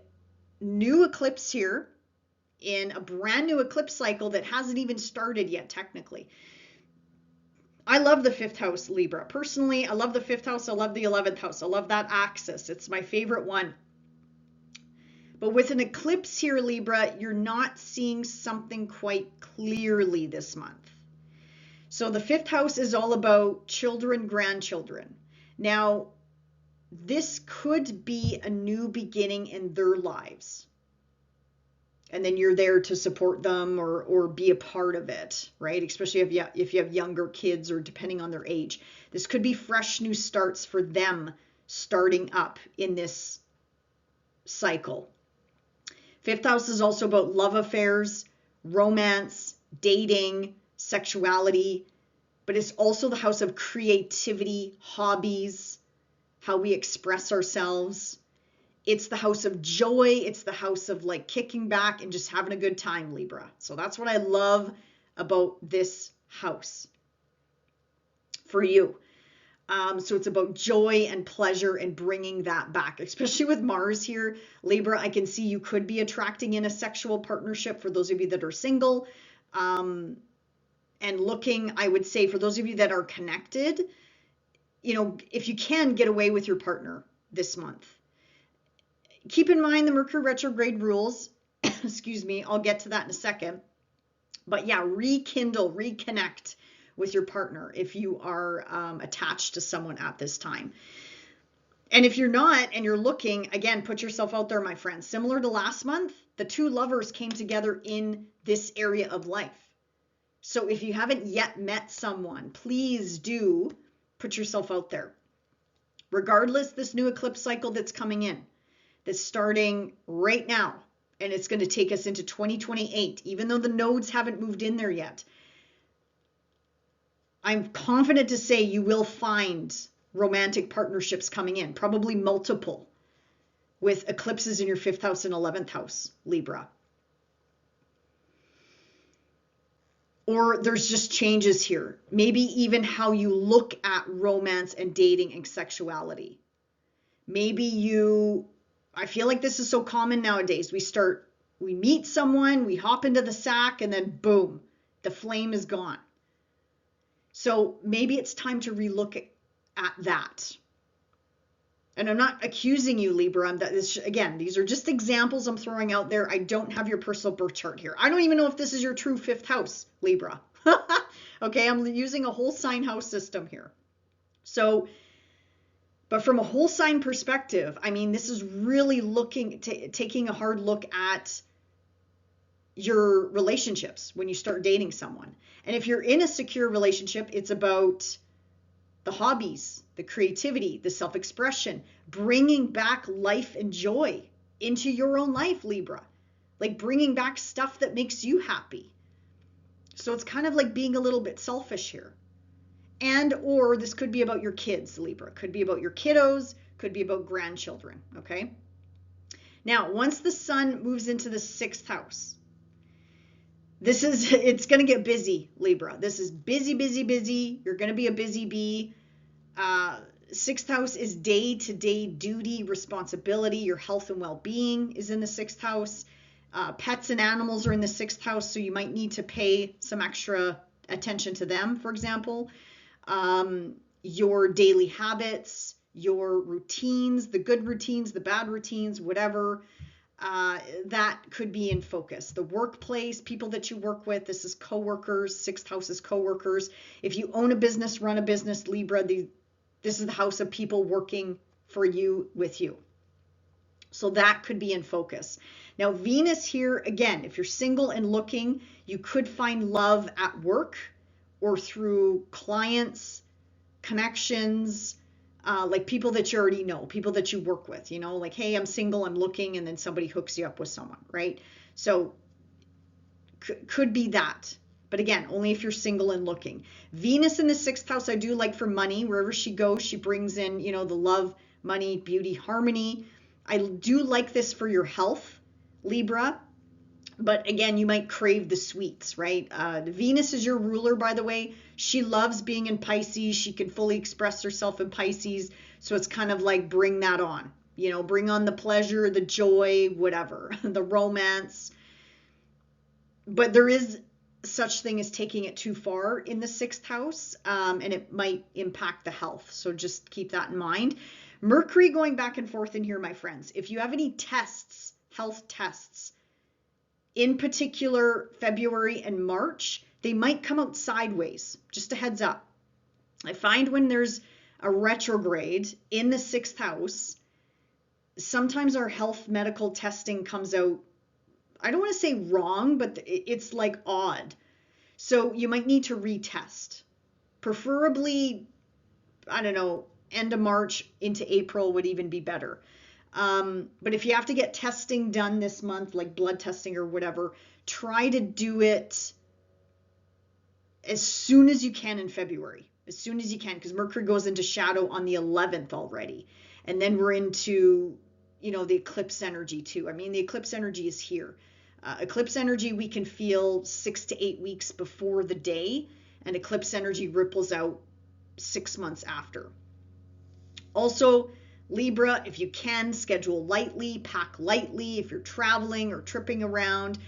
new eclipse here in a brand new eclipse cycle that hasn't even started yet, technically. I love the 5th house, Libra. Personally, I love the 5th house. I love the 11th house. I love that axis. It's my favorite one. But with an eclipse here, Libra, you're not seeing something quite clearly this month. So the 5th house is all about children, grandchildren. Now, this could be a new beginning in their lives. And then you're there to support them or be a part of it, right? Especially if you have younger kids or depending on their age. This could be fresh new starts for them starting up in this cycle. 5th house is also about love affairs, romance, dating, sexuality, but it's also the house of creativity, hobbies, how we express ourselves. It's the house of joy. It's the house of like kicking back and just having a good time, Libra. So that's what I love about this house for you. So it's about joy and pleasure and bringing that back, especially with Mars here, Libra. I can see you could be attracting in a sexual partnership for those of you that are single, and looking, I would say, for those of you that are connected, if you can get away with your partner this month. Keep in mind the Mercury retrograde rules. Excuse me, I'll get to that in a second. But yeah, rekindle, reconnect with your partner if you are attached to someone at this time. And if you're not and you're looking, again, put yourself out there, my friends. Similar to last month, the two lovers came together in this area of life. So if you haven't yet met someone, please do put yourself out there. Regardless, this new eclipse cycle that's coming in, that's starting right now, and it's going to take us into 2028, even though the nodes haven't moved in there yet. I'm confident to say you will find romantic partnerships coming in, probably multiple, with eclipses in your 5th house and 11th house, Libra. Or there's just changes here. Maybe even how you look at romance and dating and sexuality. Maybe I feel like this is so common nowadays. We meet someone, we hop into the sack, and then boom, the flame is gone. So maybe it's time to relook at that. And I'm not accusing you, Libra. Again, these are just examples I'm throwing out there. I don't have your personal birth chart here. I don't even know if this is your true 5th house, Libra. Okay, I'm using a whole sign house system here. So, but from a whole sign perspective, I mean, this is really taking a hard look at your relationships when you start dating someone. And if you're in a secure relationship, it's about the hobbies, the creativity, the self-expression, bringing back life and joy into your own life, Libra. Like bringing back stuff that makes you happy. So it's kind of like being a little bit selfish here. Or this could be about your kids, Libra. Could be about your kiddos, could be about grandchildren, okay? Now, once the sun moves into the 6th house, it's going to get busy, Libra. This is busy, busy, busy. You're going to be a busy bee. 6th house is day-to-day duty, responsibility. Your health and well-being is in the 6th house. Pets and animals are in the 6th house, so you might need to pay some extra attention to them, for example. Your daily habits, your routines, the good routines, the bad routines, whatever. that could be in focus. The workplace, people that you work with, this is coworkers, sixth house is coworkers. If you own a business, run a business, Libra, this is the house of people working for you, with you. So that could be in focus. Now, Venus here, again, if you're single and looking, you could find love at work or through clients, connections, like people that you already know, people that you work with, you know, like, hey, I'm single, I'm looking, and then somebody hooks you up with someone, right? So could be that. But again, only if you're single and looking. Venus in the sixth house, I do like for money. Wherever she goes, she brings in, you know, the love, money, beauty, harmony. I do like this for your health, Libra. But again, you might crave the sweets, right? Venus is your ruler, by the way. She loves being in Pisces. She can fully express herself in Pisces. So it's kind of like bring that on, you know, bring on the pleasure, the joy, whatever, the romance. But there is such thing as taking it too far in the sixth house, and it might impact the health. So just keep that in mind. Mercury going back and forth in here, my friends. If you have any tests, health tests, in particular February and March, they might come out sideways. Just a heads up. I find when there's a retrograde in the sixth house, sometimes our health medical testing comes out, I don't want to say wrong, but it's like odd. So you might need to retest. Preferably, I don't know, end of March into April would even be better. But if you have to get testing done this month, like blood testing or whatever, try to do it as soon as you can in February, as soon as you can, because Mercury goes into shadow on the 11th already. And then we're into, you know, the eclipse energy too. I mean, the eclipse energy is here. Eclipse energy we can feel 6 to 8 weeks before the day, and eclipse energy ripples out 6 months after. Also, Libra, if you can, schedule lightly, pack lightly. If you're traveling or tripping around,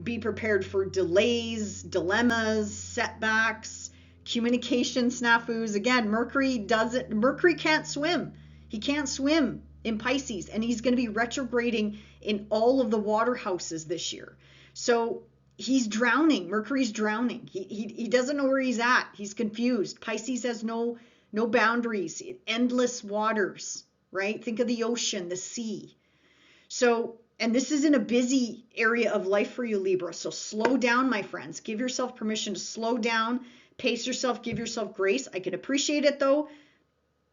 be prepared for delays, dilemmas, setbacks, communication snafus. Again, Mercury can't swim. He can't swim in Pisces, and he's going to be retrograding in all of the water houses this year. So he's drowning. Mercury's drowning. He doesn't know where he's at. He's confused. Pisces has no boundaries, endless waters, right? Think of the ocean, the sea. So, and this is in a busy area of life for you, Libra. So slow down, my friends. Give yourself permission to slow down, pace yourself, give yourself grace. I can appreciate it though.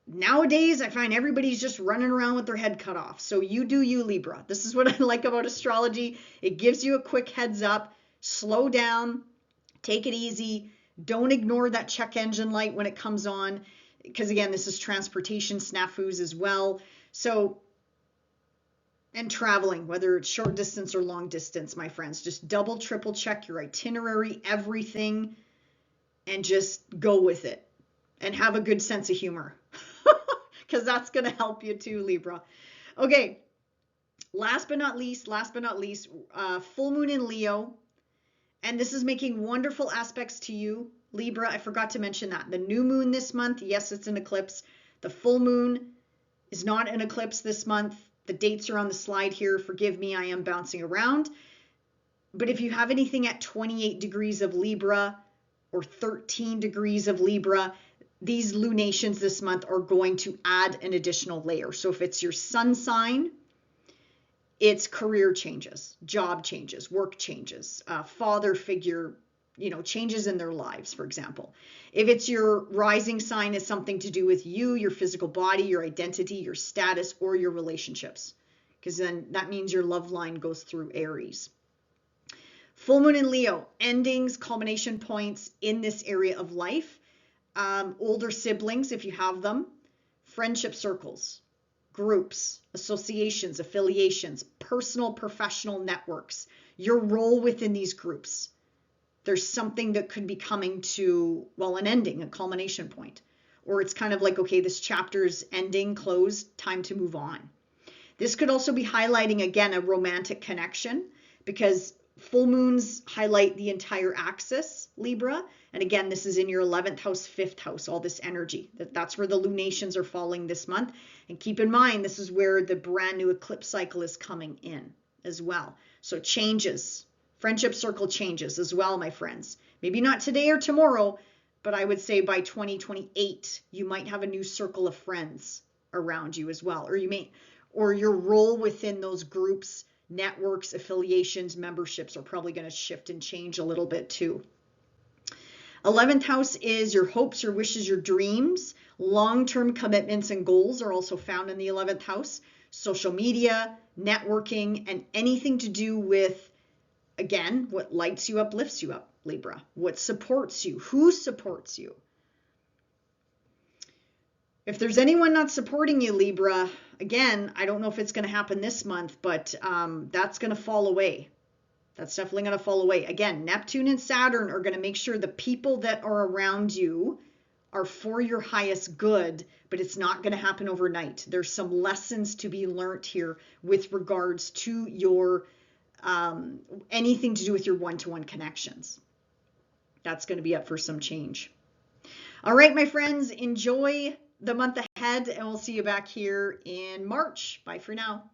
Nowadays, I find everybody's just running around with their head cut off. So you do you, Libra. This is what I like about astrology. It gives you a quick heads up. Slow down, take it easy. Don't ignore that check engine light when it comes on, because again, this is transportation snafus as well. So, and traveling, whether it's short distance or long distance, my friends, just double, triple check your itinerary, everything, and just go with it and have a good sense of humor, because that's going to help you too, Libra. Okay. Last but not least, full moon in Leo. And this is making wonderful aspects to you, Libra. I forgot to mention that. The new moon this month, yes, it's an eclipse. The full moon is not an eclipse this month. The dates are on the slide here. Forgive me, I am bouncing around. But if you have anything at 28 degrees of Libra or 13 degrees of Libra, these lunations this month are going to add an additional layer. So if it's your sun sign, it's career changes, job changes, work changes, father figure, you know, changes in their lives, for example. If it's your rising sign, it's something to do with you, your physical body, your identity, your status, or your relationships, because then that means your love line goes through Aries. Full moon in Leo, endings, culmination points in this area of life. Older siblings, if you have them, friendship circles, groups, associations, affiliations, personal, professional networks, your role within these groups. There's something that could be coming to, well, an ending, a culmination point. Or it's kind of like, okay, this chapter's ending, closed, time to move on. This could also be highlighting, again, a romantic connection, because full moons highlight the entire axis, Libra. And again, this is in your 11th house, 5th house, all this energy. That's where the lunations are falling this month. And keep in mind, this is where the brand new eclipse cycle is coming in as well. So changes, friendship circle changes as well, my friends. Maybe not today or tomorrow, but I would say by 2028, you might have a new circle of friends around you as well. Or your role within those groups, networks, affiliations, memberships are probably going to shift and change a little bit too. 11th house is your hopes, your wishes, your dreams. Long-term commitments and goals are also found in the 11th house. Social media, networking, and anything to do with, again, what lights you up, lifts you up, Libra. What supports you, who supports you. If there's anyone not supporting you, Libra, again, I don't know if it's going to happen this month, but that's going to fall away. That's definitely going to fall away. Again, Neptune and Saturn are going to make sure the people that are around you are for your highest good, but it's not going to happen overnight. There's some lessons to be learned here with regards to your anything to do with your one-to-one connections. That's going to be up for some change. All right, my friends, enjoy the month ahead, and we'll see you back here in March. Bye for now.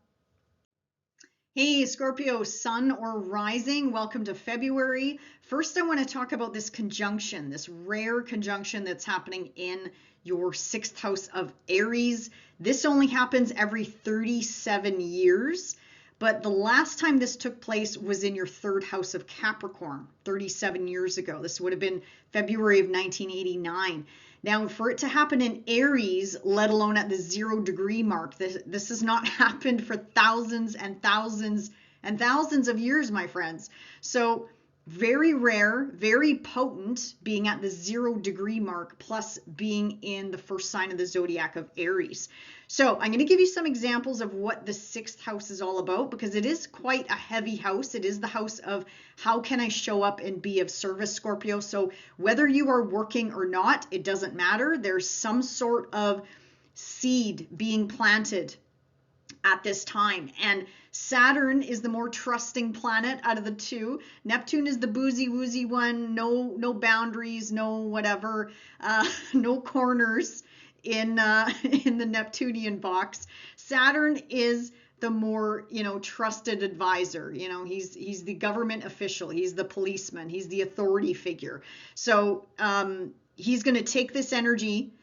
Hey, Scorpio, sun or rising, welcome to February. First, I want to talk about this conjunction, this rare conjunction that's happening in your 6th house of Aries. This only happens every 37 years, but the last time this took place was in your 3rd house of Capricorn, 37 years ago. This would have been February of 1989. Now, for it to happen in Aries, let alone at the 0-degree mark, this has not happened for thousands and thousands and thousands of years, my friends. So very rare, very potent, being at the 0-degree mark, plus being in the first sign of the zodiac of Aries. So I'm going to give you some examples of what the 6th house is all about, because it is quite a heavy house. It is the house of how can I show up and be of service, Scorpio. So whether you are working or not, it doesn't matter. There's some sort of seed being planted at this time. And Saturn is the more trusting planet out of the two. Neptune is the boozy woozy one, no boundaries, no whatever, no corners in the Neptunian box. Saturn is the more, trusted advisor. He's the government official, he's the policeman, he's the authority figure. So he's going to take this energy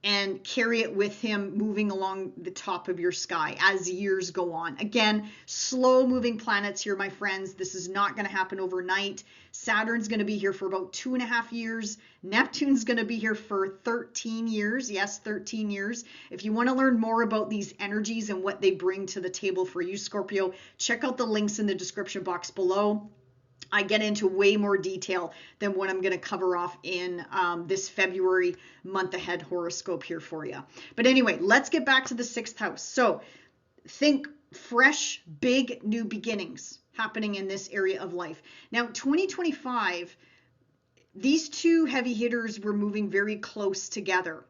and carry it with him moving along the top of your sky as years go on. Again, slow moving planets here, my friends. This is not going to happen overnight. Saturn's going to be here for about 2.5 years. Neptune's going to be here for 13 years. Yes, 13 years. If you want to learn more about these energies and what they bring to the table for you, Scorpio, check out the links in the description box below. I get into way more detail than what I'm going to cover off in this February month ahead horoscope here for you. But anyway, let's get back to the 6th house. So think fresh, big new beginnings happening in this area of life. Now, 2025, these two heavy hitters were moving very close together,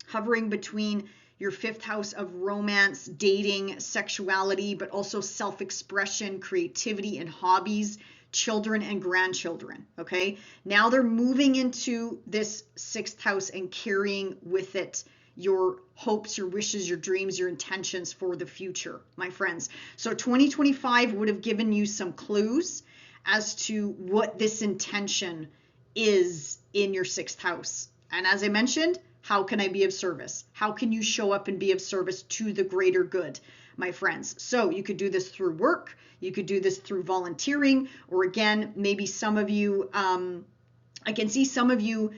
hovering between your 5th house of romance, dating, sexuality, but also self-expression, creativity, and hobbies, children and grandchildren. Okay, now they're moving into this 6th house and carrying with it your hopes, your wishes, your dreams, your intentions for the future, my friends. So 2025 would have given you some clues as to what this intention is in your 6th house. And as I mentioned, how can I be of service? How can you show up and be of service to the greater good, my friends? So you could do this through work, you could do this through volunteering, or again, maybe some of you, I can see some of you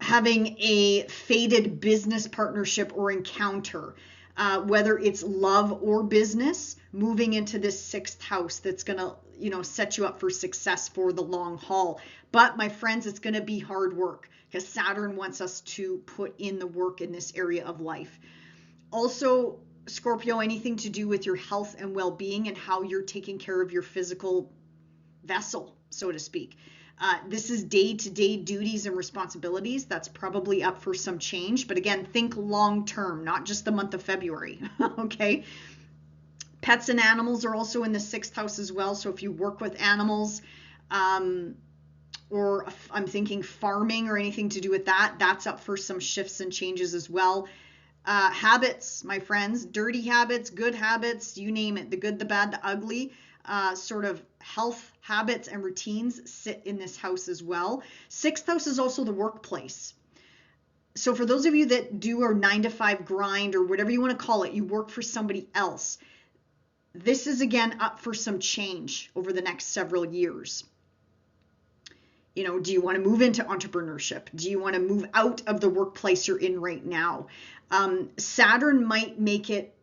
having a fated business partnership or encounter, whether it's love or business, moving into this 6th house that's going to, set you up for success for the long haul. But my friends, it's going to be hard work because Saturn wants us to put in the work in this area of life. Also, Scorpio, anything to do with your health and well-being and how you're taking care of your physical vessel, so to speak. This is day-to-day duties and responsibilities. That's probably up for some change. But again, think long-term, not just the month of February. Okay. Pets and animals are also in the 6th house as well. So if you work with animals, or I'm thinking farming or anything to do with that, that's up for some shifts and changes as well. Habits, my friends, dirty habits, good habits, you name it, the good, the bad, the ugly, sort of health habits and routines sit in this house as well. Sixth house is also the workplace. So for those of you that do a 9 to 5 grind or whatever you want to call it, you work for somebody else. This is again up for some change over the next several years. You know, do you want to move into entrepreneurship? Do you want to move out of the workplace you're in right now? Saturn might make it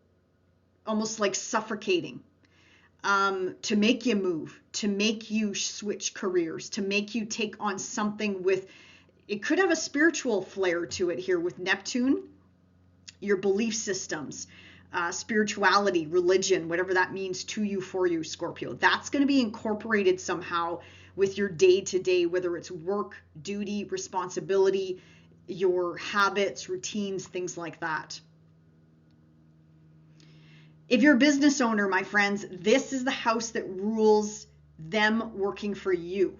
almost like suffocating to make you move, to make you switch careers, to make you take on something with, it could have a spiritual flair to it here with Neptune, your belief systems, spirituality, religion, whatever that means to you, for you, Scorpio. That's going to be incorporated somehow with your day-to-day, whether it's work, duty, responsibility, your habits, routines, things like that. If you're a business owner, my friends, this is the house that rules them working for you.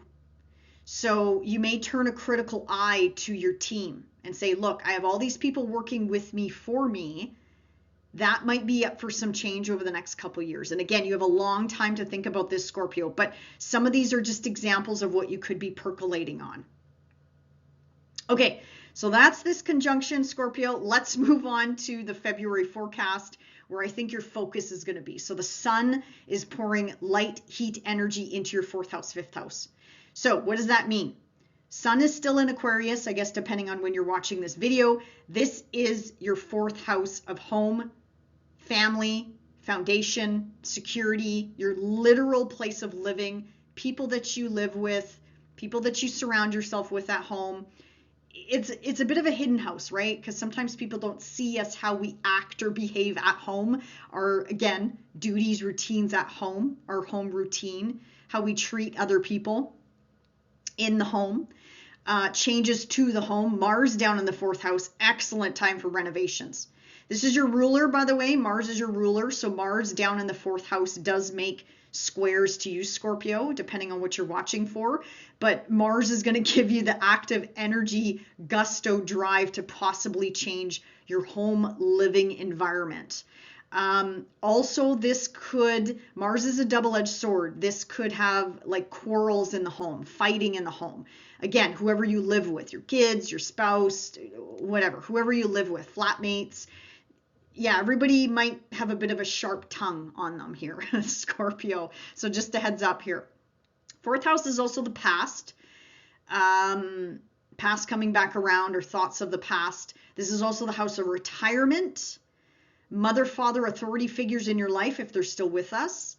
So you may turn a critical eye to your team and say, look, I have all these people working with me for me. That might be up for some change over the next couple years. And again, you have a long time to think about this, Scorpio, but some of these are just examples of what you could be percolating on. Okay, so that's this conjunction, Scorpio. Let's move on to the February forecast, where I think your focus is going to be. So the sun is pouring light heat energy into your 4th house, 5th house. So what does that mean? Sun is still in Aquarius, I guess, depending on when you're watching this video. This is your 4th house of home, family, foundation, security, your literal place of living, people that you live with, people that you surround yourself with at home. It's a bit of a hidden house, right? Because sometimes people don't see us how we act or behave at home, or again, duties, routines at home, our home routine, how we treat other people in the home, changes to the home. Mars down in the 4th house, excellent time for renovations. This is your ruler, by the way. Mars is your ruler. So Mars down in the 4th house does make squares to you, Scorpio, depending on what you're watching for. But Mars is going to give you the active energy, gusto, drive to possibly change your home living environment. Also, Mars is a double-edged sword. This could have like quarrels in the home, fighting in the home. Again, whoever you live with, your kids, your spouse, whatever, whoever you live with, flatmates. Yeah, everybody might have a bit of a sharp tongue on them here, Scorpio. So just a heads up here. 4th house is also the past. Past coming back around, or thoughts of the past. This is also the house of retirement. Mother, father, authority figures in your life if they're still with us.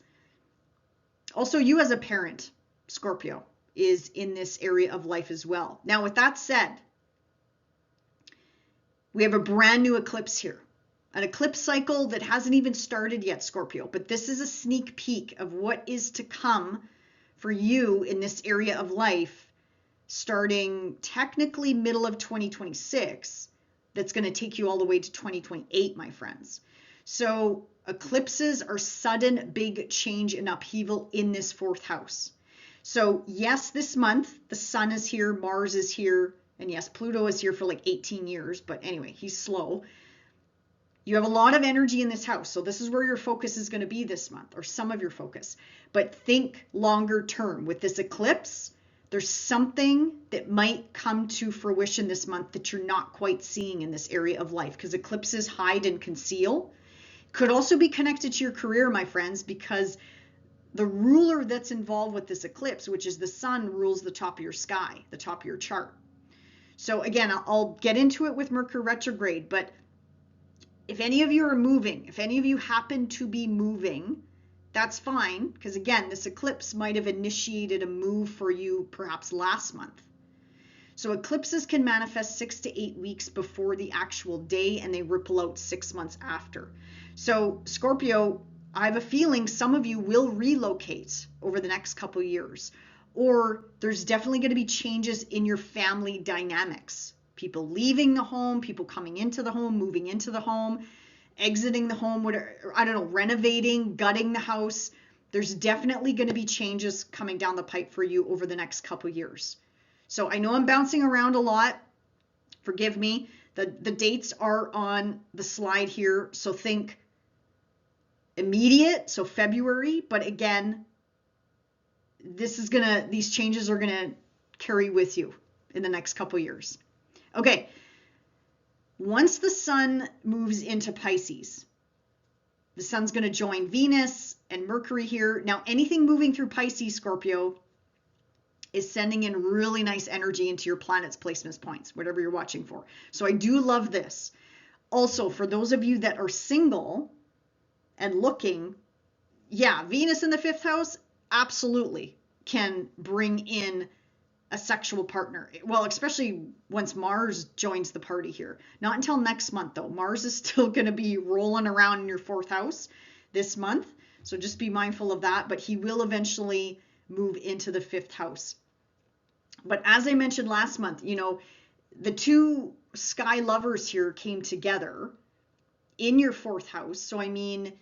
Also, you as a parent, Scorpio, is in this area of life as well. Now, with that said, we have a brand new eclipse here. An eclipse cycle that hasn't even started yet, Scorpio, but this is a sneak peek of what is to come for you in this area of life, starting technically middle of 2026. That's going to take you all the way to 2028, my friends. So eclipses are sudden, big change and upheaval in this 4th house. So yes, this month, the sun is here, Mars is here, and yes, Pluto is here for like 18 years, but anyway, he's slow. You have a lot of energy in this house. So this is where your focus is going to be this month, or some of your focus. But think longer term. With this eclipse, there's something that might come to fruition this month that you're not quite seeing in this area of life, because eclipses hide and conceal. Could also be connected to your career, my friends, because the ruler that's involved with this eclipse, which is the sun, rules the top of your sky, the top of your chart. So again, I'll get into it with Mercury retrograde, but if any of you are moving, if any of you happen to be moving, that's fine, because again, this eclipse might have initiated a move for you perhaps last month. So eclipses can manifest 6 to 8 weeks before the actual day, and they ripple out 6 months after. So Scorpio, I have a feeling some of you will relocate over the next couple years, or there's definitely going to be changes in your family dynamics. People leaving the home, people coming into the home, moving into the home, exiting the home, whatever, I don't know, renovating, gutting the house. There's definitely going to be changes coming down the pipe for you over the next couple years. So I know I'm bouncing around a lot. Forgive me. The dates are on the slide here. So think immediate, so February, but again, these changes are gonna carry with you in the next couple years. Okay, once the sun moves into Pisces, the sun's gonna join Venus and Mercury here. Now, anything moving through Pisces, Scorpio, is sending in really nice energy into your planets, placements, points, whatever you're watching for. So I do love this. Also, for those of you that are single and looking, yeah, Venus in the 5th house absolutely can bring in a sexual partner. Well, especially once Mars joins the party here. Not until next month, though. Mars is still going to be rolling around in your 4th house this month. So just be mindful of that. But he will eventually move into the 5th house. But as I mentioned last month, you know, the two sky lovers here came together in your 4th house. So, I mean,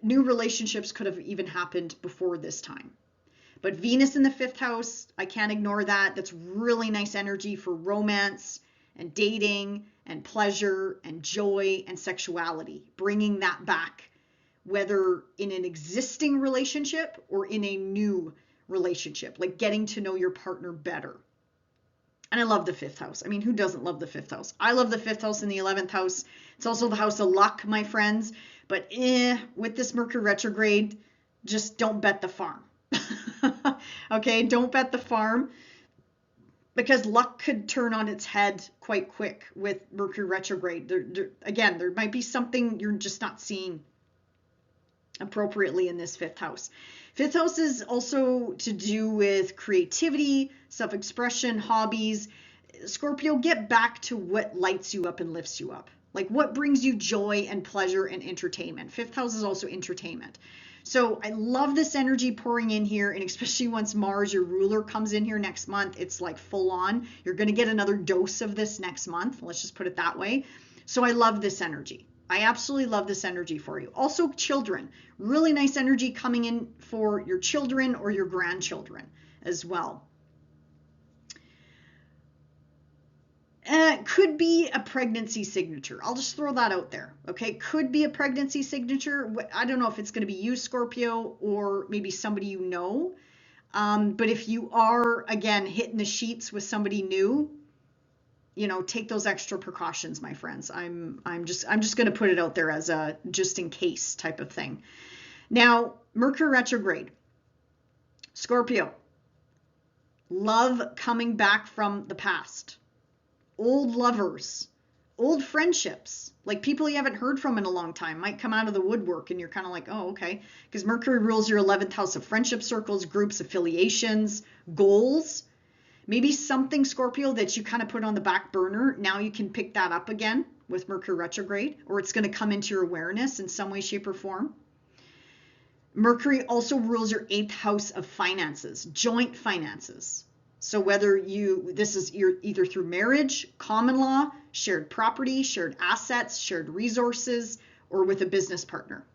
new relationships could have even happened before this time. But Venus in the 5th house, I can't ignore that. That's really nice energy for romance and dating and pleasure and joy and sexuality. Bringing that back, whether in an existing relationship or in a new relationship, like getting to know your partner better. And I love the 5th house. I mean, who doesn't love the 5th house? I love the 5th house and the 11th house. It's also the house of luck, my friends. But with this Mercury retrograde, just don't bet the farm. Okay, don't bet the farm, because luck could turn on its head quite quick with Mercury retrograde. Again, there might be something you're just not seeing appropriately in this 5th house. 5th house is also to do with creativity, self-expression, hobbies. Scorpio, get back to what lights you up and lifts you up. Like what brings you joy and pleasure and entertainment. 5th house is also entertainment. So I love this energy pouring in here, and especially once Mars, your ruler, comes in here next month, it's like full on. You're going to get another dose of this next month. Let's just put it that way. So I love this energy. I absolutely love this energy for you. Also, children, really nice energy coming in for your children or your grandchildren as well. Could be a pregnancy signature. I'll just throw that out there. Okay, could be a pregnancy signature. I don't know if it's going to be you, Scorpio, or maybe somebody you know. But if you are, again, hitting the sheets with somebody new, you know, take those extra precautions, my friends. I'm just going to put it out there as a just in case type of thing. Now, Mercury retrograde, Scorpio, love coming back from the past. Old lovers, old friendships, like people you haven't heard from in a long time might come out of the woodwork, and you're kind of like, oh, okay. Because Mercury rules your 11th house of friendship circles, groups, affiliations, goals. Maybe something, Scorpio, that you kind of put on the back burner. Now you can pick that up again with Mercury retrograde, or it's going to come into your awareness in some way, shape, or form. Mercury also rules your 8th house of finances, joint finances. So whether this is either through marriage, common law, shared property, shared assets, shared resources, or with a business partner.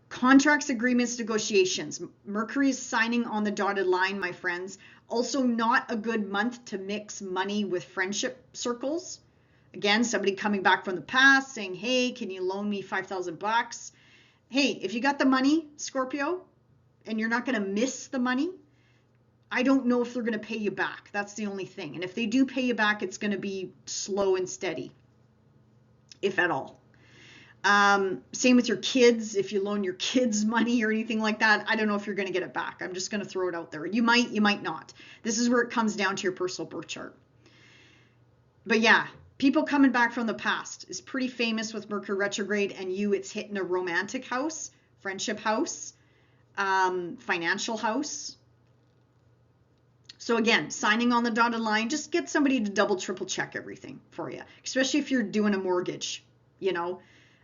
Contracts, agreements, negotiations. Mercury is signing on the dotted line, my friends. Also not a good month to mix money with friendship circles. Again, somebody coming back from the past saying, hey, can you loan me $5,000? Hey, if you got the money, Scorpio, and you're not going to miss the money, I don't know if they're going to pay you back. That's the only thing. And if they do pay you back, it's going to be slow and steady, if at all. Same with your kids. If you loan your kids money or anything like that, I don't know if you're going to get it back. I'm just going to throw it out there. You might not. This is where it comes down to your personal birth chart. But yeah, people coming back from the past is pretty famous with Mercury retrograde, and it's hitting a romantic house, friendship house, financial house. So again, signing on the dotted line, just get somebody to double, triple check everything for you, especially if you're doing a mortgage, you know.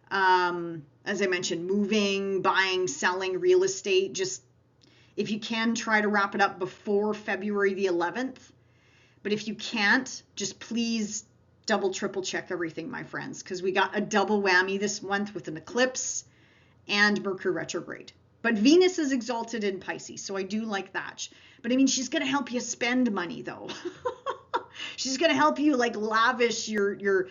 As I mentioned, moving, buying, selling, real estate, just if you can, try to wrap it up before February the 11th. But if you can't, just please double, triple check everything, my friends, because we got a double whammy this month with an eclipse and Mercury retrograde. But Venus is exalted in Pisces, so I do like that. But I mean, she's going to help you spend money, though. She's gonna help you like lavish your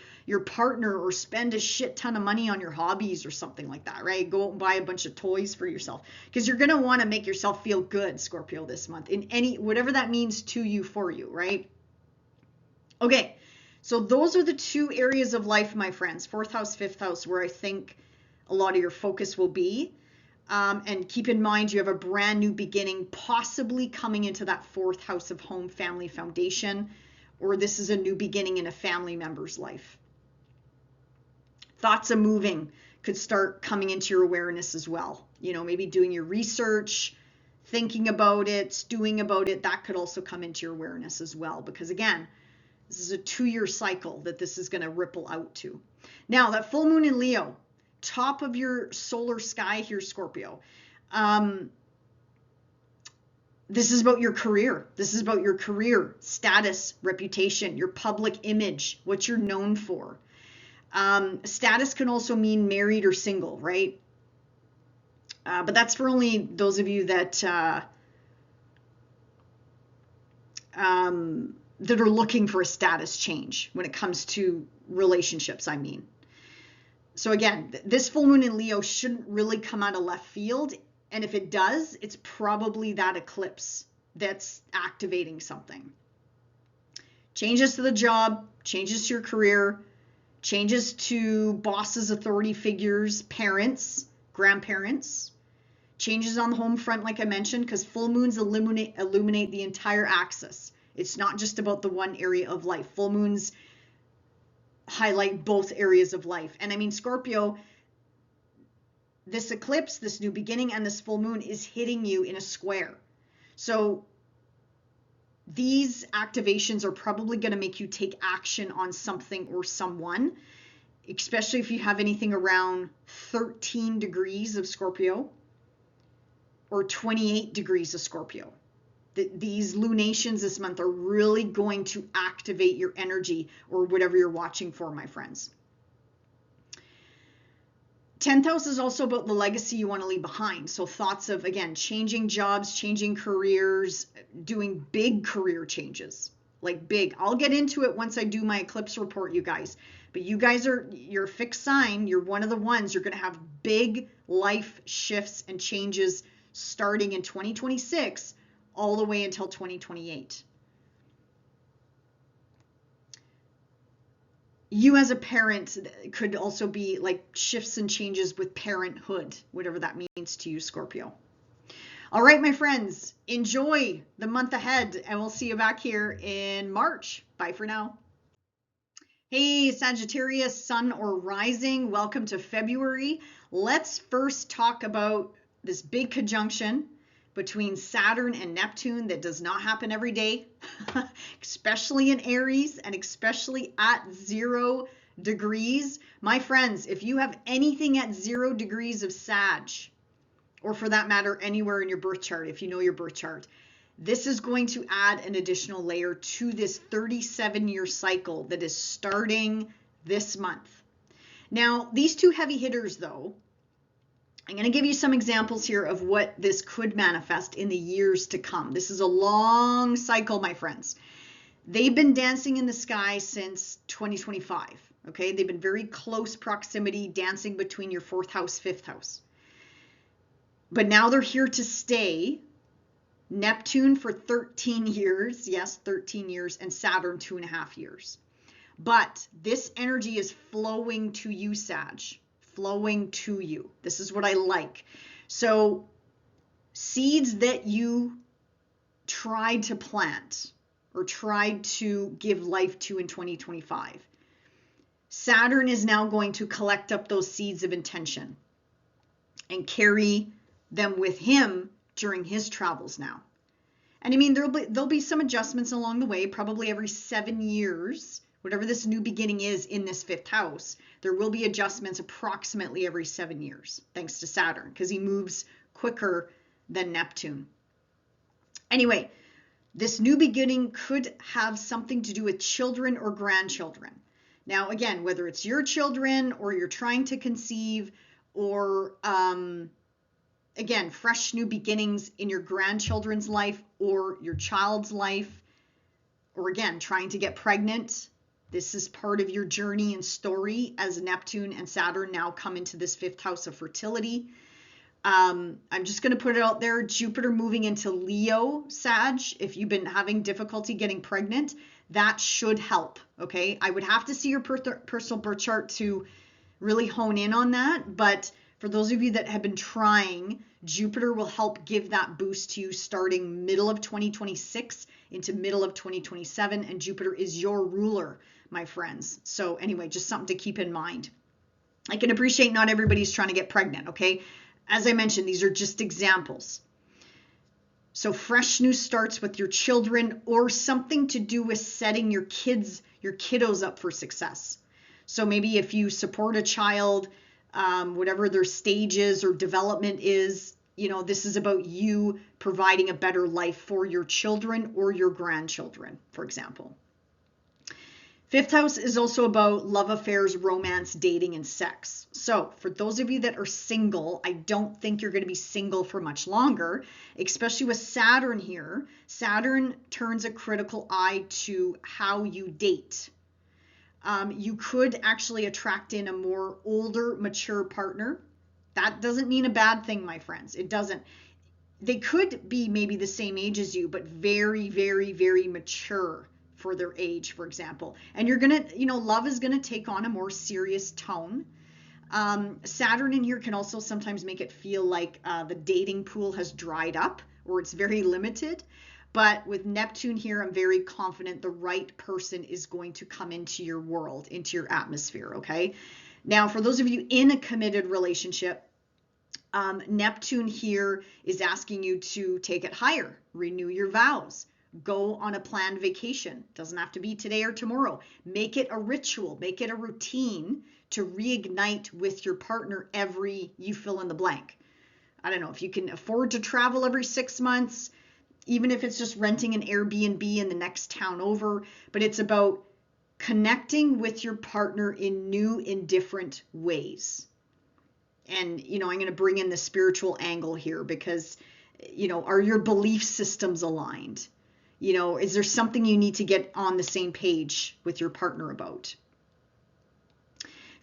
partner or spend a shit ton of money on your hobbies or something like that, right? Go out and buy a bunch of toys for yourself because you're gonna want to make yourself feel good, Scorpio, this month in any whatever that means to you for you, right? Okay, so those are the two areas of life, my friends, fourth house, fifth house, where I think a lot of your focus will be. And keep in mind, you have a brand new beginning, possibly coming into that fourth house of home, family, foundation, or this is a new beginning in a family member's life. Thoughts of moving could start coming into your awareness as well. You know, maybe doing your research, thinking about it, stewing about it, that could also come into your awareness as well. Because again, this is a 2-year cycle that this is going to ripple out to. Now, that full moon in Leo, top of your solar sky here, Scorpio. This is about your career. This is about your career, status, reputation, your public image, what you're known for. Status can also mean married or single, right? But that's for only those of you that that are looking for a status change when it comes to relationships, I mean. So again, this full moon in Leo shouldn't really come out of left field. And if it does, it's probably that eclipse that's activating something. Changes to the job, changes to your career, changes to bosses, authority figures, parents, grandparents, changes on the home front, like I mentioned, because full moons illuminate the entire axis. It's not just about the one area of life. Full moons highlight both areas of life. And I mean, Scorpio, this eclipse, this new beginning, and this full moon is hitting you in a square. So these activations are probably going to make you take action on something or someone, especially if you have anything around 13 degrees of Scorpio or 28 degrees of Scorpio. These lunations this month are really going to activate your energy or whatever you're watching for, my friends. 10th house is also about the legacy you want to leave behind. So thoughts of, again, changing jobs, changing careers, doing big career changes, like big. I'll get into it once I do my eclipse report, you guys. But you guys you're a fixed sign. You're one of the ones. You're going to have big life shifts and changes starting in 2026 all the way until 2028. You as a parent could also be like shifts and changes with parenthood, whatever that means to you, Scorpio. All right, my friends, enjoy the month ahead, and we'll see you back here in March. Bye for now. Hey, Sagittarius, sun or rising, welcome to February. Let's first talk about this big conjunction between Saturn and Neptune that does not happen every day, especially in Aries and especially at 0 degrees. My friends, if you have anything at 0 degrees of Sag, or for that matter, anywhere in your birth chart, if you know your birth chart, this is going to add an additional layer to this 37-year cycle that is starting this month. Now, these two heavy hitters, though, I'm going to give you some examples here of what this could manifest in the years to come. This is a long cycle, my friends. They've been dancing in the sky since 2025, okay? They've been very close proximity, dancing between your 4th house, 5th house. But now they're here to stay. Neptune for 13 years, yes, 13 years, and Saturn 2.5 years. But this energy is flowing to you, Sag. Flowing to you. This is what I like. So seeds that you tried to plant or tried to give life to in 2025, Saturn is now going to collect up those seeds of intention and carry them with him during his travels now. And I mean, there'll be some adjustments along the way, probably every 7 years. Whatever this new beginning is in this 5th house, there will be adjustments approximately every 7 years, thanks to Saturn, because he moves quicker than Neptune. Anyway, this new beginning could have something to do with children or grandchildren. Now, again, whether it's your children or you're trying to conceive or, again, fresh new beginnings in your grandchildren's life or your child's life, or again, trying to get pregnant. This is part of your journey and story as Neptune and Saturn now come into this 5th house of fertility. I'm just going to put it out there. Jupiter moving into Leo, Sag, if you've been having difficulty getting pregnant, that should help. Okay. I would have to see your personal birth chart to really hone in on that. But for those of you that have been trying, Jupiter will help give that boost to you starting middle of 2026 into middle of 2027. And Jupiter is your ruler, my friends. So anyway, just something to keep in mind. I can appreciate not everybody's trying to get pregnant. Okay. As I mentioned, these are just examples. So fresh new starts with your children or something to do with setting your kiddos up for success. So maybe if you support a child, whatever their stages or development is, this is about you providing a better life for your children or your grandchildren, for example. 5th house is also about love affairs, romance, dating, and sex. So for those of you that are single, I don't think you're going to be single for much longer, especially with Saturn here. Saturn turns a critical eye to how you date. You could actually attract in a more older, mature partner. That doesn't mean a bad thing, my friends. It doesn't. They could be maybe the same age as you, but very, very, very mature for their age, for example. And you're going to, love is going to take on a more serious tone. Saturn in here can also sometimes make it feel like the dating pool has dried up or it's very limited. But with Neptune here, I'm very confident the right person is going to come into your world, into your atmosphere, okay? Now, for those of you in a committed relationship, Neptune here is asking you to take it higher, renew your vows, go on a planned vacation. Doesn't have to be today or tomorrow. Make it a ritual, make it a routine to reignite with your partner you fill in the blank. I don't know if you can afford to travel every 6 months, even if it's just renting an Airbnb in the next town over, but it's about connecting with your partner in new and different ways. And, I'm going to bring in the spiritual angle here because, are your belief systems aligned? Is there something you need to get on the same page with your partner about?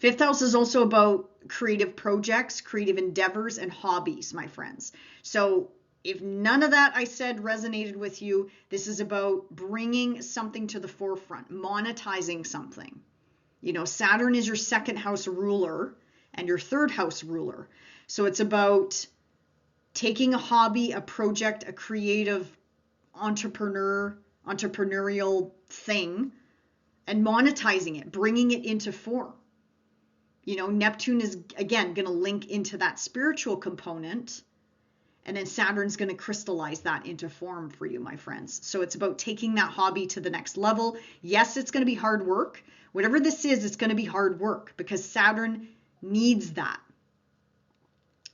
5th house is also about creative projects, creative endeavors, and hobbies, my friends. So if none of that I said resonated with you, this is about bringing something to the forefront, monetizing something. Saturn is your 2nd house ruler and your 3rd house ruler. So it's about taking a hobby, a project, a creative entrepreneurial thing and monetizing it, bringing it into form. Neptune is again going to link into that spiritual component, and then Saturn's going to crystallize that into form for you, my friends. So it's about taking that hobby to the next level. Yes, it's going to be hard work. Whatever this is, it's going to be hard work because Saturn needs that.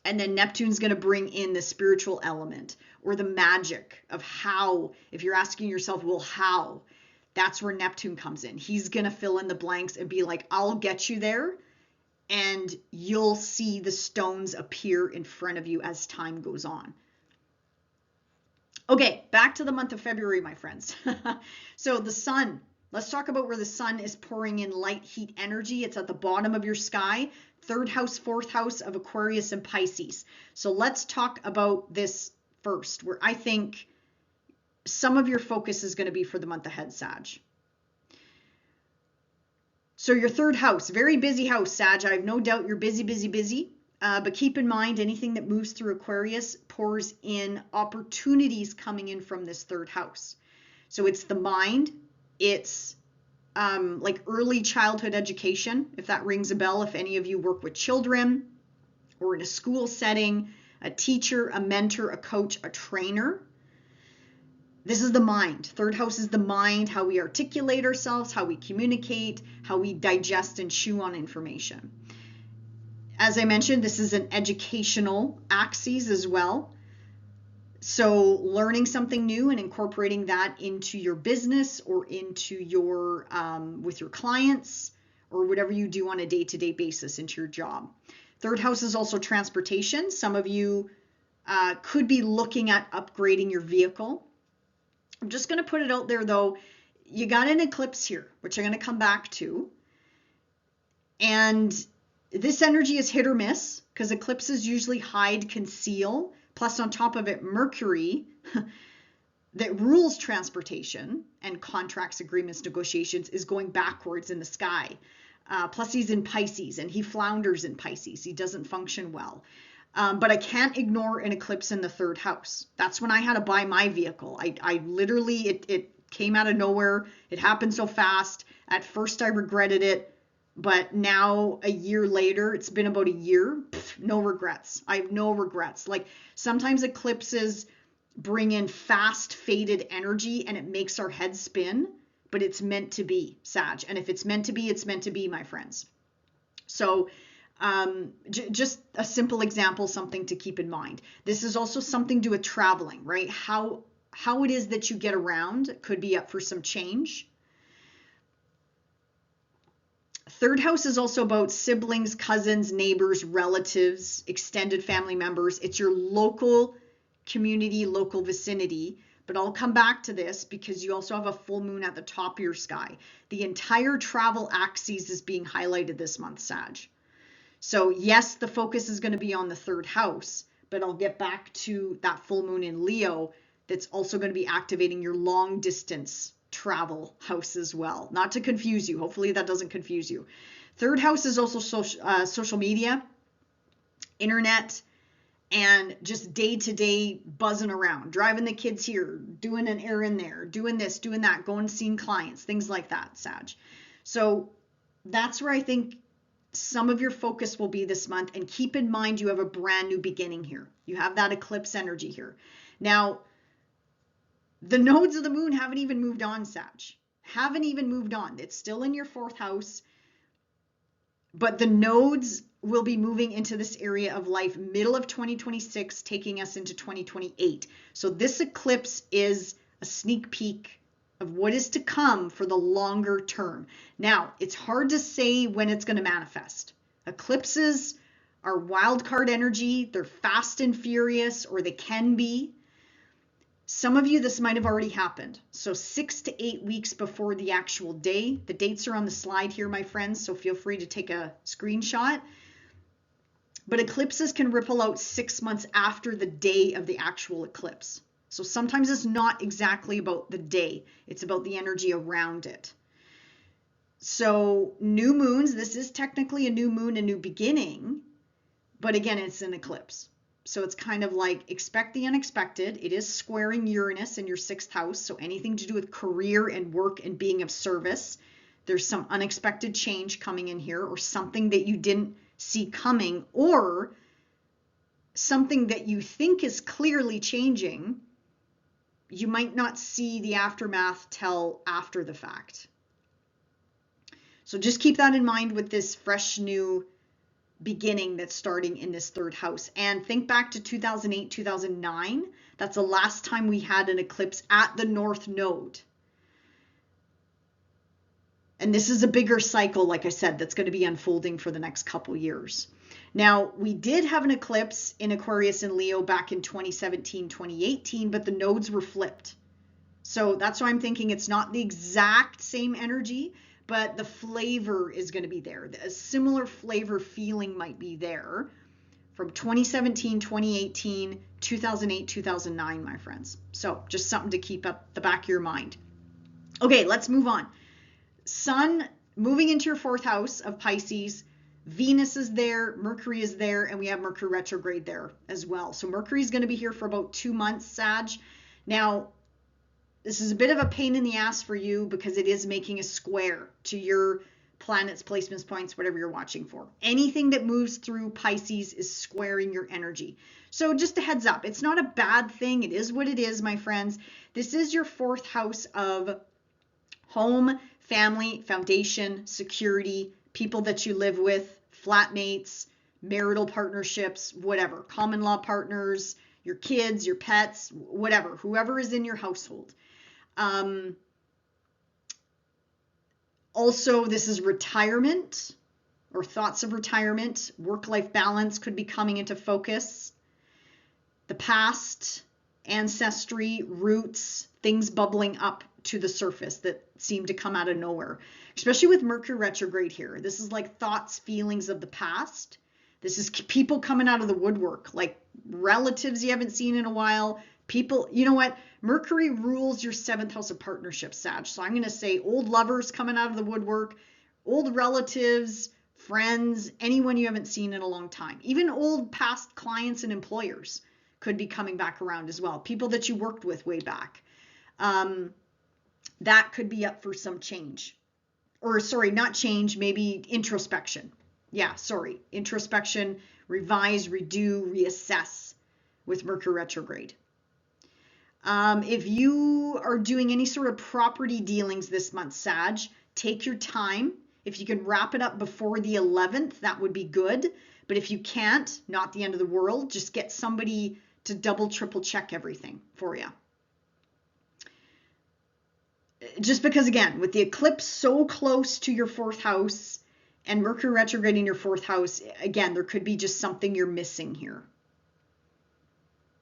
And then Neptune's going to bring in the spiritual element or the magic of how, if you're asking yourself, well, how? That's where Neptune comes in. He's going to fill in the blanks and be like, I'll get you there. And you'll see the stones appear in front of you as time goes on. Okay, back to the month of February, my friends. So the sun, let's talk about where the sun is pouring in light heat energy. It's at the bottom of your sky. 3rd house, 4th house of Aquarius and Pisces. So let's talk about this first, where I think some of your focus is going to be for the month ahead, Sag. So your 3rd house, very busy house, Sag. I have no doubt you're busy, busy, busy. But keep in mind, anything that moves through Aquarius pours in opportunities coming in from this 3rd house. So it's the mind. It's like early childhood education, if that rings a bell, if any of you work with children or in a school setting, a teacher, a mentor, a coach, a trainer. This is the mind. 3rd house is the mind, how we articulate ourselves, how we communicate, how we digest and chew on information. As I mentioned, this is an educational axis as well. So learning something new and incorporating that into your business or into your, with your clients or whatever you do on a day-to-day basis into your job. 3rd house is also transportation. Some of you could be looking at upgrading your vehicle. I'm just going to put it out there though, you got an eclipse here, which I'm going to come back to. And this energy is hit or miss because eclipses usually hide, conceal. Plus, on top of it, Mercury, that rules transportation and contracts, agreements, negotiations, is going backwards in the sky. Plus, he's in Pisces and he flounders in Pisces. He doesn't function well. But I can't ignore an eclipse in the third house. That's when I had to buy my vehicle. I literally, it came out of nowhere. It happened so fast. At first, I regretted it. But now, a year later, it's been about a year, no regrets. I have no regrets. Like, sometimes eclipses bring in fast, faded energy and it makes our head spin, but it's meant to be, Sag. And if it's meant to be, it's meant to be, my friends. So just a simple example, something to keep in mind. This is also something to do with traveling, right? How it is that you get around could be up for some change. Third house is also about siblings, cousins, neighbors, relatives, extended family members. It's your local community, local vicinity. But I'll come back to this because you also have a full moon at the top of your sky. The entire travel axis is being highlighted this month, Sag. So yes, the focus is going to be on the third house, but I'll get back to that full moon in Leo that's also going to be activating your long distance travel house as well. Not to confuse you. Hopefully that doesn't confuse you. Third house is also social media, internet, and just day-to-day buzzing around, driving the kids here, doing an errand there, doing this, doing that, going seeing clients, things like that, Sag. So that's where I think some of your focus will be this month. And keep in mind, you have a brand new beginning here. You have that eclipse energy here. Now, the nodes of the moon haven't even moved on, Sag. Haven't even moved on. It's still in your fourth house. But the nodes will be moving into this area of life middle of 2026, taking us into 2028. So this eclipse is a sneak peek of what is to come for the longer term. Now, it's hard to say when it's going to manifest. Eclipses are wild card energy. They're fast and furious, or they can be. Some of you, this might have already happened. So 6 to 8 weeks before the actual day. The dates are on the slide here, my friends, so feel free to take a screenshot. But eclipses can ripple out 6 months after the day of the actual eclipse. So sometimes it's not exactly about the day. It's about the energy around it. So new moons, this is technically a new moon, a new beginning. But again, it's an eclipse. So it's kind of like expect the unexpected. It is squaring Uranus in your 6th house. So anything to do with career and work and being of service. There's some unexpected change coming in here, or something that you didn't see coming, or something that you think is clearly changing. You might not see the aftermath till after the fact. So just keep that in mind with this fresh new beginning that's starting in this third house. And think back to 2008, 2009. That's the last time we had an eclipse at the North Node. And this is a bigger cycle, like I said, that's going to be unfolding for the next couple years. Now, we did have an eclipse in Aquarius and Leo back in 2017, 2018, but the nodes were flipped. So that's why I'm thinking it's not the exact same energy, but the flavor is going to be there. A similar flavor feeling might be there from 2017, 2018, 2008, 2009, my friends. So just something to keep up the back of your mind. Okay, let's move on. Sun moving into your 4th house of Pisces. Venus is there, Mercury is there, and we have Mercury retrograde there as well. So Mercury is going to be here for about 2 months, Sag. Now, this is a bit of a pain in the ass for you because it is making a square to your planets, placements, points, whatever you're watching for. Anything that moves through Pisces is squaring your energy. So just a heads up, it's not a bad thing. It is what it is, my friends. This is your 4th house of home, family, foundation, security, people that you live with, flatmates, marital partnerships, whatever, common law partners, your kids, your pets, whatever, whoever is in your household. Also, this is retirement or thoughts of retirement. Work-life balance could be coming into focus. The past, ancestry, roots, things bubbling up to the surface that seem to come out of nowhere, especially with Mercury retrograde here. This is like thoughts, feelings of the past. This is people coming out of the woodwork, like relatives you haven't seen in a while. People, you know what? Mercury rules your 7th house of partnerships, Sag. So I'm going to say old lovers coming out of the woodwork, old relatives, friends, anyone you haven't seen in a long time. Even old past clients and employers could be coming back around as well. People that you worked with way back. That could be up for some change. Or sorry, not change, maybe introspection. Yeah, sorry. Introspection, revise, redo, reassess with Mercury retrograde. If you are doing any sort of property dealings this month, Sag, take your time. If you can wrap it up before the 11th, that would be good. But if you can't, not the end of the world, just get somebody to double, triple check everything for you. Just because, again, with the eclipse so close to your 4th house and Mercury retrograde in your 4th house, again, there could be just something you're missing here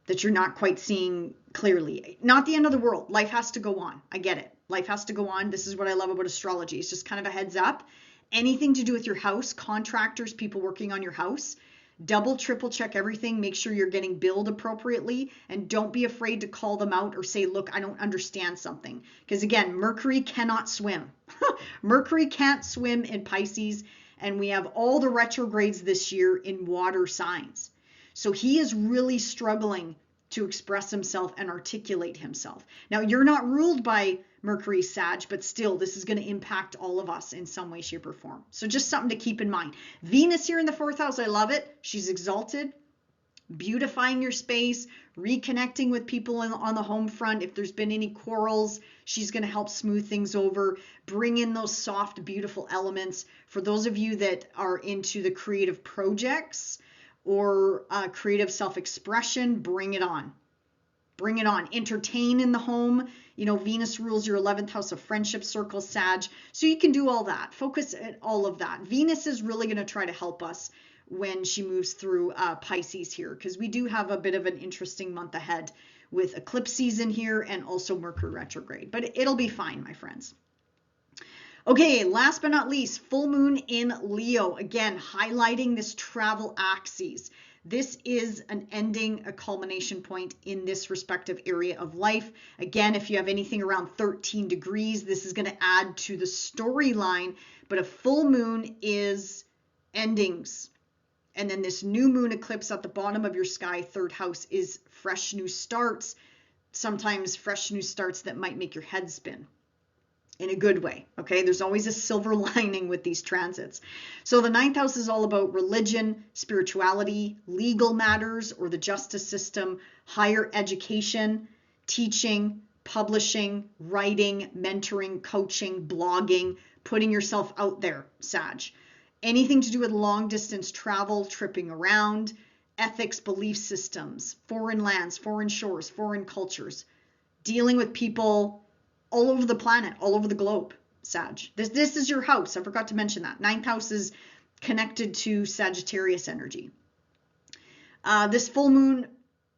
that you're not quite seeing clearly. Not the end of the world. Life has to go on. I get it. Life has to go on. This is what I love about astrology. It's just kind of a heads up. Anything to do with your house, contractors, people working on your house, double, triple check everything. Make sure you're getting billed appropriately, and don't be afraid to call them out or say, look, I don't understand something. Because again, Mercury cannot swim. Mercury can't swim in Pisces, and we have all the retrogrades this year in water signs. So he is really struggling to express himself and articulate himself. Now, you're not ruled by Mercury, Sag, but still, this is going to impact all of us in some way, shape, or form. So just something to keep in mind. Venus here in the 4th house, I love it. She's exalted, beautifying your space, reconnecting with people on the home front. If there's been any quarrels, she's going to help smooth things over, bring in those soft, beautiful elements. For those of you that are into the creative projects, or creative self-expression, bring it on. Bring it on. Entertain in the home. You know, Venus rules your 11th house of friendship circle, Sag. So you can do all that. Focus at all of that. Venus is really going to try to help us when she moves through Pisces here, because we do have a bit of an interesting month ahead with eclipse season here and also Mercury retrograde. But it'll be fine, my friends. Okay, last but not least, full moon in Leo. Again, highlighting this travel axis. This is an ending, a culmination point in this respective area of life. Again, if you have anything around 13 degrees, this is going to add to the storyline. But a full moon is endings. And then this new moon eclipse at the bottom of your sky, 3rd house, is fresh new starts. Sometimes fresh new starts that might make your head spin. In a good way, okay? There's always a silver lining with these transits. So the 9th house is all about religion, spirituality, legal matters or the justice system, higher education, teaching, publishing, writing, mentoring, coaching, blogging, putting yourself out there, Sag. Anything to do with long distance travel, tripping around, ethics, belief systems, foreign lands, foreign shores, foreign cultures, dealing with people all over the planet, all over the globe, Sag. This is your house. I forgot to mention that. 9th house is connected to Sagittarius energy. This full moon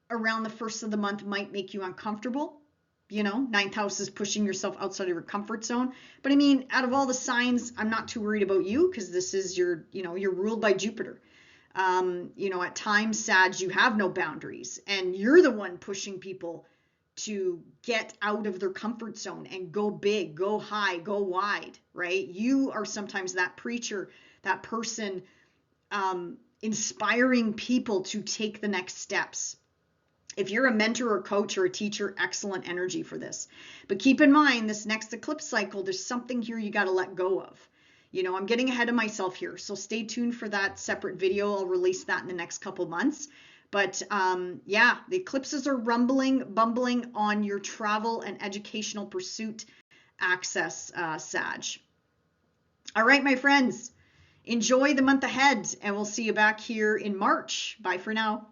around the 1st of the month might make you uncomfortable. You know, 9th house is pushing yourself outside of your comfort zone. But I mean, out of all the signs, I'm not too worried about you because this is your, you know, you're ruled by Jupiter. You know, at times, Sag, you have no boundaries and you're the one pushing people to get out of their comfort zone and go big, go high, go wide, right? You are sometimes that preacher, that person inspiring people to take the next steps. If you're a mentor or coach or a teacher, excellent energy for this. But keep in mind, this next eclipse cycle, there's something here you got to let go of. You know, I'm getting ahead of myself here, so stay tuned for that separate video. I'll release that in the next couple months. But yeah, the eclipses are bumbling on your travel and educational pursuit access, Sag. All right, my friends, enjoy the month ahead, and we'll see you back here in March. Bye for now.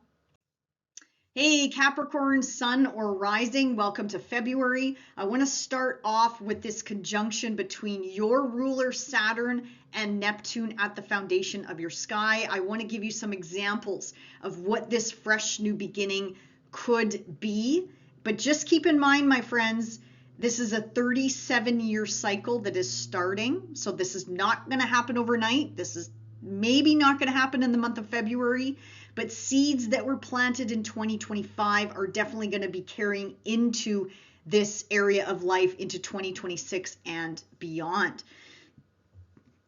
Hey, Capricorn, sun or rising, welcome to February. I want to start off with this conjunction between your ruler Saturn and Neptune at the foundation of your sky. I want to give you some examples of what this fresh new beginning could be. But just keep in mind, my friends, This is a 37-year cycle that is starting. So this is not going to happen overnight. This is maybe not going to happen in the month of February, but seeds that were planted in 2025 are definitely going to be carrying into this area of life into 2026 and beyond.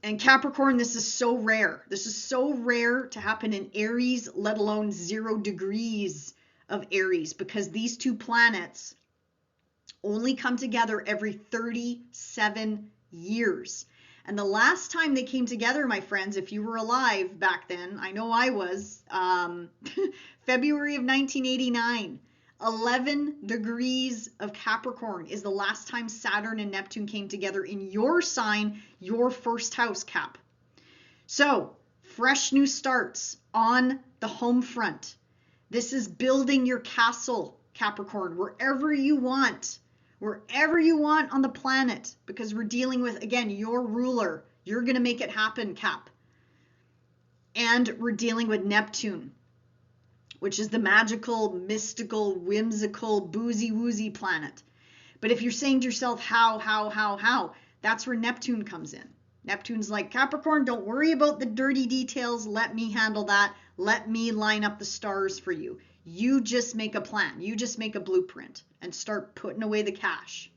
And Capricorn, this is so rare. This is so rare to happen in Aries, let alone 0 degrees of Aries, because these two planets only come together every 37 years. And the last time they came together, my friends, if you were alive back then, I know I was, February of 1989, 11 degrees of Capricorn is the last time Saturn and Neptune came together in your sign, your first house, Cap. So, fresh new starts on the home front. This is building your castle, Capricorn, wherever you want on the planet, because we're dealing with, again, your ruler. You're going to make it happen, Cap. And we're dealing with Neptune, which is the magical, mystical, whimsical, boozy-woozy planet. But if you're saying to yourself, how, that's where Neptune comes in. Neptune's like, Capricorn, don't worry about the dirty details. Let me handle that. Let me line up the stars for you. You just make a plan. You just make a blueprint and start putting away the cash.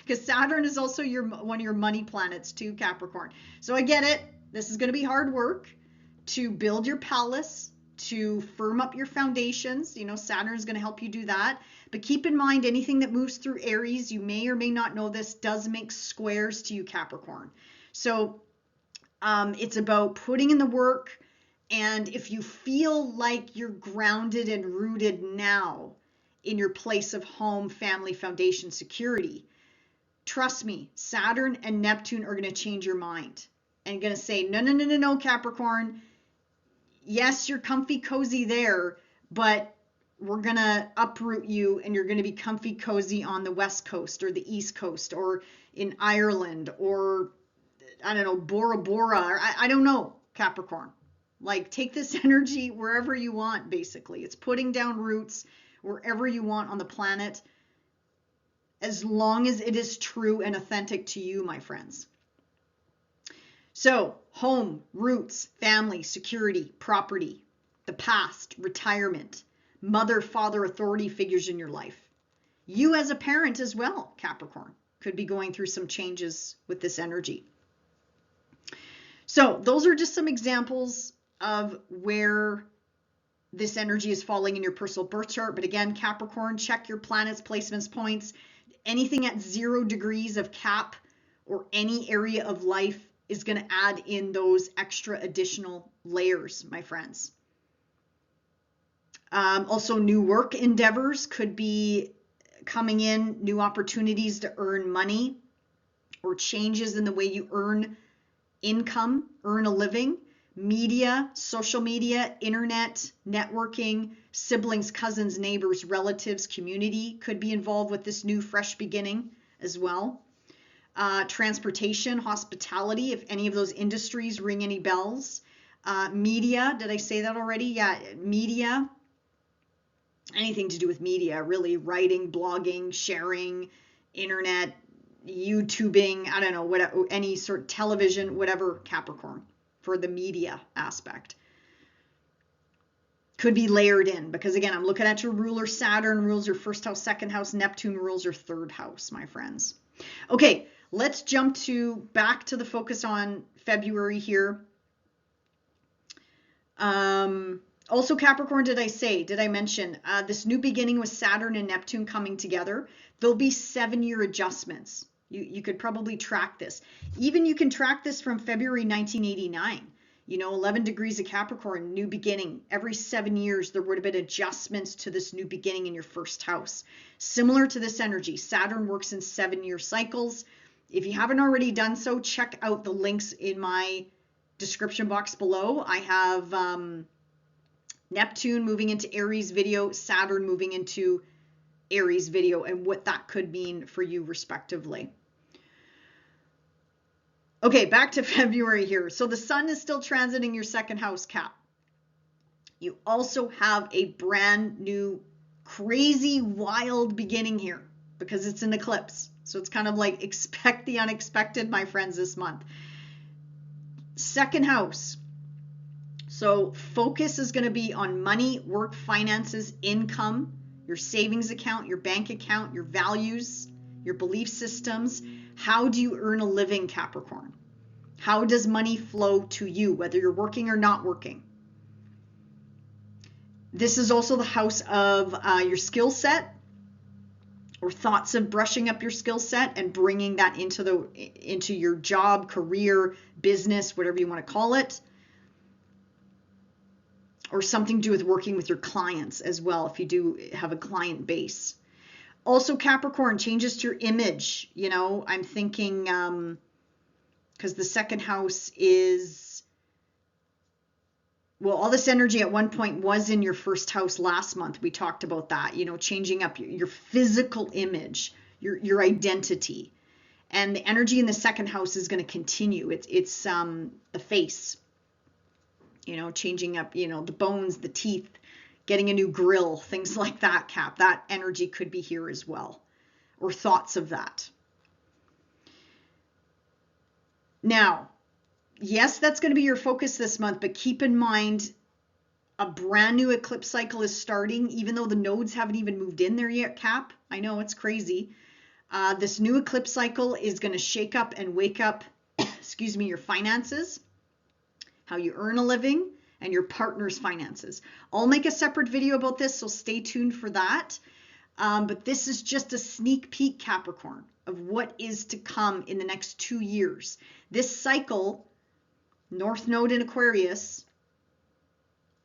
Because Saturn is also one of your money planets too, Capricorn. So I get it. This is going to be hard work to build your palace, to firm up your foundations. You know, Saturn is going to help you do that. But keep in mind, anything that moves through Aries, you may or may not know this, does make squares to you, Capricorn. So it's about putting in the work. And if you feel like you're grounded and rooted now in your place of home, family, foundation, security, trust me, Saturn and Neptune are going to change your mind and going to say, no, Capricorn. Yes, you're comfy, cozy there, but we're going to uproot you and you're going to be comfy, cozy on the West Coast or the East Coast or in Ireland or, I don't know, Bora Bora, or I don't know, Capricorn. Like, take this energy wherever you want, basically. It's putting down roots wherever you want on the planet, as long as it is true and authentic to you, my friends. So, home, roots, family, security, property, the past, retirement, mother, father, authority figures in your life. You as a parent as well, Capricorn, could be going through some changes with this energy. So, those are just some examples of where this energy is falling in your personal birth chart. But again, Capricorn, check your planets, placements, points. Anything at 0 degrees of Cap or any area of life is going to add in those extra additional layers, my friends. Also, new work endeavors could be coming in, new opportunities to earn money or changes in the way you earn income, earn a living. Media, social media, internet, networking, siblings, cousins, neighbors, relatives, community could be involved with this new fresh beginning as well. Transportation, hospitality, if any of those industries ring any bells. Media, did I say that already? Yeah, media, anything to do with media, really, writing, blogging, sharing, internet, YouTubing, I don't know, whatever, any sort of television, whatever, Capricorn, for the media aspect. Could be layered in, because again, I'm looking at your ruler. Saturn rules your first house, second house. Neptune rules your third house, my friends. Okay, let's jump back to the focus on February here. Also, Capricorn, did I mention this new beginning with Saturn and Neptune coming together? There'll be 7-year adjustments. You could probably track this. Even you can track this from February 1989. 11 degrees of Capricorn, new beginning. Every 7 years, there would have been adjustments to this new beginning in your first house. Similar to this energy, Saturn works in 7-year cycles. If you haven't already done so, check out the links in my description box below. I have Neptune moving into Aries video, Saturn moving into Aries video, and what that could mean for you respectively. Okay, back to February here. So the sun is still transiting your second house, Cap. You also have a brand new, crazy, wild beginning here. because it's an eclipse. So it's kind of like expect the unexpected, my friends, this month. Second house. So focus is going to be on money, work, finances, income, your savings account, your bank account, your values, your belief systems. How do you earn a living, Capricorn? How does money flow to you, whether you're working or not working? This is also the house of your skill set, or thoughts of brushing up your skill set and bringing that into your job, career, business, whatever you want to call it. Or something to do with working with your clients as well, if you do have a client base. Also, Capricorn, changes to your image. You know, I'm thinking, because the second house is, well, all this energy at one point was in your first house last month. We talked about that, you know, changing up your physical image, your identity. And the energy in the second house is going to continue. It's the face, you know, changing up, you know, the bones, the teeth, getting a new grill, things like that, Cap. That energy could be here as well, or thoughts of that. Now, yes, that's going to be your focus this month, but keep in mind a brand new eclipse cycle is starting, even though the nodes haven't even moved in there yet, Cap. I know, it's crazy. This new eclipse cycle is going to shake up and wake up, excuse me, your finances, how you earn a living, and your partner's finances. I'll make a separate video about this, so stay tuned for that. But this is just a sneak peek, Capricorn, of what is to come in the next 2 years. This cycle, North Node in Aquarius,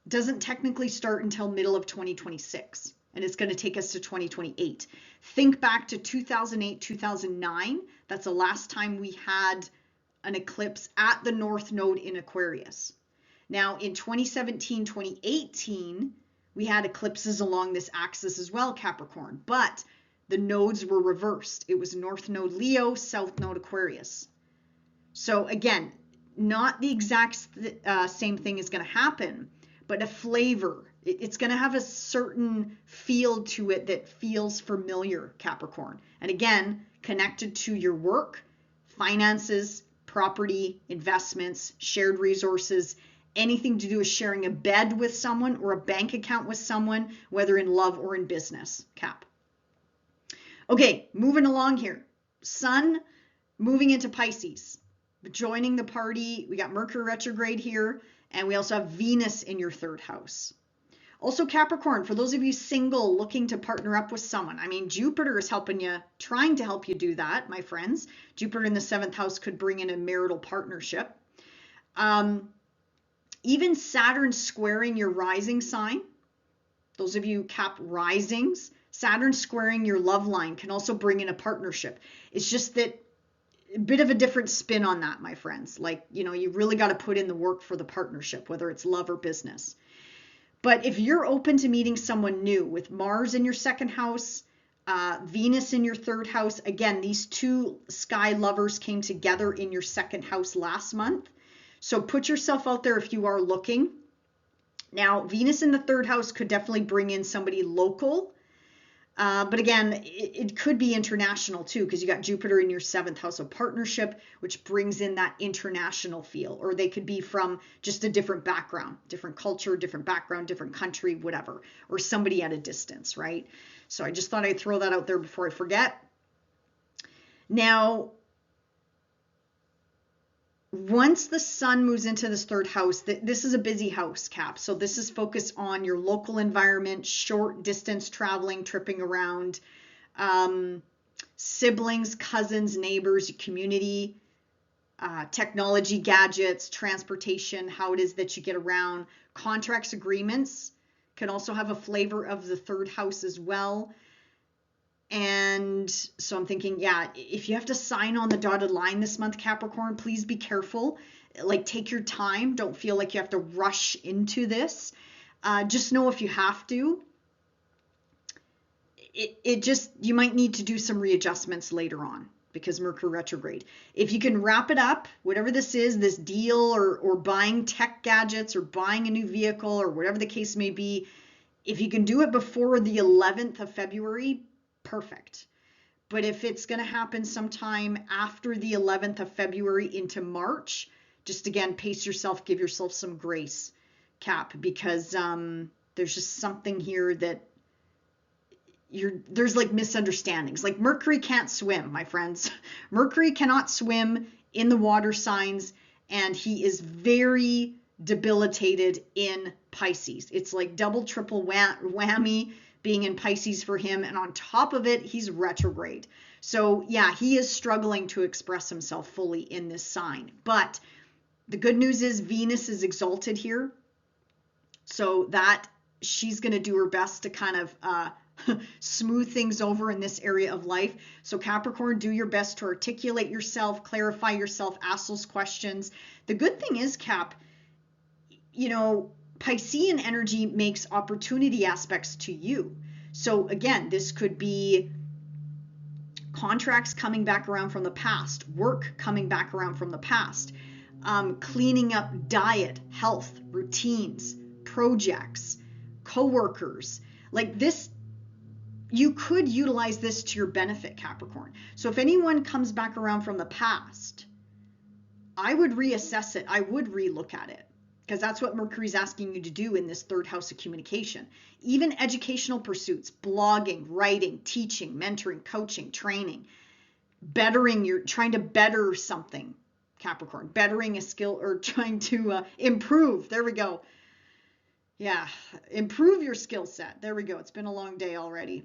doesn't technically start until middle of 2026, and it's going to take us to 2028. Think back to 2008, 2009. That's the last time we had an eclipse at the North Node in Aquarius. Now in 2017, 2018, we had eclipses along this axis as well, Capricorn, but the nodes were reversed. It was North Node Leo, South Node Aquarius. So again, not the exact same thing is going to happen, but a flavor. It's going to have a certain feel to it that feels familiar, Capricorn. And again, connected to your work, finances, property, investments, shared resources, anything to do with sharing a bed with someone or a bank account with someone, whether in love or in business, Cap. Okay, moving along here. Sun moving into Pisces, joining the party. We got Mercury retrograde here, and we also have Venus in your third house. Also, Capricorn, for those of you single looking to partner up with someone, I mean, Jupiter is helping you, trying to help you do that, my friends. Jupiter in the 7th house could bring in a marital partnership. Even Saturn squaring your rising sign, those of you Cap risings, Saturn squaring your love line can also bring in a partnership. It's just that a bit of a different spin on that, my friends. Like, you know, you really got to put in the work for the partnership, whether it's love or business. But if you're open to meeting someone new with Mars in your second house, Venus in your third house, again, these two sky lovers came together in your second house last month. So put yourself out there if you are looking. Now, Venus in the third house could definitely bring in somebody local. But again, it could be international too, because you got Jupiter in your 7th house of partnership, which brings in that international feel. Or they could be from just a different background, different culture, different background, different country, whatever. Or somebody at a distance, right? So I just thought I'd throw that out there before I forget. Now, once the sun moves into this third house, this is a busy house, Cap. So this is focused on your local environment, short distance traveling, tripping around, siblings, cousins, neighbors, community, technology, gadgets, transportation, how it is that you get around. Contracts, agreements can also have a flavor of the third house as well. And so I'm thinking, yeah, if you have to sign on the dotted line this month, Capricorn, please be careful. Like, take your time. Don't feel like you have to rush into this. Just know if you have to, you might need to do some readjustments later on because Mercury retrograde. If you can wrap it up, whatever this is, this deal or buying tech gadgets or buying a new vehicle or whatever the case may be, if you can do it before the 11th of February, perfect. But if it's going to happen sometime after the 11th of February into March, just again, pace yourself, give yourself some grace, Cap, because there's just something here that there's like misunderstandings. Like Mercury can't swim, my friends. Mercury cannot swim in the water signs, and he is very debilitated in Pisces. It's like double, triple whammy being in Pisces for him. And on top of it, he's retrograde. So yeah, he is struggling to express himself fully in this sign. But the good news is Venus is exalted here. So that she's going to do her best to kind of smooth things over in this area of life. So Capricorn, do your best to articulate yourself, clarify yourself, ask those questions. The good thing is, Cap, Piscean energy makes opportunity aspects to you. So again, this could be contracts coming back around from the past, work coming back around from the past, cleaning up diet, health, routines, projects, coworkers. Like this, you could utilize this to your benefit, Capricorn. So if anyone comes back around from the past, I would reassess it. I would relook at it, because that's what Mercury's asking you to do in this third house of communication. Even educational pursuits, blogging, writing, teaching, mentoring, coaching, training, trying to better something, Capricorn, bettering a skill, or trying to improve. There we go. Yeah, improve your skill set. There we go. It's been a long day already.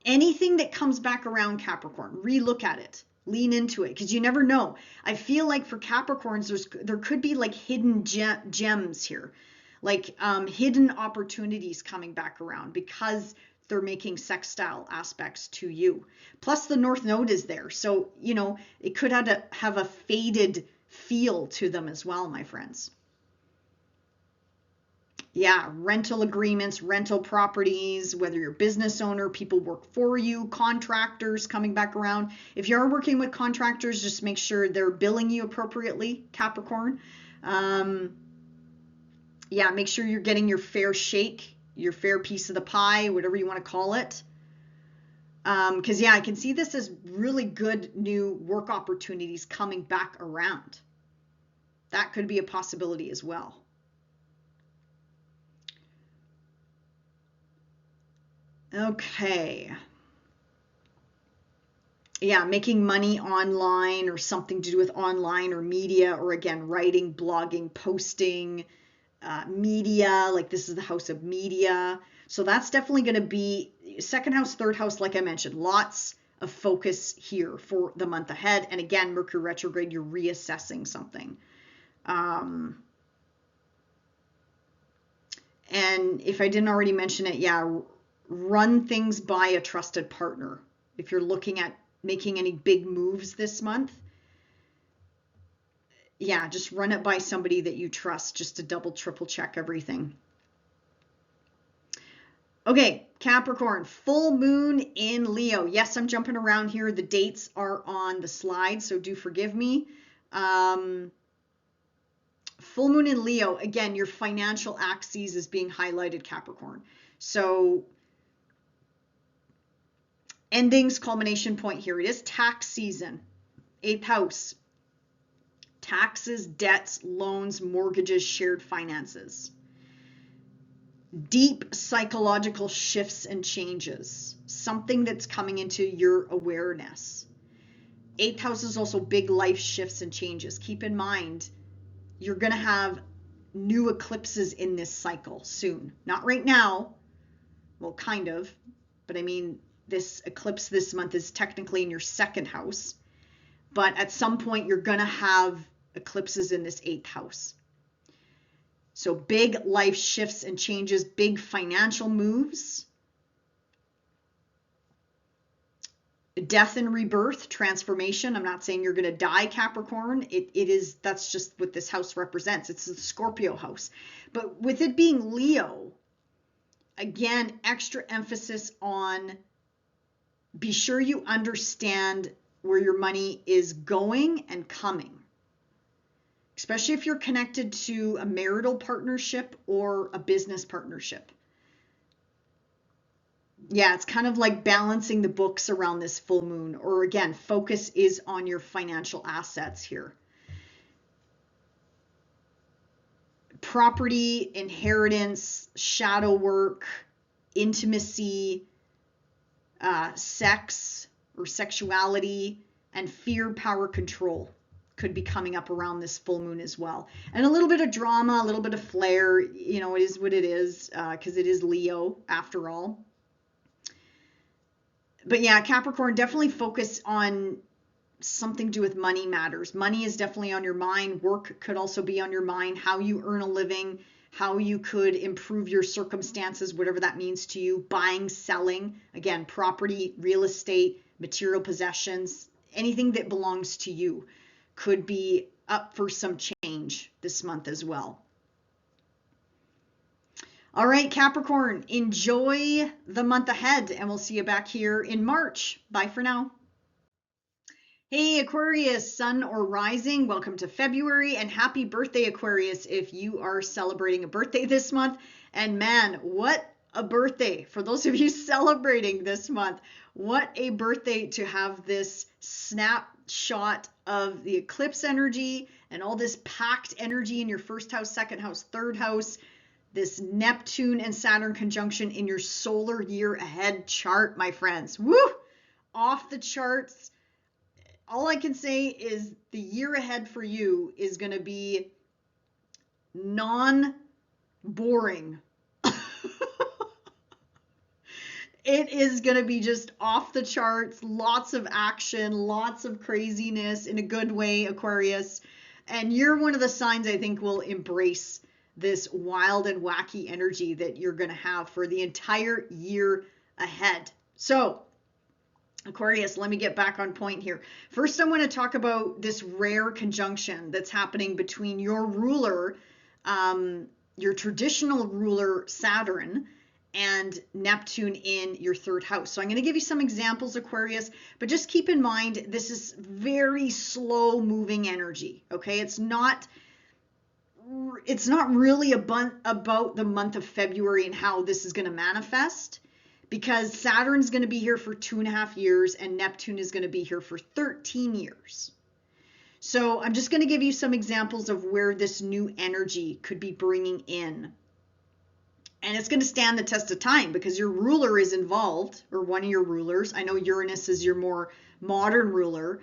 Anything that comes back around, Capricorn, relook at it. Lean into it, because you never know. I feel like for Capricorns, there could be like hidden gems here, like hidden opportunities coming back around because they're making sextile aspects to you. Plus the North Node is there. So, it could have a faded feel to them as well, my friends. Yeah, rental agreements, rental properties, whether you're a business owner, people work for you, contractors coming back around. If you are working with contractors, just make sure they're billing you appropriately, Capricorn. Yeah, make sure you're getting your fair shake, your fair piece of the pie, whatever you want to call it. Because yeah, I can see this as really good new work opportunities coming back around. That could be a possibility as well. Okay. Yeah, making money online or something to do with online or media, or again, writing, blogging, posting, media, like this is the house of media. So that's definitely going to be second house, third house, like I mentioned, lots of focus here for the month ahead. And again, Mercury retrograde, you're reassessing something. And if I didn't already mention it, yeah, run things by a trusted partner. If you're looking at making any big moves this month, yeah, just run it by somebody that you trust, just to double, triple check everything. Okay, Capricorn, full moon in Leo. Yes, I'm jumping around here. The dates are on the slide, so do forgive me. Full moon in Leo, again, your financial axis is being highlighted, Capricorn. So endings, culmination point here. It is tax season. 8th house. Taxes, debts, loans, mortgages, shared finances. Deep psychological shifts and changes. Something that's coming into your awareness. 8th house is also big life shifts and changes. Keep in mind, you're going to have new eclipses in this cycle soon. Not right now. Well, kind of. But I mean, this eclipse this month is technically in your 2nd house. But at some point, you're going to have eclipses in this 8th house. So big life shifts and changes, big financial moves. Death and rebirth, transformation. I'm not saying you're going to die, Capricorn. That's just what this house represents. It's the Scorpio house. But with it being Leo, again, extra emphasis on be sure you understand where your money is going and coming. Especially if you're connected to a marital partnership or a business partnership. Yeah, it's kind of like balancing the books around this full moon, or again, focus is on your financial assets here. Property, inheritance, shadow work, intimacy, sex or sexuality, and fear, power, control could be coming up around this full moon as well. And a little bit of drama, a little bit of flair, you know, it is what it is, because it is Leo after all. But yeah, Capricorn, definitely focus on something to do with money matters. Money is definitely on your mind. Work could also be on your mind. How you earn a living, how you could improve your circumstances, whatever that means to you. Buying, selling, again, property, real estate, material possessions, anything that belongs to you could be up for some change this month as well. All right, Capricorn, enjoy the month ahead, and we'll see you back here in March. Bye for now. Hey, Aquarius, sun or rising, welcome to February, and happy birthday, Aquarius, if you are celebrating a birthday this month. And man, what a birthday for those of you celebrating this month. What a birthday to have this snapshot of the eclipse energy and all this packed energy in your first house, second house, third house. This Neptune and Saturn conjunction in your solar year ahead chart, my friends. Woo! Off the charts. All I can say is the year ahead for you is going to be non-boring. It is going to be just off the charts, lots of action, lots of craziness in a good way, Aquarius. And you're one of the signs I think will embrace this wild and wacky energy that you're going to have for the entire year ahead. So, Aquarius, let me get back on point here. First, I want to talk about this rare conjunction that's happening between your ruler, your traditional ruler, Saturn, and Neptune in your third house. So I'm going to give you some examples, Aquarius, but just keep in mind, this is very slow moving energy, okay? It's not really about the month of February and how this is going to manifest, because Saturn's going to be here for 2.5 years and Neptune is going to be here for 13 years. So I'm just going to give you some examples of where this new energy could be bringing in. And it's going to stand the test of time because your ruler is involved, or one of your rulers. I know Uranus is your more modern ruler,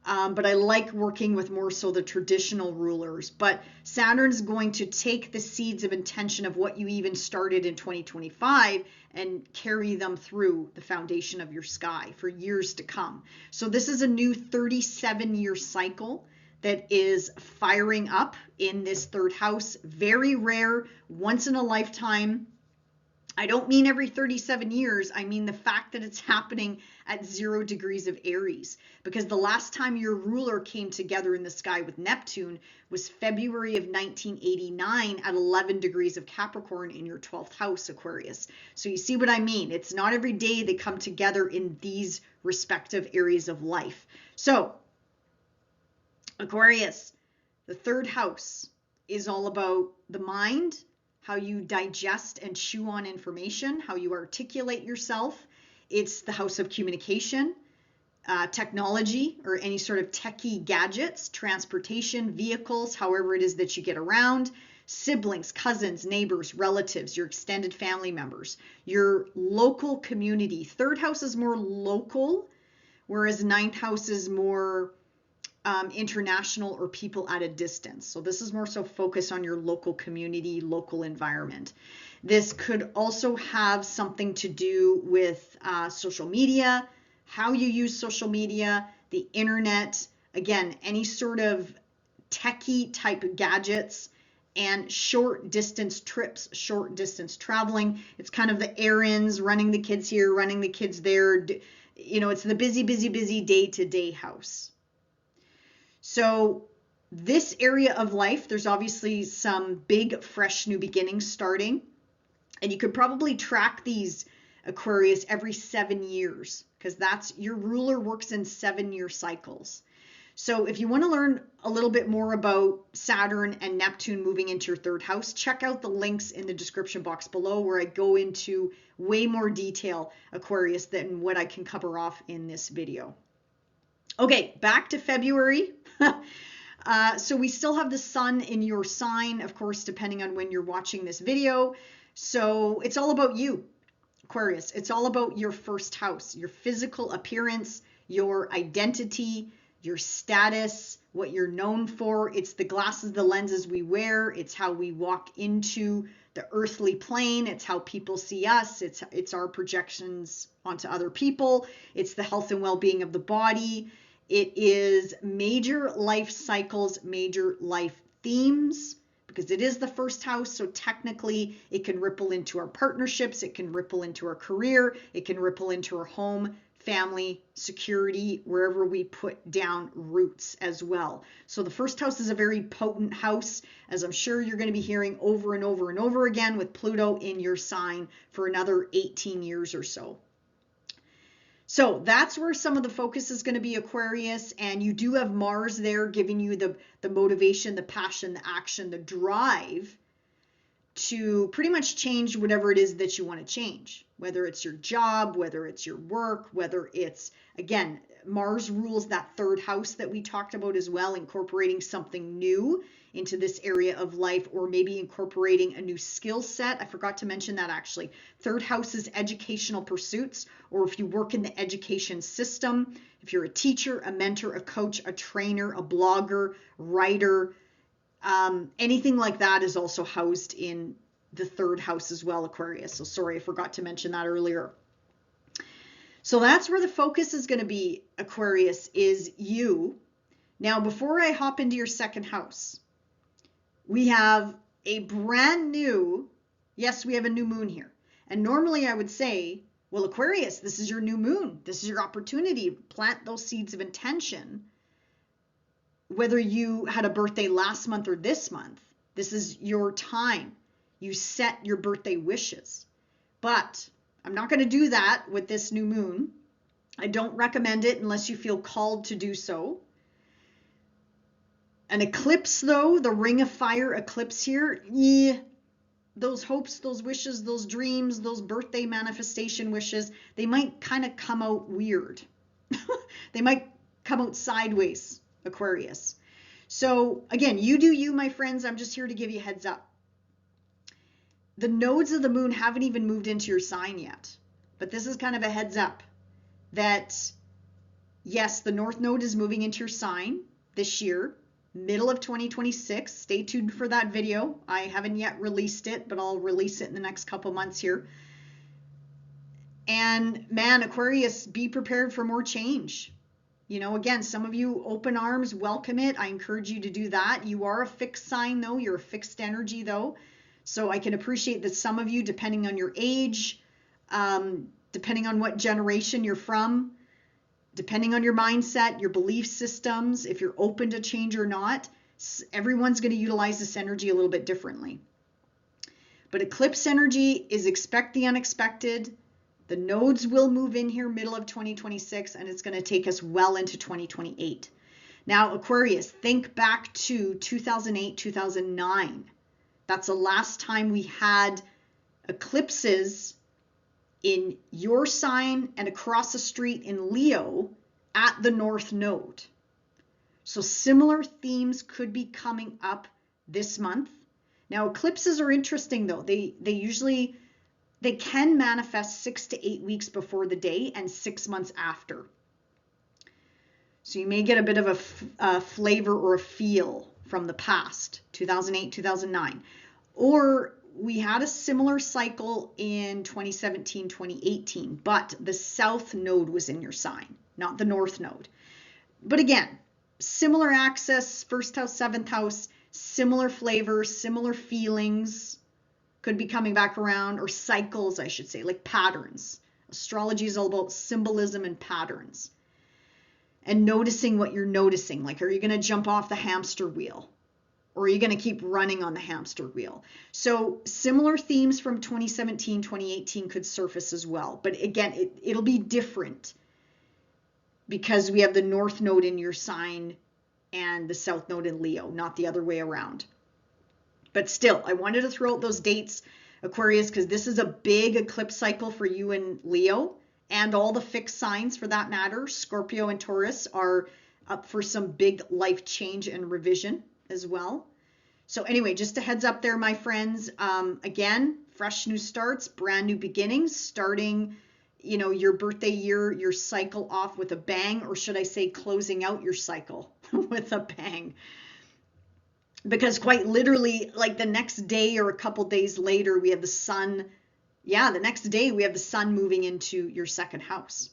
but I like working with more so the traditional rulers. But Saturn's going to take the seeds of intention of what you even started in 2025 and carry them through the foundation of your sky for years to come. So this is a new 37-year cycle that is firing up in this third house. Very rare, once in a lifetime. I don't mean every 37 years. I mean the fact that it's happening at 0 degrees of Aries, because the last time your ruler came together in the sky with Neptune was February of 1989 at 11 degrees of Capricorn in your 12th house, Aquarius. So you see what I mean? It's not every day they come together in these respective areas of life. So Aquarius, the third house is all about the mind, how you digest and chew on information, how you articulate yourself. It's the house of communication, technology, or any sort of techie gadgets, transportation, vehicles, however it is that you get around, siblings, cousins, neighbors, relatives, your extended family members, your local community. Third house is more local, whereas ninth house is more international or people at a distance. So this is more so focused on your local community, local environment. This could also have something to do with social media, how you use social media, the internet, again, any sort of techie type gadgets, and short distance trips, short distance traveling. It's kind of the errands, running the kids here, running the kids there. You know, it's the busy, busy, busy day-to-day house. So this area of life, there's obviously some big, fresh new beginnings starting. And you could probably track these, Aquarius, every 7 years, because that's your ruler works in 7-year cycles. So if you want to learn a little bit more about Saturn and Neptune moving into your third house, check out the links in the description box below where I go into way more detail, Aquarius, than what I can cover off in this video. Okay, back to February. So we still have the sun in your sign, of course, depending on when you're watching this video. So it's all about you, Aquarius. It's all about your first house, your physical appearance, your identity, your status, what you're known for. It's the glasses, the lenses we wear. It's how we walk into the earthly plane. It's how people see us. It's our projections onto other people. It's the health and well-being of the body. It is major life cycles, major life themes, because it is the first house. So technically it can ripple into our partnerships. It can ripple into our career. It can ripple into our home, family, security, wherever we put down roots as well. So the first house is a very potent house, as I'm sure you're going to be hearing over and over and over again, with Pluto in your sign for another 18 years or so. So that's where some of the focus is going to be, Aquarius, and you do have Mars there giving you the motivation, the passion, the action, the drive to pretty much change whatever it is that you want to change, whether it's your job, whether it's your work, whether it's, again, Mars rules that third house that we talked about as well, incorporating something new into this area of life, or maybe incorporating a new skill set. I forgot to mention that actually. Third house is educational pursuits, or if you work in the education system, if you're a teacher, a mentor, a coach, a trainer, a blogger, writer, anything like that is also housed in the third house as well, Aquarius. So sorry, I forgot to mention that earlier. So that's where the focus is going to be, Aquarius, is you. Now, before I hop into your second house, we have a brand new, yes, we have a new moon here. And normally I would say, well, Aquarius, this is your new moon. This is your opportunity. Plant those seeds of intention. Whether you had a birthday last month or this month, this is your time. You set your birthday wishes. But I'm not going to do that with this new moon. I don't recommend it unless you feel called to do so. An eclipse, though, the ring of fire eclipse here, those hopes, those wishes, those dreams, those birthday manifestation wishes, they might kind of come out weird. They might come out sideways, Aquarius. So again, you do you, my friends. I'm just here to give you a heads up. The nodes of the moon haven't even moved into your sign yet, but this is kind of a heads up that yes, the North Node is moving into your sign this year, middle of 2026. Stay tuned for that video. I haven't yet released it, but I'll release it in the next couple months here. And man, Aquarius, be prepared for more change. You know, again, some of you open arms, welcome it. I encourage you to do that. You are a fixed sign though. You're a fixed energy though. So I can appreciate that some of you, depending on your age, depending on what generation you're from, depending on your mindset, your belief systems, if you're open to change or not, everyone's going to utilize this energy a little bit differently. But eclipse energy is expect the unexpected. The nodes will move in here middle of 2026, and it's going to take us well into 2028. Now, Aquarius, think back to 2008, 2009. That's the last time we had eclipses in your sign and across the street in Leo at the North Node. So similar themes could be coming up this month. Now, eclipses are interesting though. They can manifest 6 to 8 weeks before the day and 6 months after. So you may get a bit of a flavor or a feel from the past, 2008, 2009. Or we had a similar cycle in 2017, 2018, but the South Node was in your sign, not the North Node. But again, similar access, first house, seventh house, similar flavors, similar feelings could be coming back around, or cycles, I should say, like patterns. Astrology is all about symbolism and patterns. And noticing what you're noticing. Like, are you going to jump off the hamster wheel? Or are you going to keep running on the hamster wheel? So similar themes from 2017, 2018 could surface as well. But again, it'll be different because we have the North Node in your sign and the South Node in Leo, not the other way around. But still, I wanted to throw out those dates, Aquarius, because this is a big eclipse cycle for you in Leo, and all the fixed signs for that matter. Scorpio and Taurus are up for some big life change and revision as well. So anyway, just a heads up there, my friends. Again, fresh new starts, brand new beginnings, starting, your birthday year, your cycle off with a bang, or should I say closing out your cycle with a bang. Because quite literally, like the next day or a couple days later, we have the sun. Yeah, the next day we have the sun moving into your second house.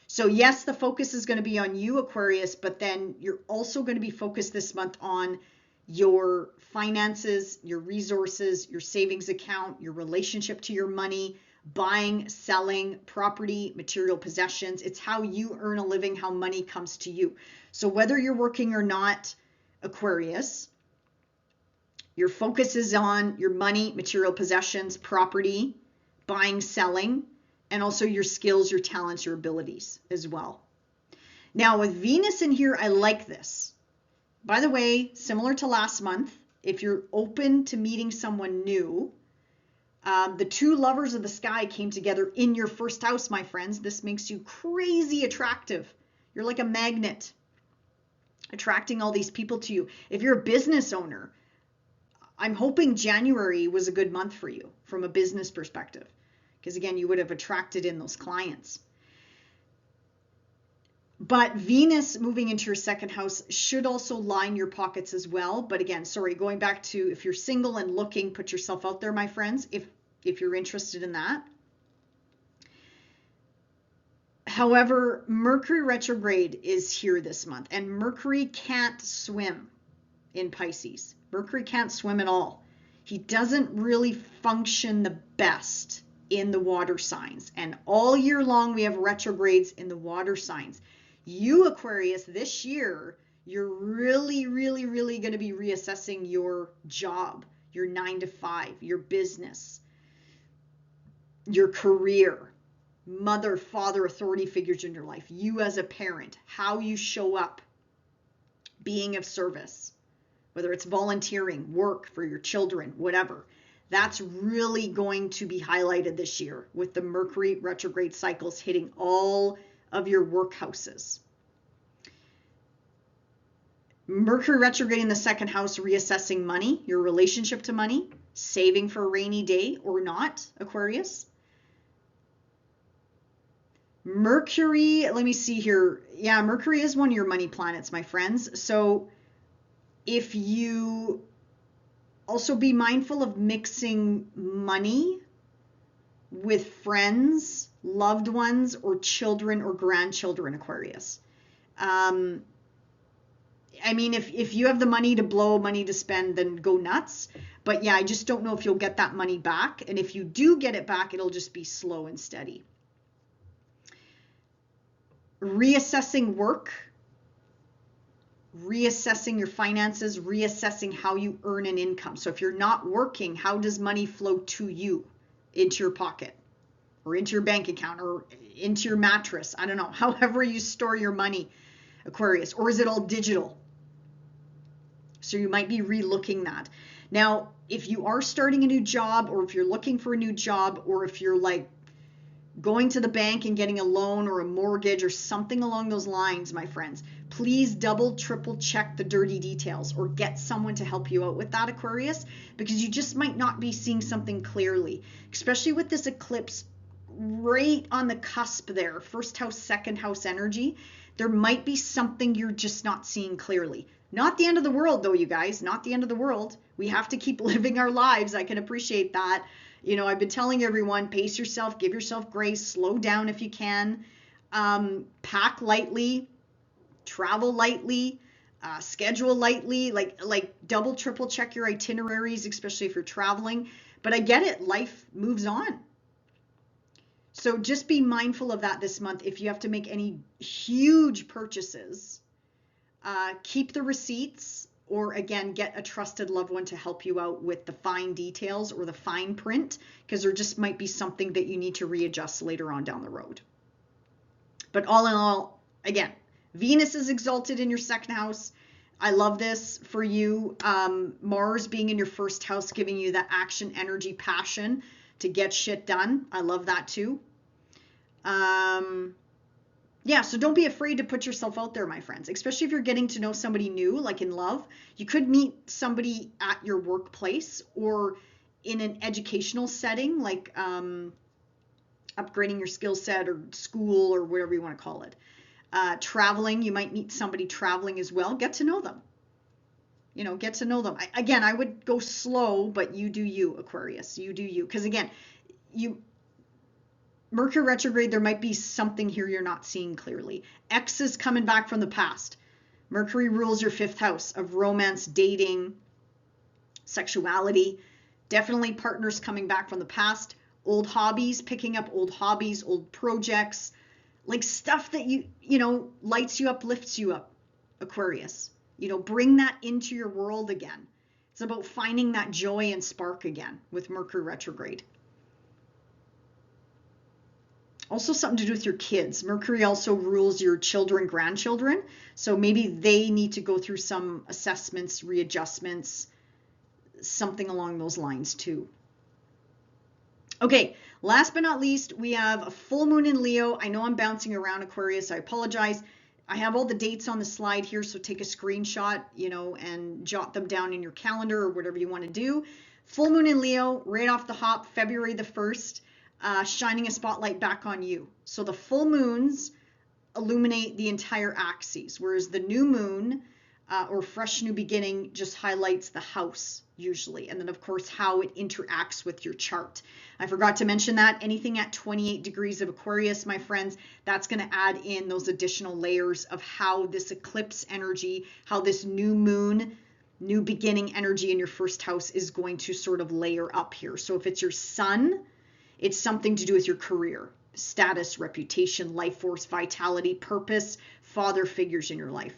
So yes, the focus is going to be on you, Aquarius, but then you're also going to be focused this month on your finances, your resources, your savings account, your relationship to your money, buying, selling, property, material possessions. It's how you earn a living, how money comes to you. So whether you're working or not, Aquarius, your focus is on your money, material possessions, property, buying, selling, and also your skills, your talents, your abilities as well. Now with Venus in here, I like this. By the way, similar to last month, if you're open to meeting someone new, the two lovers of the sky came together in your first house, my friends. This makes you crazy attractive. You're like a magnet, attracting all these people to you. If you're a business owner, I'm hoping January was a good month for you from a business perspective, because again, you would have attracted in those clients. But Venus moving into your second house should also line your pockets as well. But again, sorry, going back to if you're single and looking, put yourself out there, my friends, if you're interested in that. However, Mercury retrograde is here this month, and Mercury can't swim in Pisces. Mercury can't swim at all. He doesn't really function the best in the water signs. And all year long, we have retrogrades in the water signs. You, Aquarius, this year, you're really, really, really going to be reassessing your job, your 9 to 5, your business, your career, mother, father, authority figures in your life, you as a parent, how you show up, being of service, whether it's volunteering, work for your children, whatever. That's really going to be highlighted this year with the Mercury retrograde cycles hitting all of your work houses. Mercury retrograde in the second house, reassessing money, your relationship to money, saving for a rainy day or not, Aquarius. Mercury, let me see here. Yeah, Mercury is one of your money planets, my friends. So if you also be mindful of mixing money with friends, loved ones, or children or grandchildren, Aquarius. I mean, if you have the money to blow, money to spend, then go nuts. But yeah, I just don't know if you'll get that money back. And if you do get it back, it'll just be slow and steady. Reassessing work, reassessing your finances, reassessing how you earn an income. So if you're not working, how does money flow to you, into your pocket or into your bank account or into your mattress? I don't know, however you store your money, Aquarius, or is it all digital? So you might be relooking that. Now, if you are starting a new job, or if you're looking for a new job, or if you're like going to the bank and getting a loan or a mortgage or something along those lines, my friends, please double, triple check the dirty details or get someone to help you out with that, Aquarius, because you just might not be seeing something clearly, especially with this eclipse right on the cusp there, first house, second house energy. There might be something you're just not seeing clearly. Not the end of the world though, you guys, not the end of the world. We have to keep living our lives. I can appreciate that. You know, I've been telling everyone, pace yourself, give yourself grace, slow down if you can, pack lightly, travel lightly, schedule lightly, like double, triple check your itineraries, especially if you're traveling. But I get it, life moves on. So just be mindful of that this month. If you have to make any huge purchases, keep the receipts, or again, get a trusted loved one to help you out with the fine details or the fine print, because there just might be something that you need to readjust later on down the road. But all in all, again, Venus is exalted in your second house. I love this for you. Mars being in your first house, giving you that action, energy, passion to get shit done. I love that too. Yeah, so don't be afraid to put yourself out there, my friends, especially if you're getting to know somebody new, like in love. You could meet somebody at your workplace or in an educational setting, like upgrading your skill set or school or whatever you want to call it. Traveling, you might meet somebody traveling as well. Get to know them. Get to know them. Again, I would go slow, but you do you, Aquarius. You do you. Because again, Mercury retrograde, there might be something here you're not seeing clearly. Exes coming back from the past. Mercury rules your 5th house of romance, dating, sexuality. Definitely partners coming back from the past. Old hobbies, picking up old hobbies, old projects, like stuff that lights you up, lifts you up, Aquarius. Bring that into your world again. It's about finding that joy and spark again with Mercury retrograde. Also something to do with your kids. Mercury also rules your children, grandchildren. So maybe they need to go through some assessments, readjustments, something along those lines too. Okay, last but not least, we have a full moon in Leo. I know I'm bouncing around, Aquarius. I apologize. I have all the dates on the slide here, so take a screenshot, and jot them down in your calendar or whatever you want to do. Full moon in Leo, right off the hop, February the 1st, shining a spotlight back on you. So the full moons illuminate the entire axis, whereas the new moon or fresh new beginning just highlights the house usually, and then of course how it interacts with your chart. I forgot to mention that anything at 28 degrees of Aquarius, my friends, that's going to add in those additional layers of how this eclipse energy, how this new moon, new beginning energy in your first house is going to sort of layer up here. So if it's your sun, it's something to do with your career, status, reputation, life force, vitality, purpose, father figures in your life.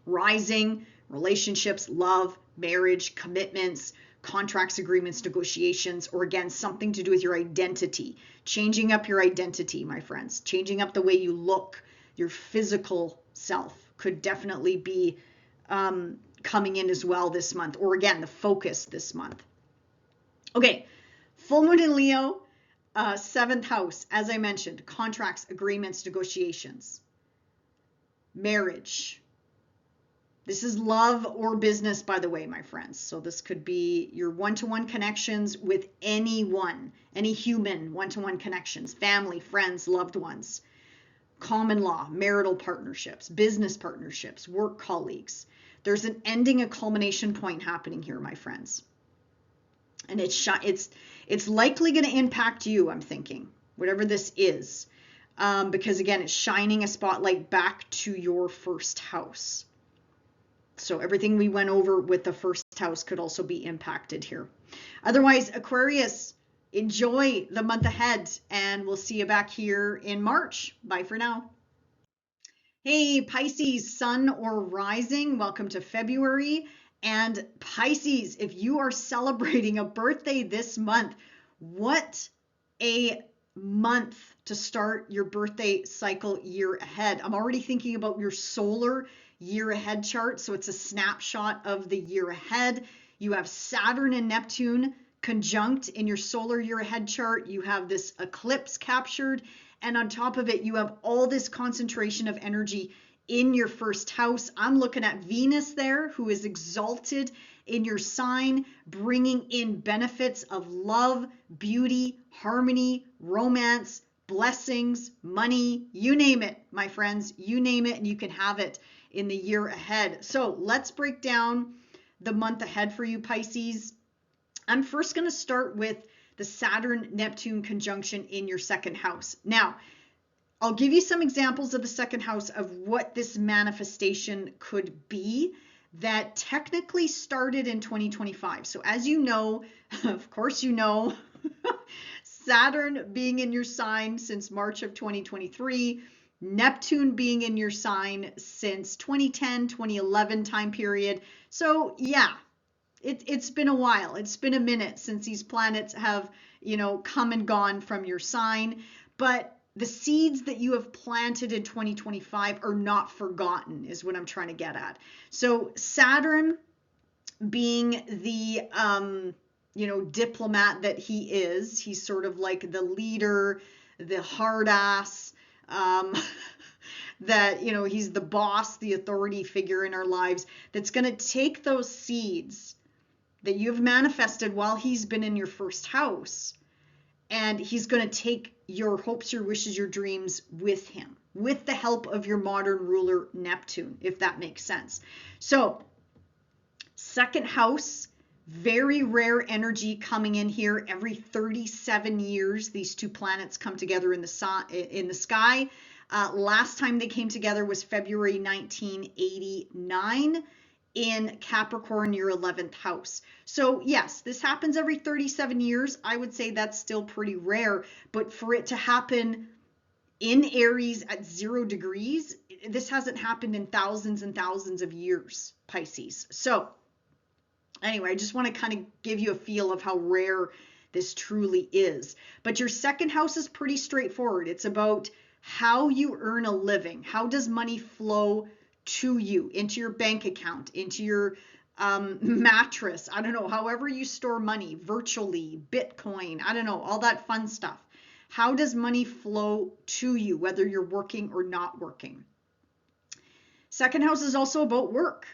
Rising, relationships, love, marriage, commitments, contracts, agreements, negotiations, or again, something to do with your identity. Changing up your identity, my friends. Changing up the way you look, your physical self could definitely be coming in as well this month, or again, the focus this month. Okay, full moon in Leo, 7th house, as I mentioned, contracts, agreements, negotiations, marriage. This is love or business, by the way, my friends. So this could be your one-to-one connections with anyone, any human one-to-one connections, family, friends, loved ones, common law, marital partnerships, business partnerships, work colleagues. There's an ending, a culmination point happening here, my friends. And it's likely going to impact you, I'm thinking, whatever this is, because again, it's shining a spotlight back to your first house. So everything we went over with the first house could also be impacted here. Otherwise, Aquarius, enjoy the month ahead, and we'll see you back here in March. Bye for now. Hey, Pisces, sun or rising, welcome to February. And Pisces, if you are celebrating a birthday this month, what a month to start your birthday cycle year ahead. I'm already thinking about your solar year ahead chart. So it's a snapshot of the year ahead. You have Saturn and Neptune conjunct in your solar year ahead chart. You have this eclipse captured. And on top of it, you have all this concentration of energy in your first house. I'm looking at Venus there, who is exalted in your sign, bringing in benefits of love, beauty, harmony, romance, blessings, money, you name it, my friends, you name it, and you can have it in the year ahead. So let's break down the month ahead for you, Pisces. I'm first going to start with the Saturn-Neptune conjunction in your second house. Now, I'll give you some examples of the second house of what this manifestation could be that technically started in 2025. So as you know, of course you know, Saturn being in your sign since March of 2023, Neptune being in your sign since 2010, 2011 time period. So yeah, it's been a while. It's been a minute since these planets have, come and gone from your sign. But the seeds that you have planted in 2025 are not forgotten, is what I'm trying to get at. So Saturn, being the diplomat that he is, he's sort of like the leader, the hard ass, that he's the boss, the authority figure in our lives, that's going to take those seeds that you've manifested while he's been in your first house, and he's going to take your hopes, your wishes, your dreams with him, with the help of your modern ruler Neptune, if that makes sense. So second house, very rare energy coming in here. Every 37 years, these two planets come together in the sky. Last time they came together was February 1989 in Capricorn, your 11th house. So yes, this happens every 37 years. I would say that's still pretty rare, but for it to happen in Aries at 0 degrees, this hasn't happened in thousands and thousands of years, Pisces. So anyway, I just want to kind of give you a feel of how rare this truly is. But your second house is pretty straightforward. It's about how you earn a living. How does money flow to you, into your bank account, into your mattress? I don't know, however you store money, virtually, Bitcoin, I don't know, all that fun stuff. How does money flow to you, whether you're working or not working? Second house is also about work,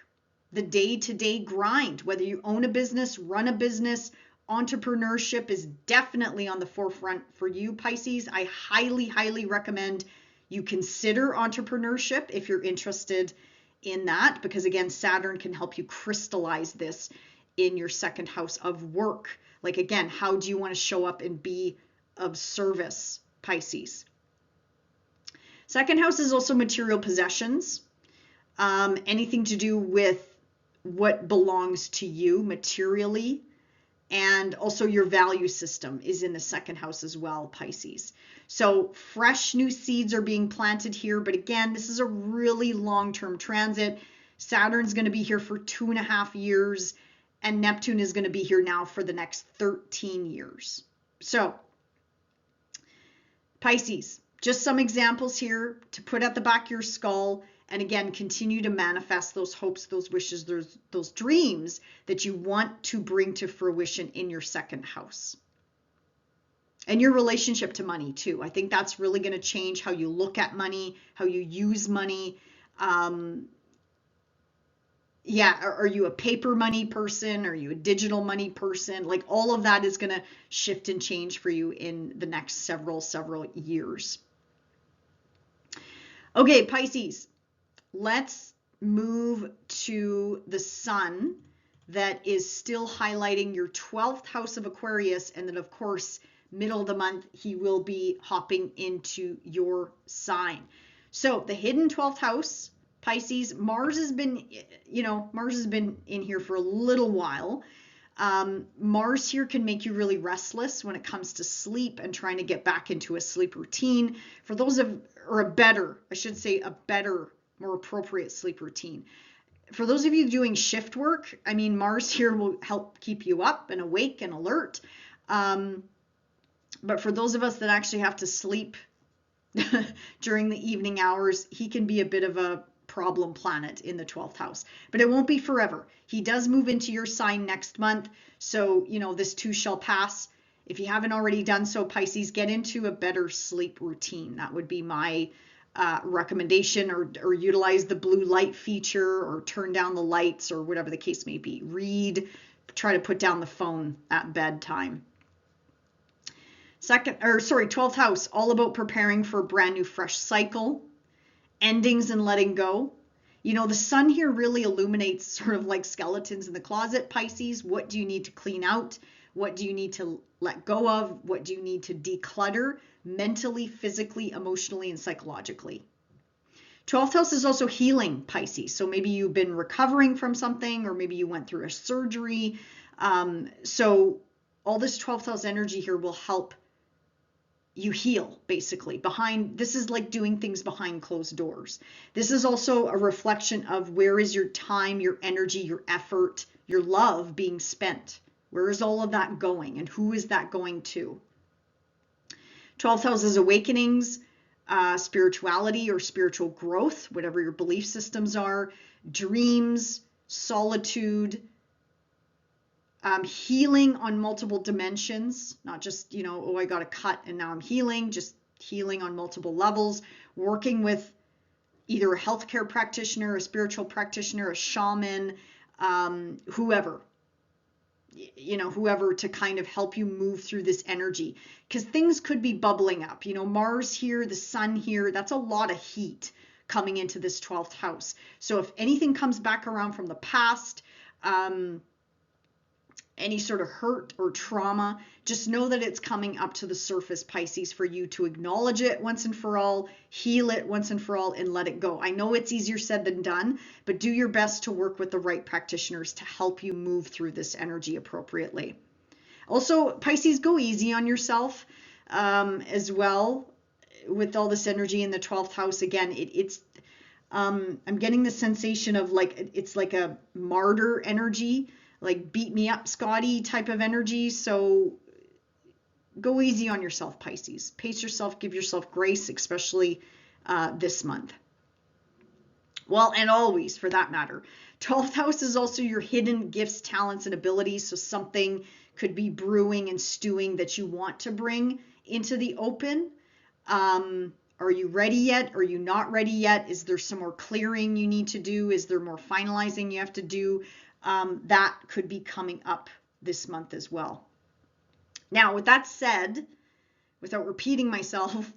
the day-to-day grind, whether you own a business, run a business. Entrepreneurship is definitely on the forefront for you, Pisces. I highly, highly recommend you consider entrepreneurship if you're interested in that, because again, Saturn can help you crystallize this in your second house of work. Like again, how do you want to show up and be of service, Pisces? Second house is also material possessions, anything to do with what belongs to you materially. And also your value system is in the second house as well, Pisces. So fresh new seeds are being planted here. But again, this is a really long-term transit. Saturn's going to be here for 2.5 years, and Neptune is going to be here now for the next 13 years. So Pisces, just some examples here to put at the back of your skull. And again, continue to manifest those hopes, those wishes, those dreams that you want to bring to fruition in your second house. And your relationship to money too. I think that's really going to change how you look at money, how you use money. Are you a paper money person? Are you a digital money person? Like all of that is going to shift and change for you in the next several years. Okay, Pisces. Let's move to the sun that is still highlighting your 12th house of Aquarius. And then, of course, middle of the month, he will be hopping into your sign. So the hidden 12th house, Pisces, Mars has been in here for a little while. Mars here can make you really restless when it comes to sleep and trying to get back into a sleep routine. For those more appropriate sleep routine. For those of you doing shift work, I mean, Mars here will help keep you up and awake and alert. But for those of us that actually have to sleep during the evening hours, he can be a bit of a problem planet in the 12th house. But it won't be forever. He does move into your sign next month. So, this too shall pass. If you haven't already done so, Pisces, get into a better sleep routine. That would be my recommendation, or utilize the blue light feature, or turn down the lights, or whatever the case may be. Read, try to put down the phone at bedtime. 12th house, all about preparing for a brand new fresh cycle, endings and letting go. The sun here really illuminates sort of like skeletons in the closet, Pisces. What do you need to clean out? What do you need to let go of? What do you need to declutter mentally, physically, emotionally, and psychologically? 12th house is also healing, Pisces. So maybe you've been recovering from something, or maybe you went through a surgery. So all this 12th house energy here will help you heal, basically. This is like doing things behind closed doors. This is also a reflection of where is your time, your energy, your effort, your love being spent. Where is all of that going, and who is that going to? 12th house is awakenings, spirituality or spiritual growth, whatever your belief systems are, dreams, solitude, healing on multiple dimensions, not just, oh, I got a cut and now I'm healing, just healing on multiple levels, working with either a healthcare practitioner, a spiritual practitioner, a shaman, whoever, whoever to kind of help you move through this energy, because things could be bubbling up. Mars here, the sun here, that's a lot of heat coming into this 12th house. So if anything comes back around from the past, any sort of hurt or trauma, just know that it's coming up to the surface, Pisces, for you to acknowledge it once and for all, heal it once and for all, and let it go. I know it's easier said than done, but do your best to work with the right practitioners to help you move through this energy appropriately. Also, Pisces, go easy on yourself as well with all this energy in the 12th house. Again, I'm getting the sensation of it's like a martyr energy, like beat me up, Scotty type of energy. So go easy on yourself, Pisces. Pace yourself, give yourself grace, especially this month. Well, and always for that matter. 12th house is also your hidden gifts, talents, and abilities. So something could be brewing and stewing that you want to bring into the open. Are you ready yet? Are you not ready yet? Is there some more clearing you need to do? Is there more finalizing you have to do? That could be coming up this month as well. Now, with that said, without repeating myself,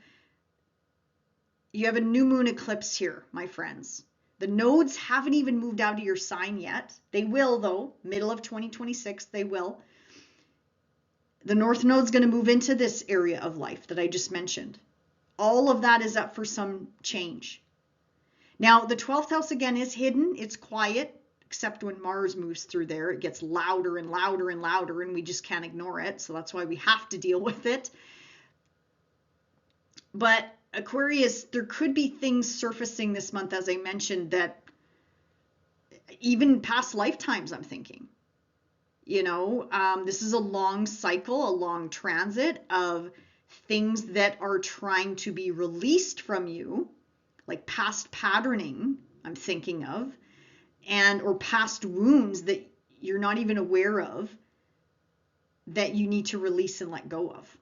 you have a new moon eclipse here, my friends. The nodes haven't even moved out of your sign yet. They will, though, middle of 2026, they will. The North Node's going to move into this area of life that I just mentioned. All of that is up for some change. Now, the 12th house, again, is hidden. It's quiet, except when Mars moves through there. It gets louder and louder and louder, and we just can't ignore it. So that's why we have to deal with it. But Aquarius, there could be things surfacing this month, as I mentioned, that even past lifetimes, I'm thinking. This is a long cycle, a long transit of things that are trying to be released from you, like past patterning, I'm thinking of, or past wounds that you're not even aware of, that you need to release and let go of.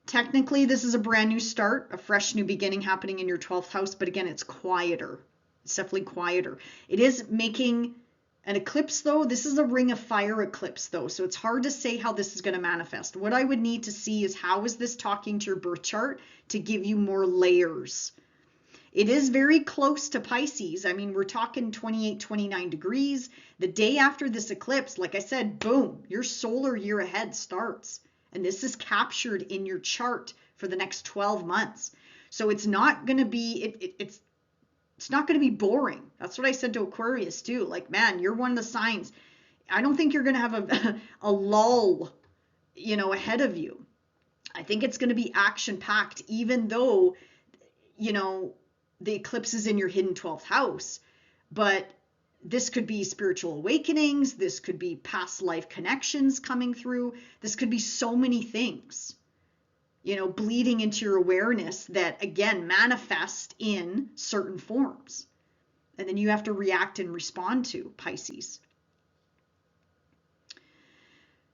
Technically, this is a brand new start, a fresh new beginning happening in your 12th house, but again, it's quieter. It's definitely quieter. It is making an eclipse, though. This is a ring of fire eclipse, though, so it's hard to say how this is going to manifest. What I would need to see is how is this talking to your birth chart to give you more layers. It is very close to Pisces. I mean, we're talking 28, 29 degrees. The day after this eclipse, like I said, boom, your solar year ahead starts. And this is captured in your chart for the next 12 months. So it's not going to be, it's not going to be boring. That's what I said to Aquarius too. Like, man, you're one of the signs. I don't think you're going to have a lull, ahead of you. I think it's going to be action packed, even though, the eclipse is in your hidden 12th house. But this could be spiritual awakenings. This could be past life connections coming through. This could be so many things, bleeding into your awareness that, again, manifest in certain forms. And then you have to react and respond to, Pisces.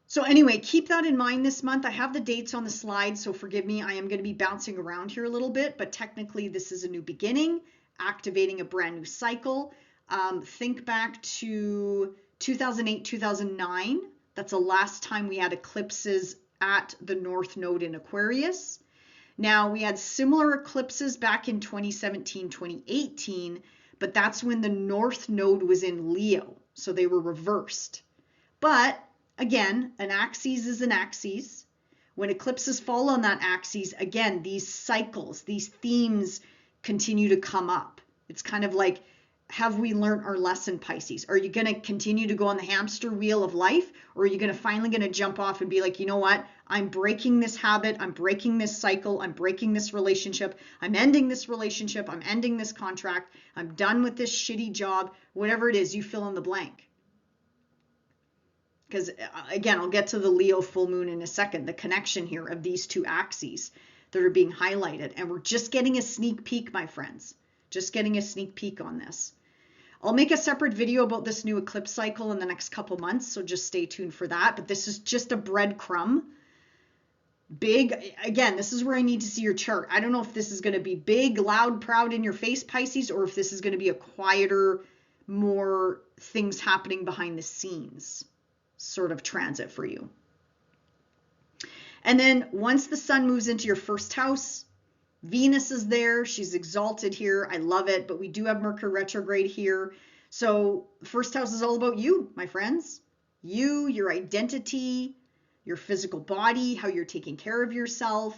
So anyway, keep that in mind this month. I have the dates on the slide, so forgive me. I am going to be bouncing around here a little bit, but technically this is a new beginning, activating a brand new cycle. Think back to 2008, 2009. That's the last time we had eclipses at the North Node in Aquarius. Now, we had similar eclipses back in 2017, 2018, but that's when the North Node was in Leo, so they were reversed. But again, an axis is an axis. When eclipses fall on that axis, again, these cycles, these themes continue to come up. It's kind of like, have we learned our lesson, Pisces? Are you going to continue to go on the hamster wheel of life? Or are you finally going to jump off and be like, you know what? I'm breaking this habit. I'm breaking this cycle. I'm breaking this relationship. I'm ending this relationship. I'm ending this contract. I'm done with this shitty job. Whatever it is, you fill in the blank. Because again, I'll get to the Leo full moon in a second, the connection here of these two axes. that are being highlighted. And we're just getting a sneak peek, my friends. Just getting a sneak peek on this. I'll make a separate video about this new eclipse cycle in the next couple months, so just stay tuned for that. But this is just a breadcrumb. Big, again, this is where I need to see your chart. I don't know if this is going to be big, loud, proud in your face, Pisces, or if this is going to be a quieter, more things happening behind the scenes sort of transit for you. And then once the sun moves into your first house, Venus is there. She's exalted here. I love it. But we do have Mercury retrograde here. So first house is all about you, my friends. You, your identity, your physical body, how you're taking care of yourself.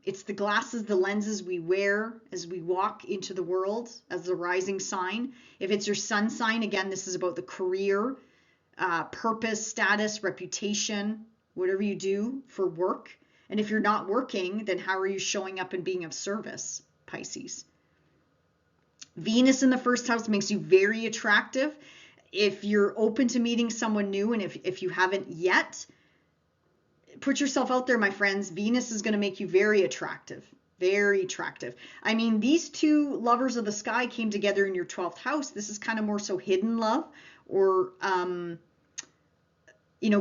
It's the glasses, the lenses we wear as we walk into the world as the rising sign. If it's your sun sign, again, this is about the career, purpose, status, reputation, whatever you do for work. And if you're not working, then how are you showing up and being of service, Pisces? Venus in the first house makes you very attractive. If you're open to meeting someone new, and if you haven't yet, put yourself out there, my friends. Venus is going to make you very attractive. Very attractive. I mean, these two lovers of the sky came together in your 12th house. This is kind of more so hidden love, or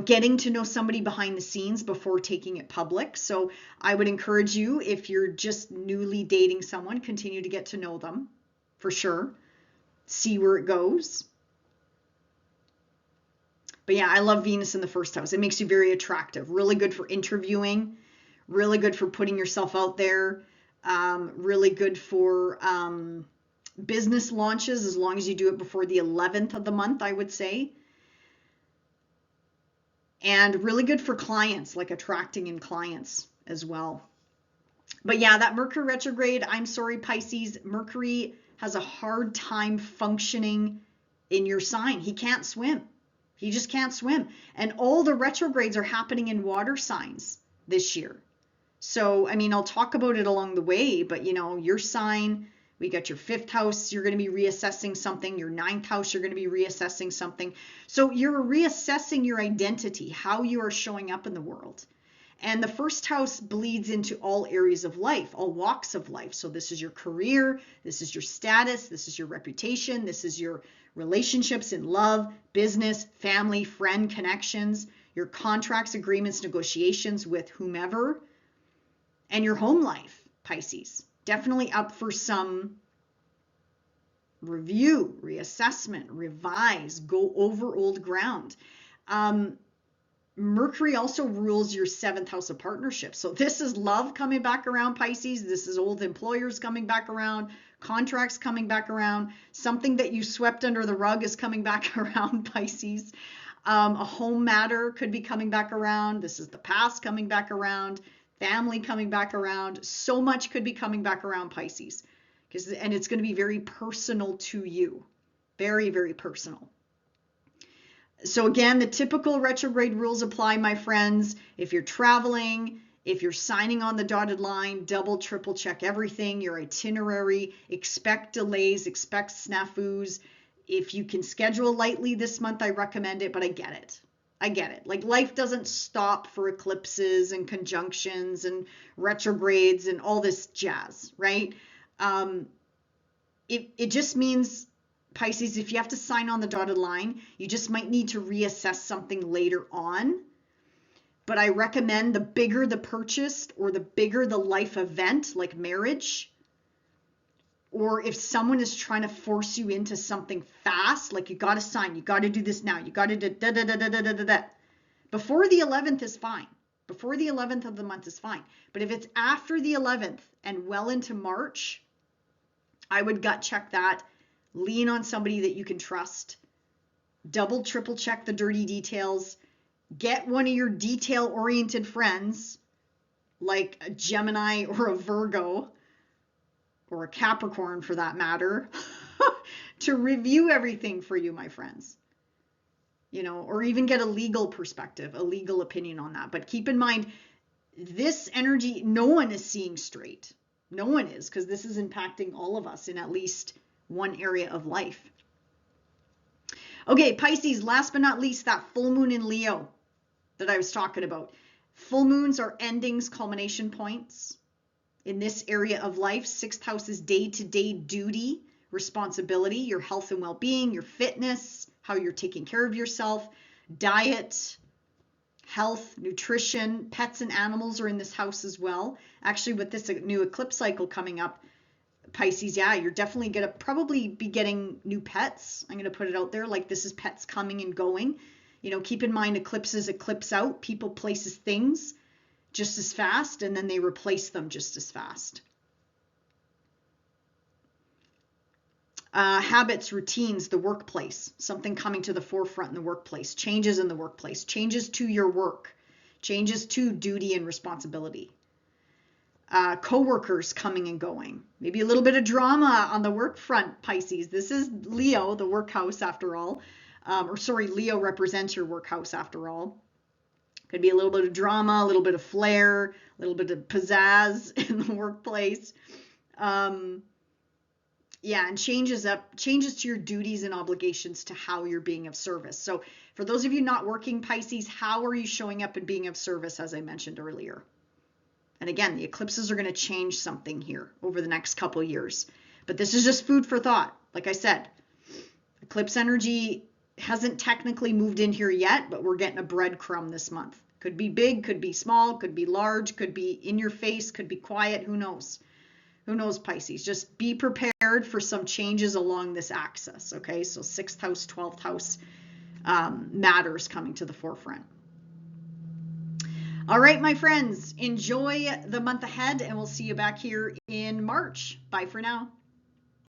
getting to know somebody behind the scenes before taking it public. So I would encourage you, if you're just newly dating someone, continue to get to know them for sure. See where it goes. But yeah, I love Venus in the first house. It makes you very attractive. Really good for interviewing. Really good for putting yourself out there. Really good for business launches, as long as you do it before the 11th of the month, I would say. And really good for clients, like attracting in clients as well. But yeah, that Mercury retrograde, I'm sorry, Pisces, Mercury has a hard time functioning in your sign. He can't swim. He just can't swim. And all the retrogrades are happening in water signs this year. So, I mean, I'll talk about it along the way, but your sign, we got your 5th house, you're going to be reassessing something. Your 9th house, you're going to be reassessing something. So you're reassessing your identity, how you are showing up in the world. And the first house bleeds into all areas of life, all walks of life. So this is your career, this is your status, this is your reputation, this is your relationships in love, business, family, friend connections, your contracts, agreements, negotiations with whomever, and your home life, Pisces. Definitely up for some review, reassessment, revise, go over old ground. Mercury also rules your 7th house of partnerships. So this is love coming back around, Pisces. This is old employers coming back around, contracts coming back around. Something that you swept under the rug is coming back around, Pisces. A home matter could be coming back around. This is the past coming back around. Family coming back around. So much could be coming back around, Pisces. And it's going to be very personal to you. Very, very personal. So again, the typical retrograde rules apply, my friends. If you're traveling, if you're signing on the dotted line, double, triple check everything, your itinerary, expect delays, expect snafus. If you can schedule lightly this month, I recommend it, but I get it. I get it. Like, life doesn't stop for eclipses and conjunctions and retrogrades and all this jazz, right? It just means, Pisces, if you have to sign on the dotted line, you just might need to reassess something later on. But I recommend, the bigger the purchase or the bigger the life event, like marriage, or if someone is trying to force you into something fast, like you got to sign, you got to do this now, you got to do da da da da da da da da. Before the 11th is fine. Before the 11th of the month is fine. But if it's after the 11th and well into March, I would gut check that. Lean on somebody that you can trust. Double, triple check the dirty details. Get one of your detail-oriented friends, like a Gemini or a Virgo, or a Capricorn for that matter, to review everything for you, my friends. Or even get a legal perspective, a legal opinion on that. But keep in mind, this energy, no one is seeing straight. No one is, because this is impacting all of us in at least one area of life. Okay, Pisces, last but not least, that full moon in Leo that I was talking about. Full moons are endings, culmination points. In this area of life, 6th house is day-to-day duty, responsibility, your health and well-being, your fitness, how you're taking care of yourself, diet, health, nutrition, pets and animals are in this house as well. Actually, with this new eclipse cycle coming up, Pisces, yeah, you're definitely going to probably be getting new pets. I'm going to put it out there like this is pets coming and going. You know, keep in mind eclipses eclipse out, people, places, things just as fast, and then they replace them just as fast. Habits, routines, the workplace, something coming to the forefront in the workplace, changes in the workplace, changes to your work, changes to duty and responsibility. Co-workers coming and going, maybe a little bit of drama on the work front, Pisces. This is Leo, the work house after all. Leo represents your work house after all. Could be a little bit of drama, a little bit of flair, a little bit of pizzazz in the workplace. Yeah, and changes to your duties and obligations to how you're being of service. So for those of you not working, Pisces, how are you showing up and being of service, as I mentioned earlier? And again, the eclipses are going to change something here over the next couple years. But this is just food for thought. Like I said, eclipse energy hasn't technically moved in here yet, but we're getting a breadcrumb this month. Could be big, could be small, could be large, could be in your face, could be quiet. Who knows? Who knows, Pisces? Just be prepared for some changes along this axis, okay? So 6th house, 12th house matters coming to the forefront. All right, my friends, enjoy the month ahead, and we'll see you back here in March. Bye for now.